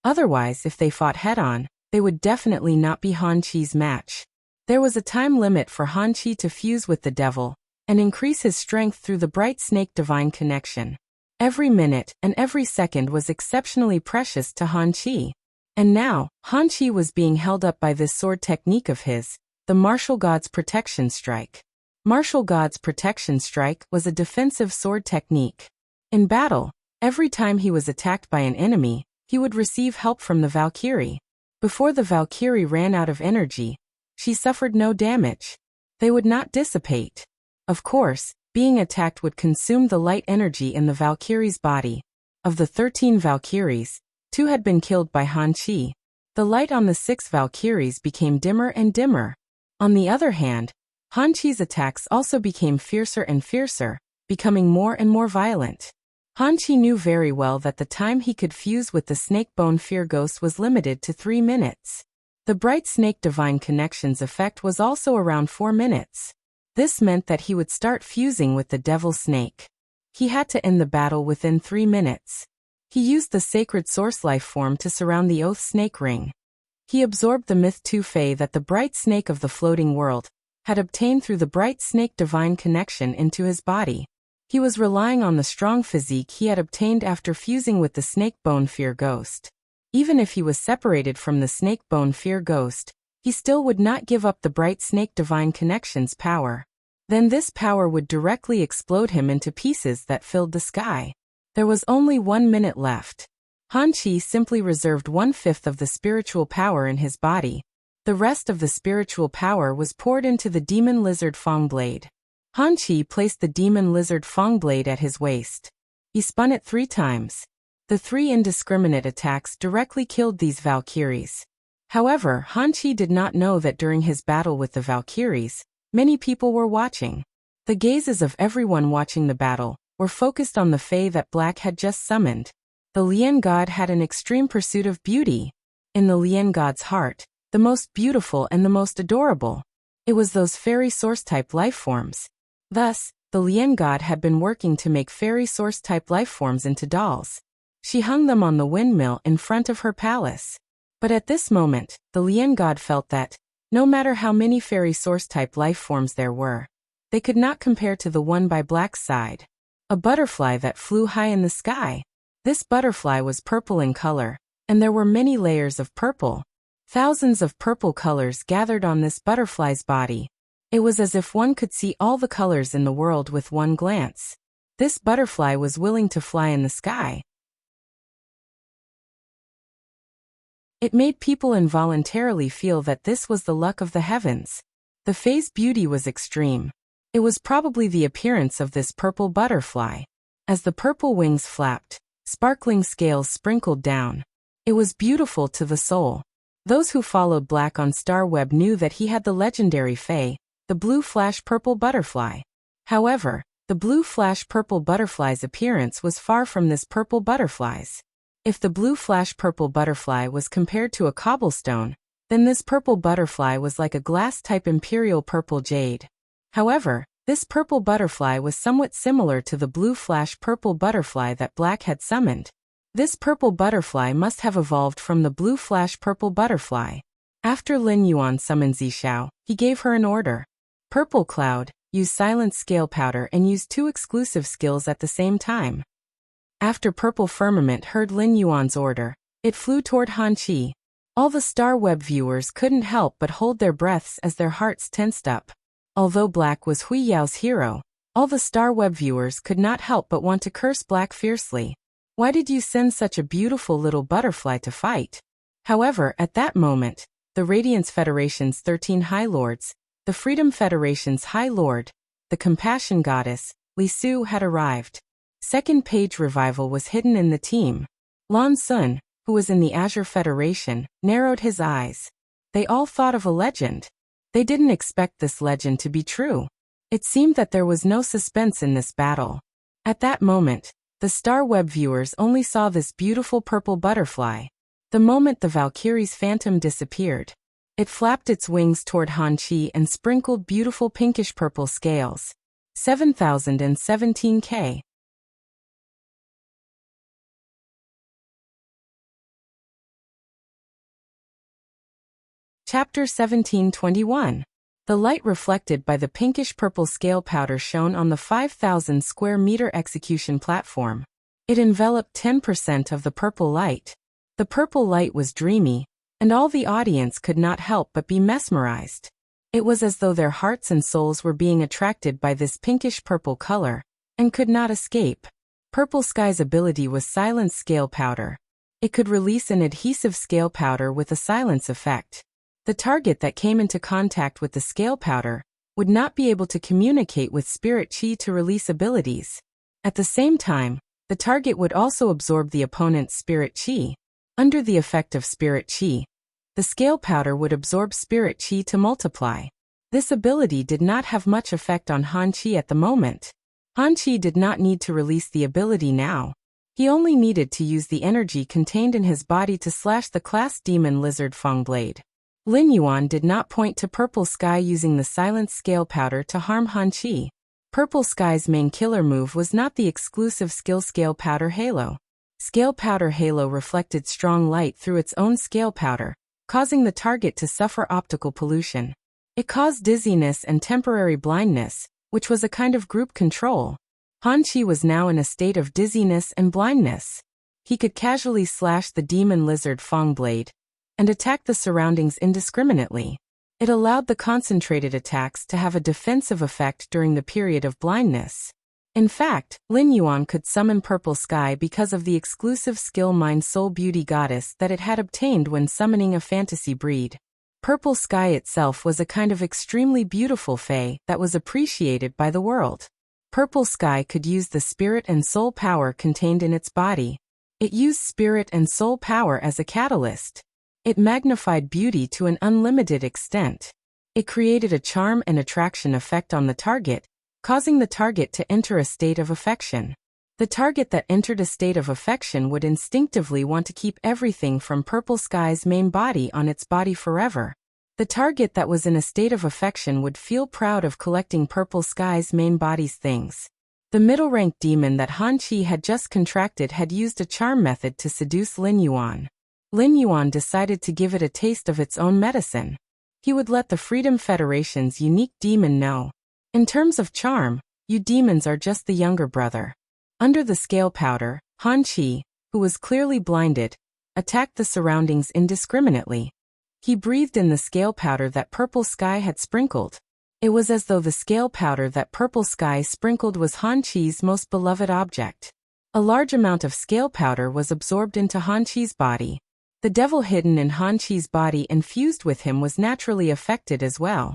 Otherwise, if they fought head-on, they would definitely not be Han Chi's match. There was a time limit for Han Chi to fuse with the devil and increase his strength through the bright snake divine connection. Every minute and every second was exceptionally precious to Han Chi. And now, Han Chi was being held up by this sword technique of his, the Martial God's Protection Strike. Martial God's Protection Strike was a defensive sword technique. In battle, every time he was attacked by an enemy, he would receive help from the Valkyrie. Before the Valkyrie ran out of energy, she suffered no damage. They would not dissipate. Of course, being attacked would consume the light energy in the Valkyrie's body. Of the 13 Valkyries, 2 had been killed by Han Chi. The light on the 6 Valkyries became dimmer and dimmer. On the other hand, Han Chi's attacks also became fiercer and fiercer, becoming more and more violent. Han Chi knew very well that the time he could fuse with the snake bone fear ghost was limited to 3 minutes. The bright snake divine connections effect was also around 4 minutes. This meant that he would start fusing with the devil snake. He had to end the battle within 3 minutes. He used the sacred source life form to surround the oath snake ring. He absorbed the myth Tu Fei that the bright snake of the floating world had obtained through the bright snake divine connection into his body. He was relying on the strong physique he had obtained after fusing with the snake bone fear ghost. Even if he was separated from the snake bone fear ghost, he still would not give up the bright snake divine connection's power. Then this power would directly explode him into pieces that filled the sky. There was only 1 minute left. Han Chi simply reserved 1/5 of the spiritual power in his body. The rest of the spiritual power was poured into the demon lizard Fang blade. Han Chi placed the demon lizard Fang blade at his waist. He spun it 3 times. The 3 indiscriminate attacks directly killed these Valkyries. However, Han Chi did not know that during his battle with the Valkyries, many people were watching. The gazes of everyone watching the battle were focused on the Fae that Black had just summoned. The Lian God had an extreme pursuit of beauty. In the Lian God's heart, the most beautiful and the most adorable, it was those fairy source-type life forms. Thus, the Lian God had been working to make fairy source-type life forms into dolls. She hung them on the windmill in front of her palace. But at this moment, the Lian God felt that, no matter how many fairy source-type life forms there were, they could not compare to the one by Black's side. A butterfly that flew high in the sky. This butterfly was purple in color, and there were many layers of purple. Thousands of purple colors gathered on this butterfly's body. It was as if one could see all the colors in the world with one glance. This butterfly was willing to fly in the sky. It made people involuntarily feel that this was the luck of the heavens. The Fey's beauty was extreme. It was probably the appearance of this purple butterfly. As the purple wings flapped, sparkling scales sprinkled down. It was beautiful to the soul. Those who followed Black on Star Web knew that he had the legendary Fey, the blue flash purple butterfly. However, the blue flash purple butterfly's appearance was far from this purple butterfly's. If the blue flash purple butterfly was compared to a cobblestone, then this purple butterfly was like a glass-type imperial purple jade. However, this purple butterfly was somewhat similar to the blue flash purple butterfly that Black had summoned. This purple butterfly must have evolved from the blue flash purple butterfly. After Lin Yuan summoned Zishao, he gave her an order. Purple Cloud, use Silent Scale Powder and use 2 exclusive skills at the same time. After Purple Firmament heard Lin Yuan's order, it flew toward Han Qi. All the Star Web viewers couldn't help but hold their breaths as their hearts tensed up. Although Black was Hui Yao's hero, all the Star Web viewers could not help but want to curse Black fiercely. Why did you send such a beautiful little butterfly to fight? However, at that moment, the Radiance Federation's 13 High Lords, the Freedom Federation's High Lord, the Compassion Goddess, Li Su had arrived. Second page revival was hidden in the team. Lan Sun, who was in the Azure Federation, narrowed his eyes. They all thought of a legend. They didn't expect this legend to be true. It seemed that there was no suspense in this battle. At that moment, the Star Web viewers only saw this beautiful purple butterfly. The moment the Valkyrie's phantom disappeared, it flapped its wings toward Han Qi and sprinkled beautiful pinkish-purple scales. 7017K. Chapter 1721. The light reflected by the pinkish-purple scale powder shone on the 5,000 square meter execution platform. It enveloped 10% of the purple light. The purple light was dreamy, and all the audience could not help but be mesmerized. It was as though their hearts and souls were being attracted by this pinkish-purple color, and could not escape. Purple Sky's ability was Silence Scale Powder. It could release an adhesive scale powder with a silence effect. The target that came into contact with the scale powder would not be able to communicate with Spirit Chi to release abilities. At the same time, the target would also absorb the opponent's Spirit Chi. Under the effect of Spirit Chi, the scale powder would absorb Spirit Chi to multiply. This ability did not have much effect on Han Qi at the moment. Han Qi did not need to release the ability now. He only needed to use the energy contained in his body to slash the class demon lizard Feng Blade. Lin Yuan did not point to Purple Sky using the silent scale powder to harm Han Qi. Purple Sky's main killer move was not the exclusive skill Scale Powder Halo. Scale Powder Halo reflected strong light through its own scale powder, causing the target to suffer optical pollution. It caused dizziness and temporary blindness, which was a kind of group control. Han Qi was now in a state of dizziness and blindness. He could casually slash the demon lizard Feng Blade and attack the surroundings indiscriminately. It allowed the concentrated attacks to have a defensive effect during the period of blindness. In fact, Lin Yuan could summon Purple Sky because of the exclusive skill Mind Soul Beauty Goddess that it had obtained when summoning a fantasy breed. Purple Sky itself was a kind of extremely beautiful fae that was appreciated by the world. Purple Sky could use the spirit and soul power contained in its body. It used spirit and soul power as a catalyst. It magnified beauty to an unlimited extent. It created a charm and attraction effect on the target, causing the target to enter a state of affection. The target that entered a state of affection would instinctively want to keep everything from Purple Sky's main body on its body forever. The target that was in a state of affection would feel proud of collecting Purple Sky's main body's things. The middle-ranked demon that Han Qi had just contracted had used a charm method to seduce Lin Yuan. Lin Yuan decided to give it a taste of its own medicine. He would let the Freedom Federation's unique demon know. In terms of charm, you demons are just the younger brother. Under the scale powder, Han Qi, who was clearly blinded, attacked the surroundings indiscriminately. He breathed in the scale powder that Purple Sky had sprinkled. It was as though the scale powder that Purple Sky sprinkled was Han Qi's most beloved object. A large amount of scale powder was absorbed into Han Qi's body. The devil hidden in Han Qi's body and fused with him was naturally affected as well.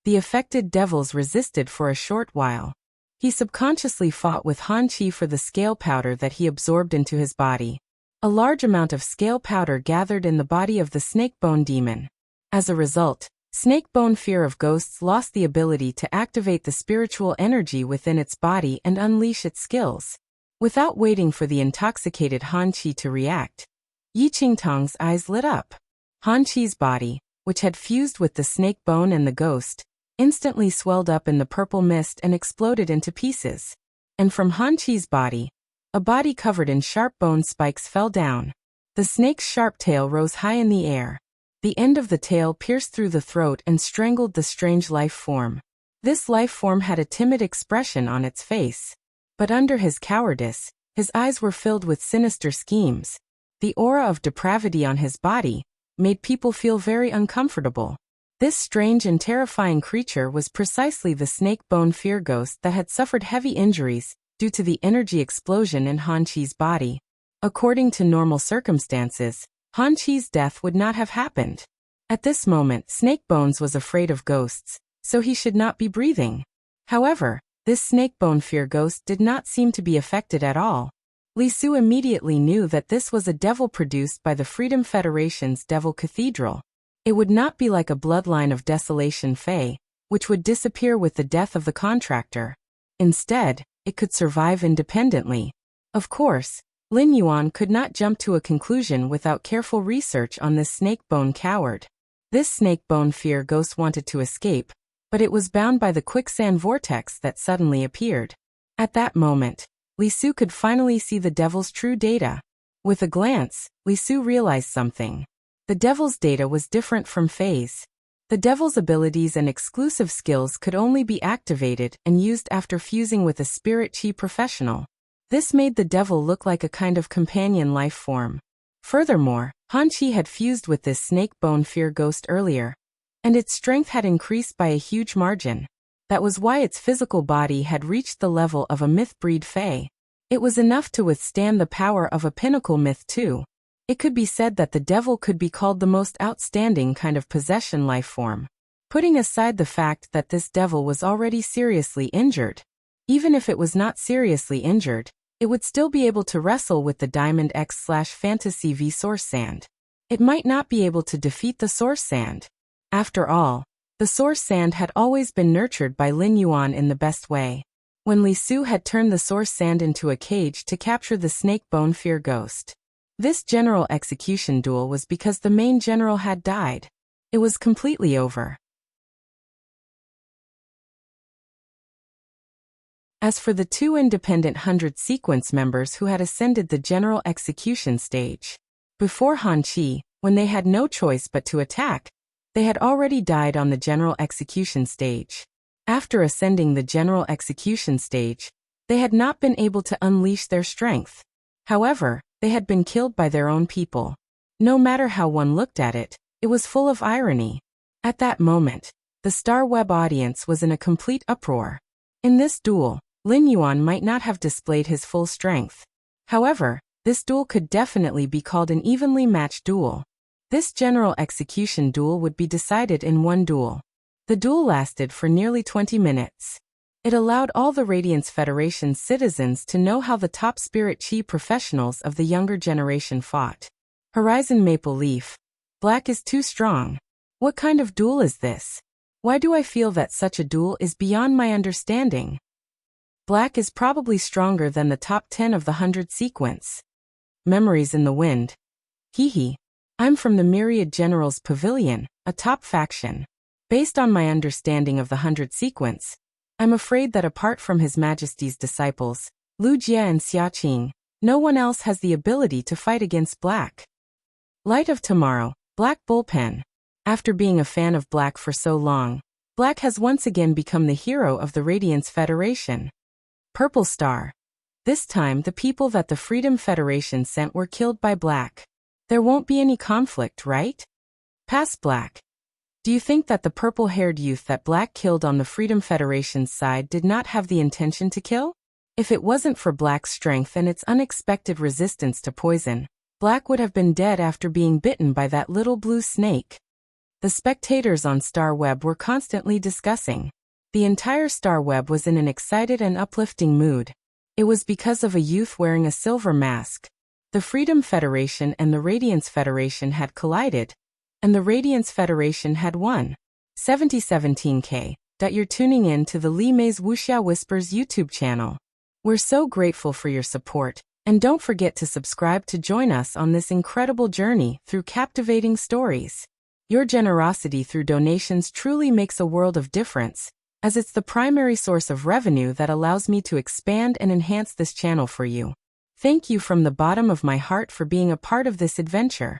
The affected devils resisted for a short while. He subconsciously fought with Han Qi for the scale powder that he absorbed into his body. A large amount of scale powder gathered in the body of the snake-bone demon. As a result, snake-bone fear of ghosts lost the ability to activate the spiritual energy within its body and unleash its skills. Without waiting for the intoxicated Han Qi to react, Yi Qingtang's eyes lit up. Han Qi's body, which had fused with the snake bone and the ghost, instantly swelled up in the purple mist and exploded into pieces. And from Han Qi's body, a body covered in sharp bone spikes fell down. The snake's sharp tail rose high in the air. The end of the tail pierced through the throat and strangled the strange life form. This life form had a timid expression on its face. But under his cowardice, his eyes were filled with sinister schemes. The aura of depravity on his body made people feel very uncomfortable. This strange and terrifying creature was precisely the snake-bone fear ghost that had suffered heavy injuries due to the energy explosion in Han Qi's body. According to normal circumstances, Han Qi's death would not have happened. At this moment, Snake Bones was afraid of ghosts, so he should not be breathing. However, this snake-bone fear ghost did not seem to be affected at all. Li Su immediately knew that this was a devil produced by the Freedom Federation's Devil Cathedral. It would not be like a bloodline of Desolation Fey, which would disappear with the death of the contractor. Instead, it could survive independently. Of course, Lin Yuan could not jump to a conclusion without careful research on this snake-bone coward. This snake-bone fear ghost wanted to escape, but it was bound by the quicksand vortex that suddenly appeared. At that moment, Li Su could finally see the devil's true data. With a glance, Li Su realized something. The devil's data was different from Fei's. The devil's abilities and exclusive skills could only be activated and used after fusing with a spirit chi professional. This made the devil look like a kind of companion life form. Furthermore, Han Qi had fused with this snake-bone fear ghost earlier, and its strength had increased by a huge margin. That was why its physical body had reached the level of a myth-breed Fey. It was enough to withstand the power of a pinnacle myth too. It could be said that the devil could be called the most outstanding kind of possession life form. Putting aside the fact that this devil was already seriously injured. Even if it was not seriously injured, it would still be able to wrestle with the Diamond X/Fantasy V Source Sand. It might not be able to defeat the Source Sand. After all, the Source Sand had always been nurtured by Lin Yuan in the best way. When Li Su had turned the Source Sand into a cage to capture the snake-bone fear ghost. This general execution duel was because the main general had died. It was completely over. As for the two independent 100 sequence members who had ascended the general execution stage, before Han Qi, when they had no choice but to attack, they had already died on the general execution stage. After ascending the general execution stage, they had not been able to unleash their strength. However, they had been killed by their own people. No matter how one looked at it, it was full of irony. At that moment, the Star Web audience was in a complete uproar. In this duel, Lin Yuan might not have displayed his full strength. However, this duel could definitely be called an evenly matched duel. This general execution duel would be decided in one duel. The duel lasted for nearly 20 minutes. It allowed all the Radiance Federation's citizens to know how the top spirit chi professionals of the younger generation fought. Horizon Maple Leaf. Black is too strong. What kind of duel is this? Why do I feel that such a duel is beyond my understanding? Black is probably stronger than the top 10 of the 100 sequence. Memories in the wind. Hee. I'm from the Myriad Generals Pavilion, a top faction. Based on my understanding of the 100 sequence, I'm afraid that apart from His Majesty's disciples, Lu Jie and Xia Qing, no one else has the ability to fight against Black. Light of Tomorrow, Black Bullpen. After being a fan of Black for so long, Black has once again become the hero of the Radiance Federation. Purple Star. This time the people that the Freedom Federation sent were killed by Black. There won't be any conflict, right? Pass Black. Do you think that the purple-haired youth that Black killed on the Freedom Federation's side did not have the intention to kill? If it wasn't for Black's strength and its unexpected resistance to poison, Black would have been dead after being bitten by that little blue snake. The spectators on Star Web were constantly discussing. The entire Star Web was in an excited and uplifting mood. It was because of a youth wearing a silver mask. The Freedom Federation and the Radiance Federation had collided, and the Radiance Federation had won. 7017K. You're tuning in to the Li Mei's Wuxia Whispers YouTube channel. We're so grateful for your support, and don't forget to subscribe to join us on this incredible journey through captivating stories. Your generosity through donations truly makes a world of difference, as it's the primary source of revenue that allows me to expand and enhance this channel for you. Thank you from the bottom of my heart for being a part of this adventure.